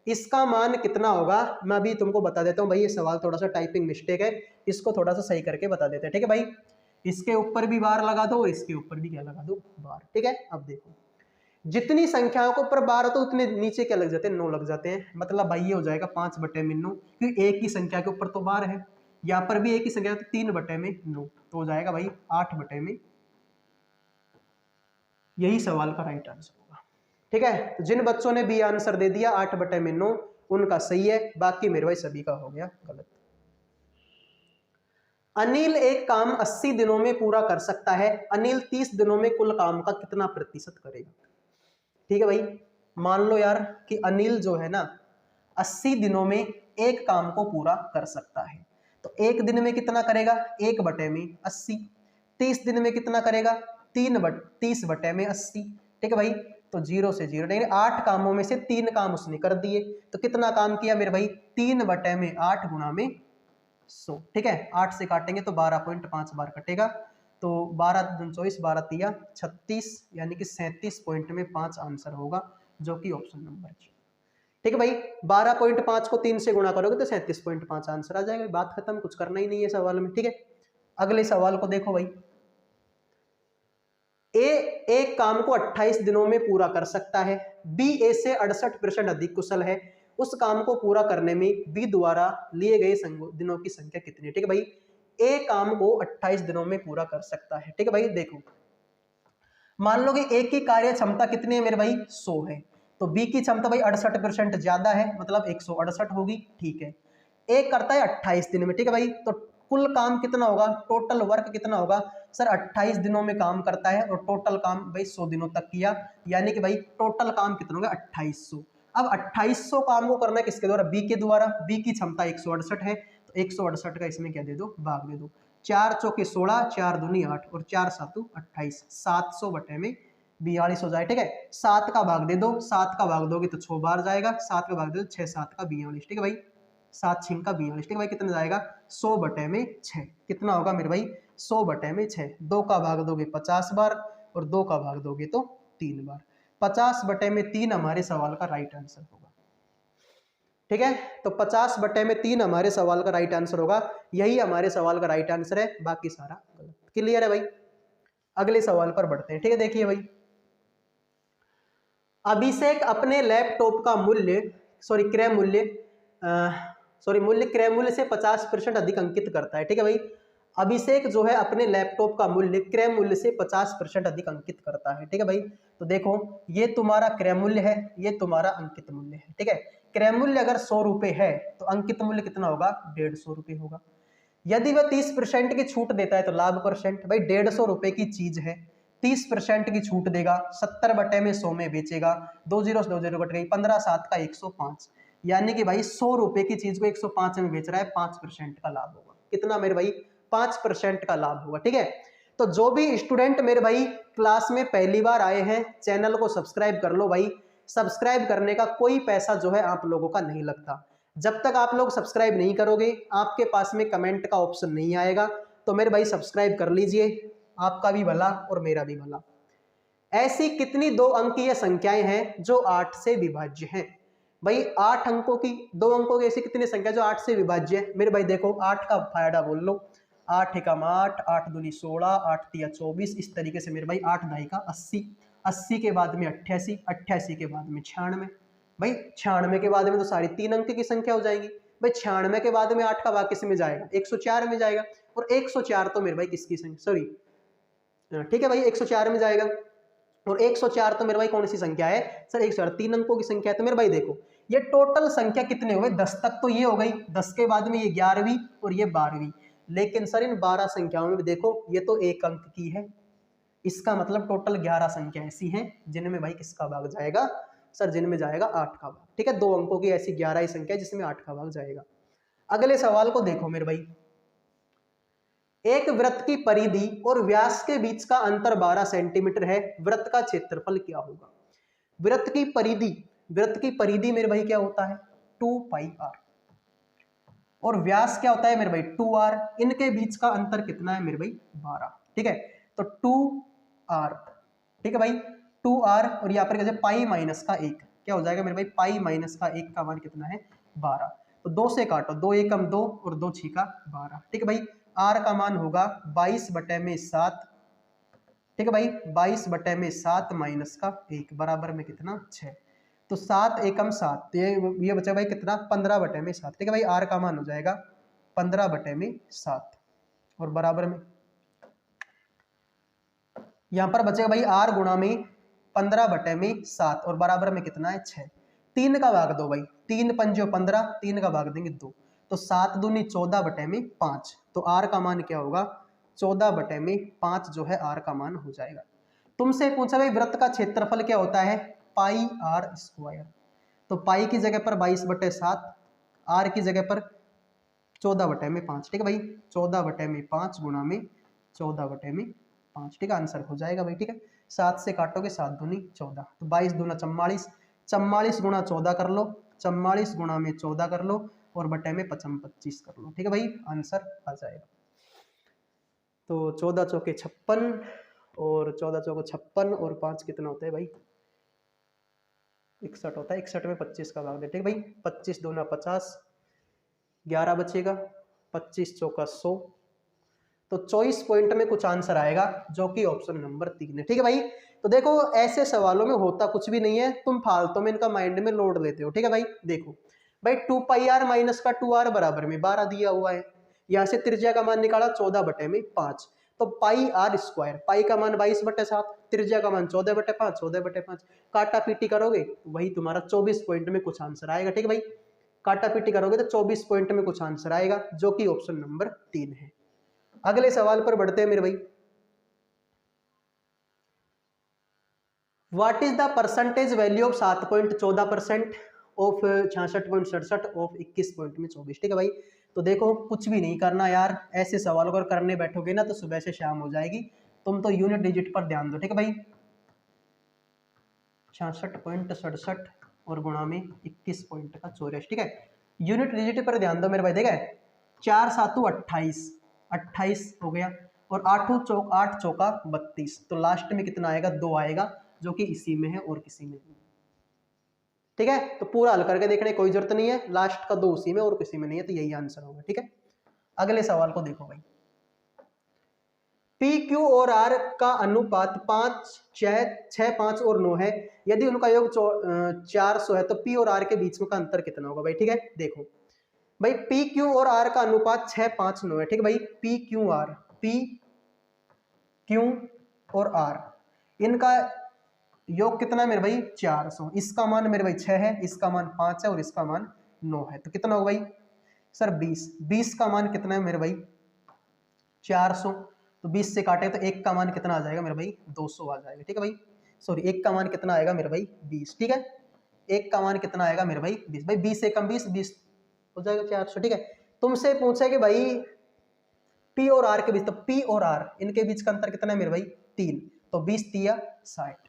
इसका मान कितना होगा, मैं अभी तुमको बता देता हूं भाई। ये सवाल थोड़ा सा टाइपिंग मिस्टेक है, इसको थोड़ा सा सही करके बता देते हैं। ठीक है भाई, इसके ऊपर भी बार लगा दो, इसके ऊपर भी क्या लगा दो, बार। ठीक है, अब देखो जितनी संख्याओं के ऊपर बार हो तो उतने नीचे क्या लग जाते हैं, 9 लग जाते हैं। मतलब भाई ये हो जाएगा 5/9, क्योंकि एक ही संख्या के ऊपर तो बार है, यहाँ पर भी एक ही संख्या तो 3/9। तो हो जाएगा भाई 8 बटे में, यही सवाल का राइट आंसर होगा। ठीक है, तो जिन बच्चों ने बी आंसर दे दिया 8 बटे में 9 उनका सही है, बाकी मेरे भाई सभी का हो गया गलत। अनिल एक काम 80 दिनों में पूरा कर सकता है, अनिल 30 दिनों में कुल काम का कितना प्रतिशत करेगा। ठीक है भाई, मान लो यार कि अनिल जो है ना 80 दिनों में एक काम को पूरा कर सकता है, तो एक दिन में कितना करेगा, 1 बटे में 80। 30 दिन में कितना करेगा, 30 बटे में 80। ठीक है भाई, तो 0 से 0, लेकिन 8 कामों में से 3 काम उसने कर दिए, तो कितना काम किया मेरे भाई, 3 बटे में 8 गुणा में 100। ठीक है, 8 से काटेंगे तो 12.5 बार कटेगा, तो 12 दूनी 24, 12 तिया 36, यानी कि 37 पॉइंट में 5 आंसर होगा, जो कि ऑप्शन नंबर सी। ठीक है भाई, 12.5 को 3 से गुणा करोगे तो 37.5 आंसर आ जाएगा, बात खत्म, कुछ करना ही नहीं है सवाल में। ठीक है, अगले सवाल को देखो भाई, ए एक काम को 28 दिनों में पूरा कर सकता है, बी ए से 68% अधिक कुशल है, उस काम को पूरा करने में बी द्वारा लिए गए दिनों की संख्या कितनी है। ठीक है भाई, ए काम को 28 दिनों में पूरा कर सकता है। ठीक है भाई, देखो मान लो कि ए की कार्य क्षमता कितनी है मेरे भाई, 100 है, तो बी की क्षमता भाई 68% ज्यादा है, मतलब 168 होगी। ठीक है, ए करता है 28 दिन में। ठीक है भाई, तो कुल काम कितना होगा, टोटल वर्क कितना होगा, सर 28 दिनों में काम करता है और टोटल काम भाई 100 दिनों तक किया, यानी कि भाई टोटल काम कितना होगा, 2800। अब 2800 काम को करना है किसके द्वारा, बी के द्वारा, बी की क्षमता 168 है, तो 168 का इसमें क्या दे दो, भाग दे दो, 4 चौके 16, 4 दूनी 8 और 4 सातू 28, 700 बटे में 42 हो जाए। ठीक है, 7 का भाग दे दो, 7 का भाग दोगे तो 6 बार जाएगा, 7 का भाग दे दो 6 7 का 42। ठीक है भाई, 7 6 का 42। ठीक है भाई, कितना जाएगा, 100 बटे में 6, कितना होगा मेरे भाई, 100 बटे में 6। 2 का भाग दोगे 50 बार और 2 का भाग दोगे तो 3 बार, 50 बटे में 3 हमारे सवाल का राइट आंसर होगा। ठीक है, तो 50 बटे में 3 हमारे सवाल का राइट आंसर होगा, यही हमारे सवाल का राइट आंसर है, बाकी सारा गलत। क्लियर है भाई, अगले सवाल पर बढ़ते हैं। ठीक है, देखिए भाई, अभिषेक अपने लैपटॉप का मूल्य क्रय मूल्य से 50% अधिक अंकित करता है। ठीक है भाई, अभिषेक जो है अपने लैपटॉप का मूल्य क्रय मूल्य से 50% अधिक अंकित करता है। ठीक है भाई, तो देखो ये तुम्हारा क्रय मूल्य है, ये तुम्हारा अंकित मूल्य है। ठीक है, क्रय मूल्य अगर 100 रुपए है तो अंकित मूल्य कितना होगा, 150 रुपए होगा। यदि वह 30% की छूट देता है तो लाभ परसेंट, भाई 150 रुपए की चीज है, 30% की छूट देगा, 70 बटे में 100 में बेचेगा, 2 जीरो 2 जीरो कट गई, 15 7 का 105, यानी कि भाई 100 रुपए की चीज को 105 में बेच रहा है, 5% का लाभ होगा। कितना मेरे भाई, 5% का लाभ होगा। ठीक है, तो जो भी स्टूडेंट मेरे भाई क्लास में पहली बार आए हैं, चैनल को सब्सक्राइब कर लो भाई, सब्सक्राइब करने का कोई पैसा जो है आप लोगों का नहीं लगता। जब तक आप लोग सब्सक्राइब नहीं करोगे, आपके पास में कमेंट का ऑप्शन नहीं आएगा, तो मेरे भाई सब्सक्राइब कर लीजिए, आपका भी भला और मेरा भी भला। ऐसी कितनी 2 अंकीय संख्याएं हैं जो 8 से विभाज्य हैं। भाई 8 अंकों की 2 अंकों की ऐसी कितनी संख्या जो 8 से विभाज्य है। मेरे भाई देखो 8 का फायदा बोल लो, 8 एकम 8, 8 दूनी 16, 8 तिया 24, इस तरीके से मेरे भाई 8 ढाई का 80, 80 के बाद में 88, 88 के बाद में 96, भाई 96 के बाद में तो सारी 3 अंक की संख्या हो जाएगी। भाई 96 के बाद में 8 का भाग किस में जाएगा, 104 में जाएगा, और 104 तो मेरे भाई किसकी संख्या, सॉरी ठीक है भाई 104 में जाएगा, और 104 तो मेरे भाई कौन सी संख्या है, सर 104 3 अंकों की संख्या है। तो मेरे भाई देखो ये टोटल संख्या कितने हो गए, 10 तक तो ये हो गई, 10 के बाद में ये 11वीं और ये 12वीं, लेकिन सर इन 12 संख्याओं में देखो ये तो 1 अंक की है, इसका मतलब टोटल 11 संख्या ऐसी हैं जिनमें भाई किसका भाग जाएगा, सर जिनमें जाएगा 8 का भाग। ठीक है, 2 अंकों की ऐसी 11 ही संख्या है जिसमें 8 का भाग जाएगा। अगले सवाल को देखो मेरे भाई, एक वृत्त की परिधि और व्यास के बीच का अंतर 12 सेंटीमीटर है, वृत्त का क्षेत्रफल क्या होगा। वृत्त की परिधि मेरे भाई क्या होता है, 2 पाई आर, और व्यास क्या होता है मेरे भाई 2r, इनके बीच का अंतर कितना है मेरे भाई 12। ठीक है, तो 2r, ठीक है भाई 2r, और यहाँ पर पाई माइनस का 1 क्या हो जाएगा मेरे भाई, पाई माइनस का 1 का मान कितना है 12, तो 2 से काटो, 2 एकम 2 और 2 छीका 12। ठीक है भाई, r का मान होगा 22 बटे में 7। ठीक है भाई, 22 बटे में 7 माइनस का 1 बराबर में कितना 6, तो 7 एकम 7, तो ये बचा भाई कितना 15 बटे में 7। ठीक है भाई, r का मान हो जाएगा 15 बटे में 7 और बराबर में यहाँ पर बचेगा भाई r गुणा में 15/7 और बराबर में कितना है 6। 3 का भाग दो भाई, 3 पंजो 15, 3 का भाग देंगे 2, तो 7 दूनी 14/5। तो r का मान क्या होगा 14/5 जो है r का मान हो जाएगा। तुमसे पूछा भाई वृत्त का क्षेत्रफल क्या होता है पाई r स्क्वायर। तो पाई की जगह पर 22/7, r की जगह पर 14/5। ठीक है भाई, 14/5 गुणा में 14/5। ठीक है, आंसर हो जाएगा भाई। ठीक है, 7 से काटोगे 7 दूनी 14, तो 22 दूना 44, 44 गुणा 14 कर लो, 44 गुणा में 14 कर लो और बटे में 25 कर लो। ठीक है भाई, आंसर आ जाएगा। तो 14 चौके 56 और 14 चौके 56 और 5 कितना होता है भाई 61 होता है। 61 में 25 का भाग दे। ठीक है भाई, 25 दूना 50, 11 बचेगा, 25 चौका 100। तो 24 पॉइंट में कुछ आंसर आएगा जो कि ऑप्शन नंबर 3 है। ठीक है भाई, तो देखो ऐसे सवालों में होता कुछ भी नहीं है, तुम फालतू में इनका माइंड में लोड लेते हो। ठीक है भाई, देखो भाई 2πr माइनस का 2r बराबर में 12 दिया हुआ है। यहाँ से त्रिज्या का मान निकाला 14/5, तो पाई r स्क्वायर, पाई का मान 22/7, त्रिज्या का मान 14/5, 14/5 काटा पीटी करोगे वही तुम्हारा 24 पॉइंट में कुछ आंसर आएगा। ठीक है भाई, काटा पीटी करोगे तो 24 पॉइंट में कुछ आंसर आएगा जो कि ऑप्शन नंबर 3 है। अगले सवाल पर बढ़ते हैं मेरे भाई। What is the percentage value of 7.14% of 66.67 of 21 point में 24। ठीक है भाई, तो देखो कुछ भी नहीं करना यार, ऐसे सवाल अगर करने बैठोगे ना तो सुबह से शाम हो जाएगी। तुम तो यूनिट डिजिट पर ध्यान दो। ठीक है भाई, 66.67 और गुणा में 21 पॉइंट का 84। ठीक है, यूनिट डिजिट पर ध्यान दो मेरे भाई। देखा 4 7 28, 28 हो गया और 8 चौका 32, तो लास्ट में कितना आएगा 2 आएगा जो कि इसी में है और किसी में नहीं। ठीक है, तो पूरा हल करके देखने की कोई जरूरत नहीं है, लास्ट का 2 उसी में और किसी में नहीं है, तो यही आंसर होगा। ठीक है, अगले सवाल को देखो भाई। पी क्यू और आर का अनुपात 5 6 5 और 9 है। यदि उनका योग 400 है तो पी और आर के बीच में का अंतर कितना होगा भाई। ठीक है, देखो भाई पी क्यू और आर का अनुपात 6 5 9 है। ठीक है भाई, पी क्यू और आर इनका योग कितना है मेरे भाई 400। इसका मान मेरे भाई 6 है, इसका मान 5 है और इसका मान 9 है, तो कितना होगा भाई सर 20। 20 का मान कितना है मेरे भाई 400, तो 20 से काटे तो 1 का मान कितना आ जाएगा मेरे भाई 200 आ जाएगा। ठीक है भाई, सॉरी 1 का मान कितना आएगा मेरे भाई 20। ठीक है, 1 का मान कितना आएगा मेरे भाई 20। भाई 20 से कम 20 हो जाएगा 400। ठीक है, तुमसे पूछे कि भाई पी और आर के बीच, तो पी और आर इनके बीच का अंतर कितना है मेरे भाई 3, तो 20 3 60।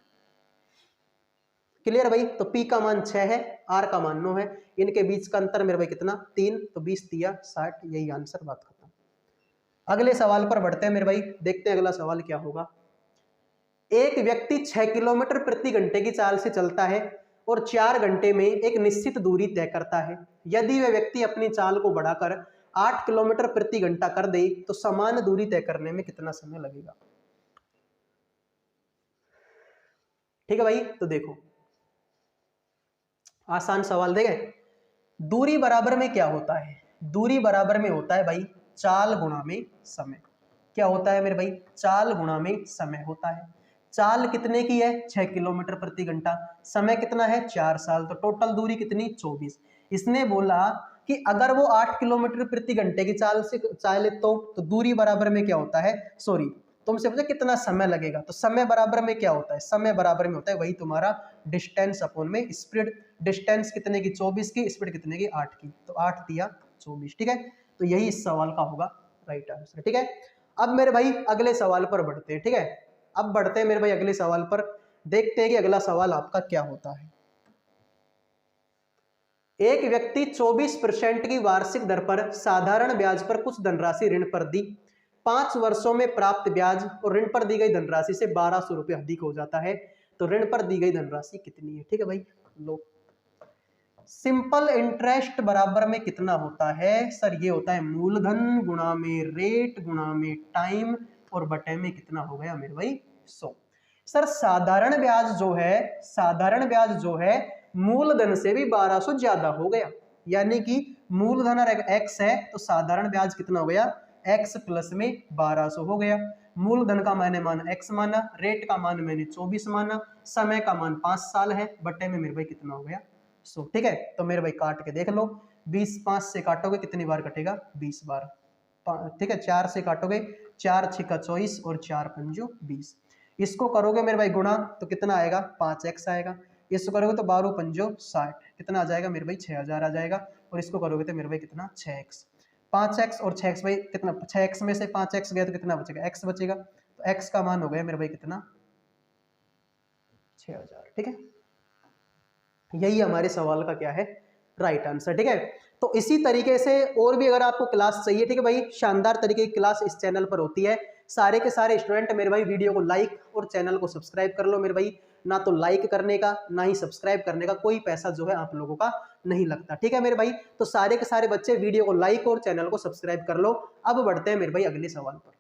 क्लियर भाई, तो P का मान 6 है, R का मान 9 है, इनके बीच का अंतर मेरे भाई कितना 3, तो 20 3 60, यही आंसर, बात खत्म। अगले सवाल पर बढ़ते हैं मेरे भाई, देखते हैं अगला सवाल क्या होगा। एक व्यक्ति 6 किलोमीटर प्रति घंटे की चाल से चलता है और 4 घंटे में एक निश्चित दूरी तय करता है। यदि वह व्यक्ति अपनी चाल को बढ़ाकर 8 किलोमीटर प्रति घंटा कर दे तो समान दूरी तय करने में कितना समय लगेगा। ठीक है भाई, तो देखो आसान सवाल देंगे। दूरी बराबर में क्या होता है, दूरी बराबर में होता है भाई चाल गुणा में समय। क्या होता है मेरे भाई चाल गुणा में समय होता है। चाल कितने की है 6 किलोमीटर प्रति घंटा, समय कितना है 4 साल, तो टोटल दूरी कितनी 24। इसने बोला कि अगर वो 8 किलोमीटर प्रति घंटे की चाल से चाले तो दूरी बराबर में क्या होता है, सॉरी तुमसे पूछा कितना समय लगेगा, तो समय बराबर में क्या होता है, समय बराबर में होता है वही तुम्हारा डिस्टेंस अपॉन में स्पीड। डिस्टेंस कितने की 24 की, स्पीड कितने की 8 की, तो 8 तिया 24। ठीक है, तो यही इस सवाल का होगा राइट आंसर। ठीक है, अब मेरे भाई अगले सवाल पर बढ़ते हैं। ठीक है, अब बढ़ते हैं मेरे भाई अगले सवाल पर, देखते हैं कि अगला सवाल आपका क्या होता है। एक व्यक्ति 24% की वार्षिक दर पर साधारण ब्याज पर कुछ धनराशि ऋण पर दी, 5 वर्षों में प्राप्त ब्याज और ऋण पर दी गई धनराशि से 1200 रुपये अधिक हो जाता है, तो ऋण पर दी गई धनराशि कितनी है। ठीक है भाई, लो सिंपल इंटरेस्ट बराबर में कितना होता है सर, ये होता है मूलधन गुणा में रेट गुणा में टाइम और बटे में कितना हो गया मेरे भाई 100। सर साधारण ब्याज जो है, साधारण ब्याज जो है मूलधन से भी 1200 ज्यादा हो गया, यानी कि मूलधन x है तो साधारण ब्याज कितना हो गया x प्लस में 1200 हो गया। मूलधन का मैंने मान x माना, रेट का मान मैंने 24 माना, समय का मान 5 साल है, बट्टे में मेरे भाई कितना हो गया 100। ठीक है, तो मेरे भाई काट के देख लो, 20 5 से काटोगे कितनी बार कटेगा 20 बार। ठीक है, 4 से काटोगे, 4 छिका 24 और 4 पंजो 20। इसको करोगे मेरे भाई गुणा तो कितना आएगा 5x आएगा, इसको करोगे तो 12 पंजो 60, कितना आ जाएगा मेरे भाई 6000 आ जाएगा, और इसको करोगे तो मेरे भाई कितना 6x। 5x और 6x भाई कितना, 6x में से 5x गया तो कितना बचेगा x बचेगा, तो x का मान हो गया मेरे भाई कितना 6000। ठीक है, यही हमारे सवाल का क्या है राइट आंसर। ठीक है, तो इसी तरीके से और भी अगर आपको क्लास चाहिए, ठीक है भाई, शानदार तरीके की क्लास इस चैनल पर होती है। सारे के सारे स्टूडेंट मेरे भाई वीडियो को लाइक और चैनल को सब्सक्राइब कर लो मेरे भाई, ना तो लाइक करने का ना ही सब्सक्राइब करने का कोई पैसा जो है आप लोगों का नहीं लगता। ठीक है मेरे भाई, तो सारे के सारे बच्चे वीडियो को लाइक और चैनल को सब्सक्राइब कर लो। अब बढ़ते हैं मेरे भाई अगले सवाल पर।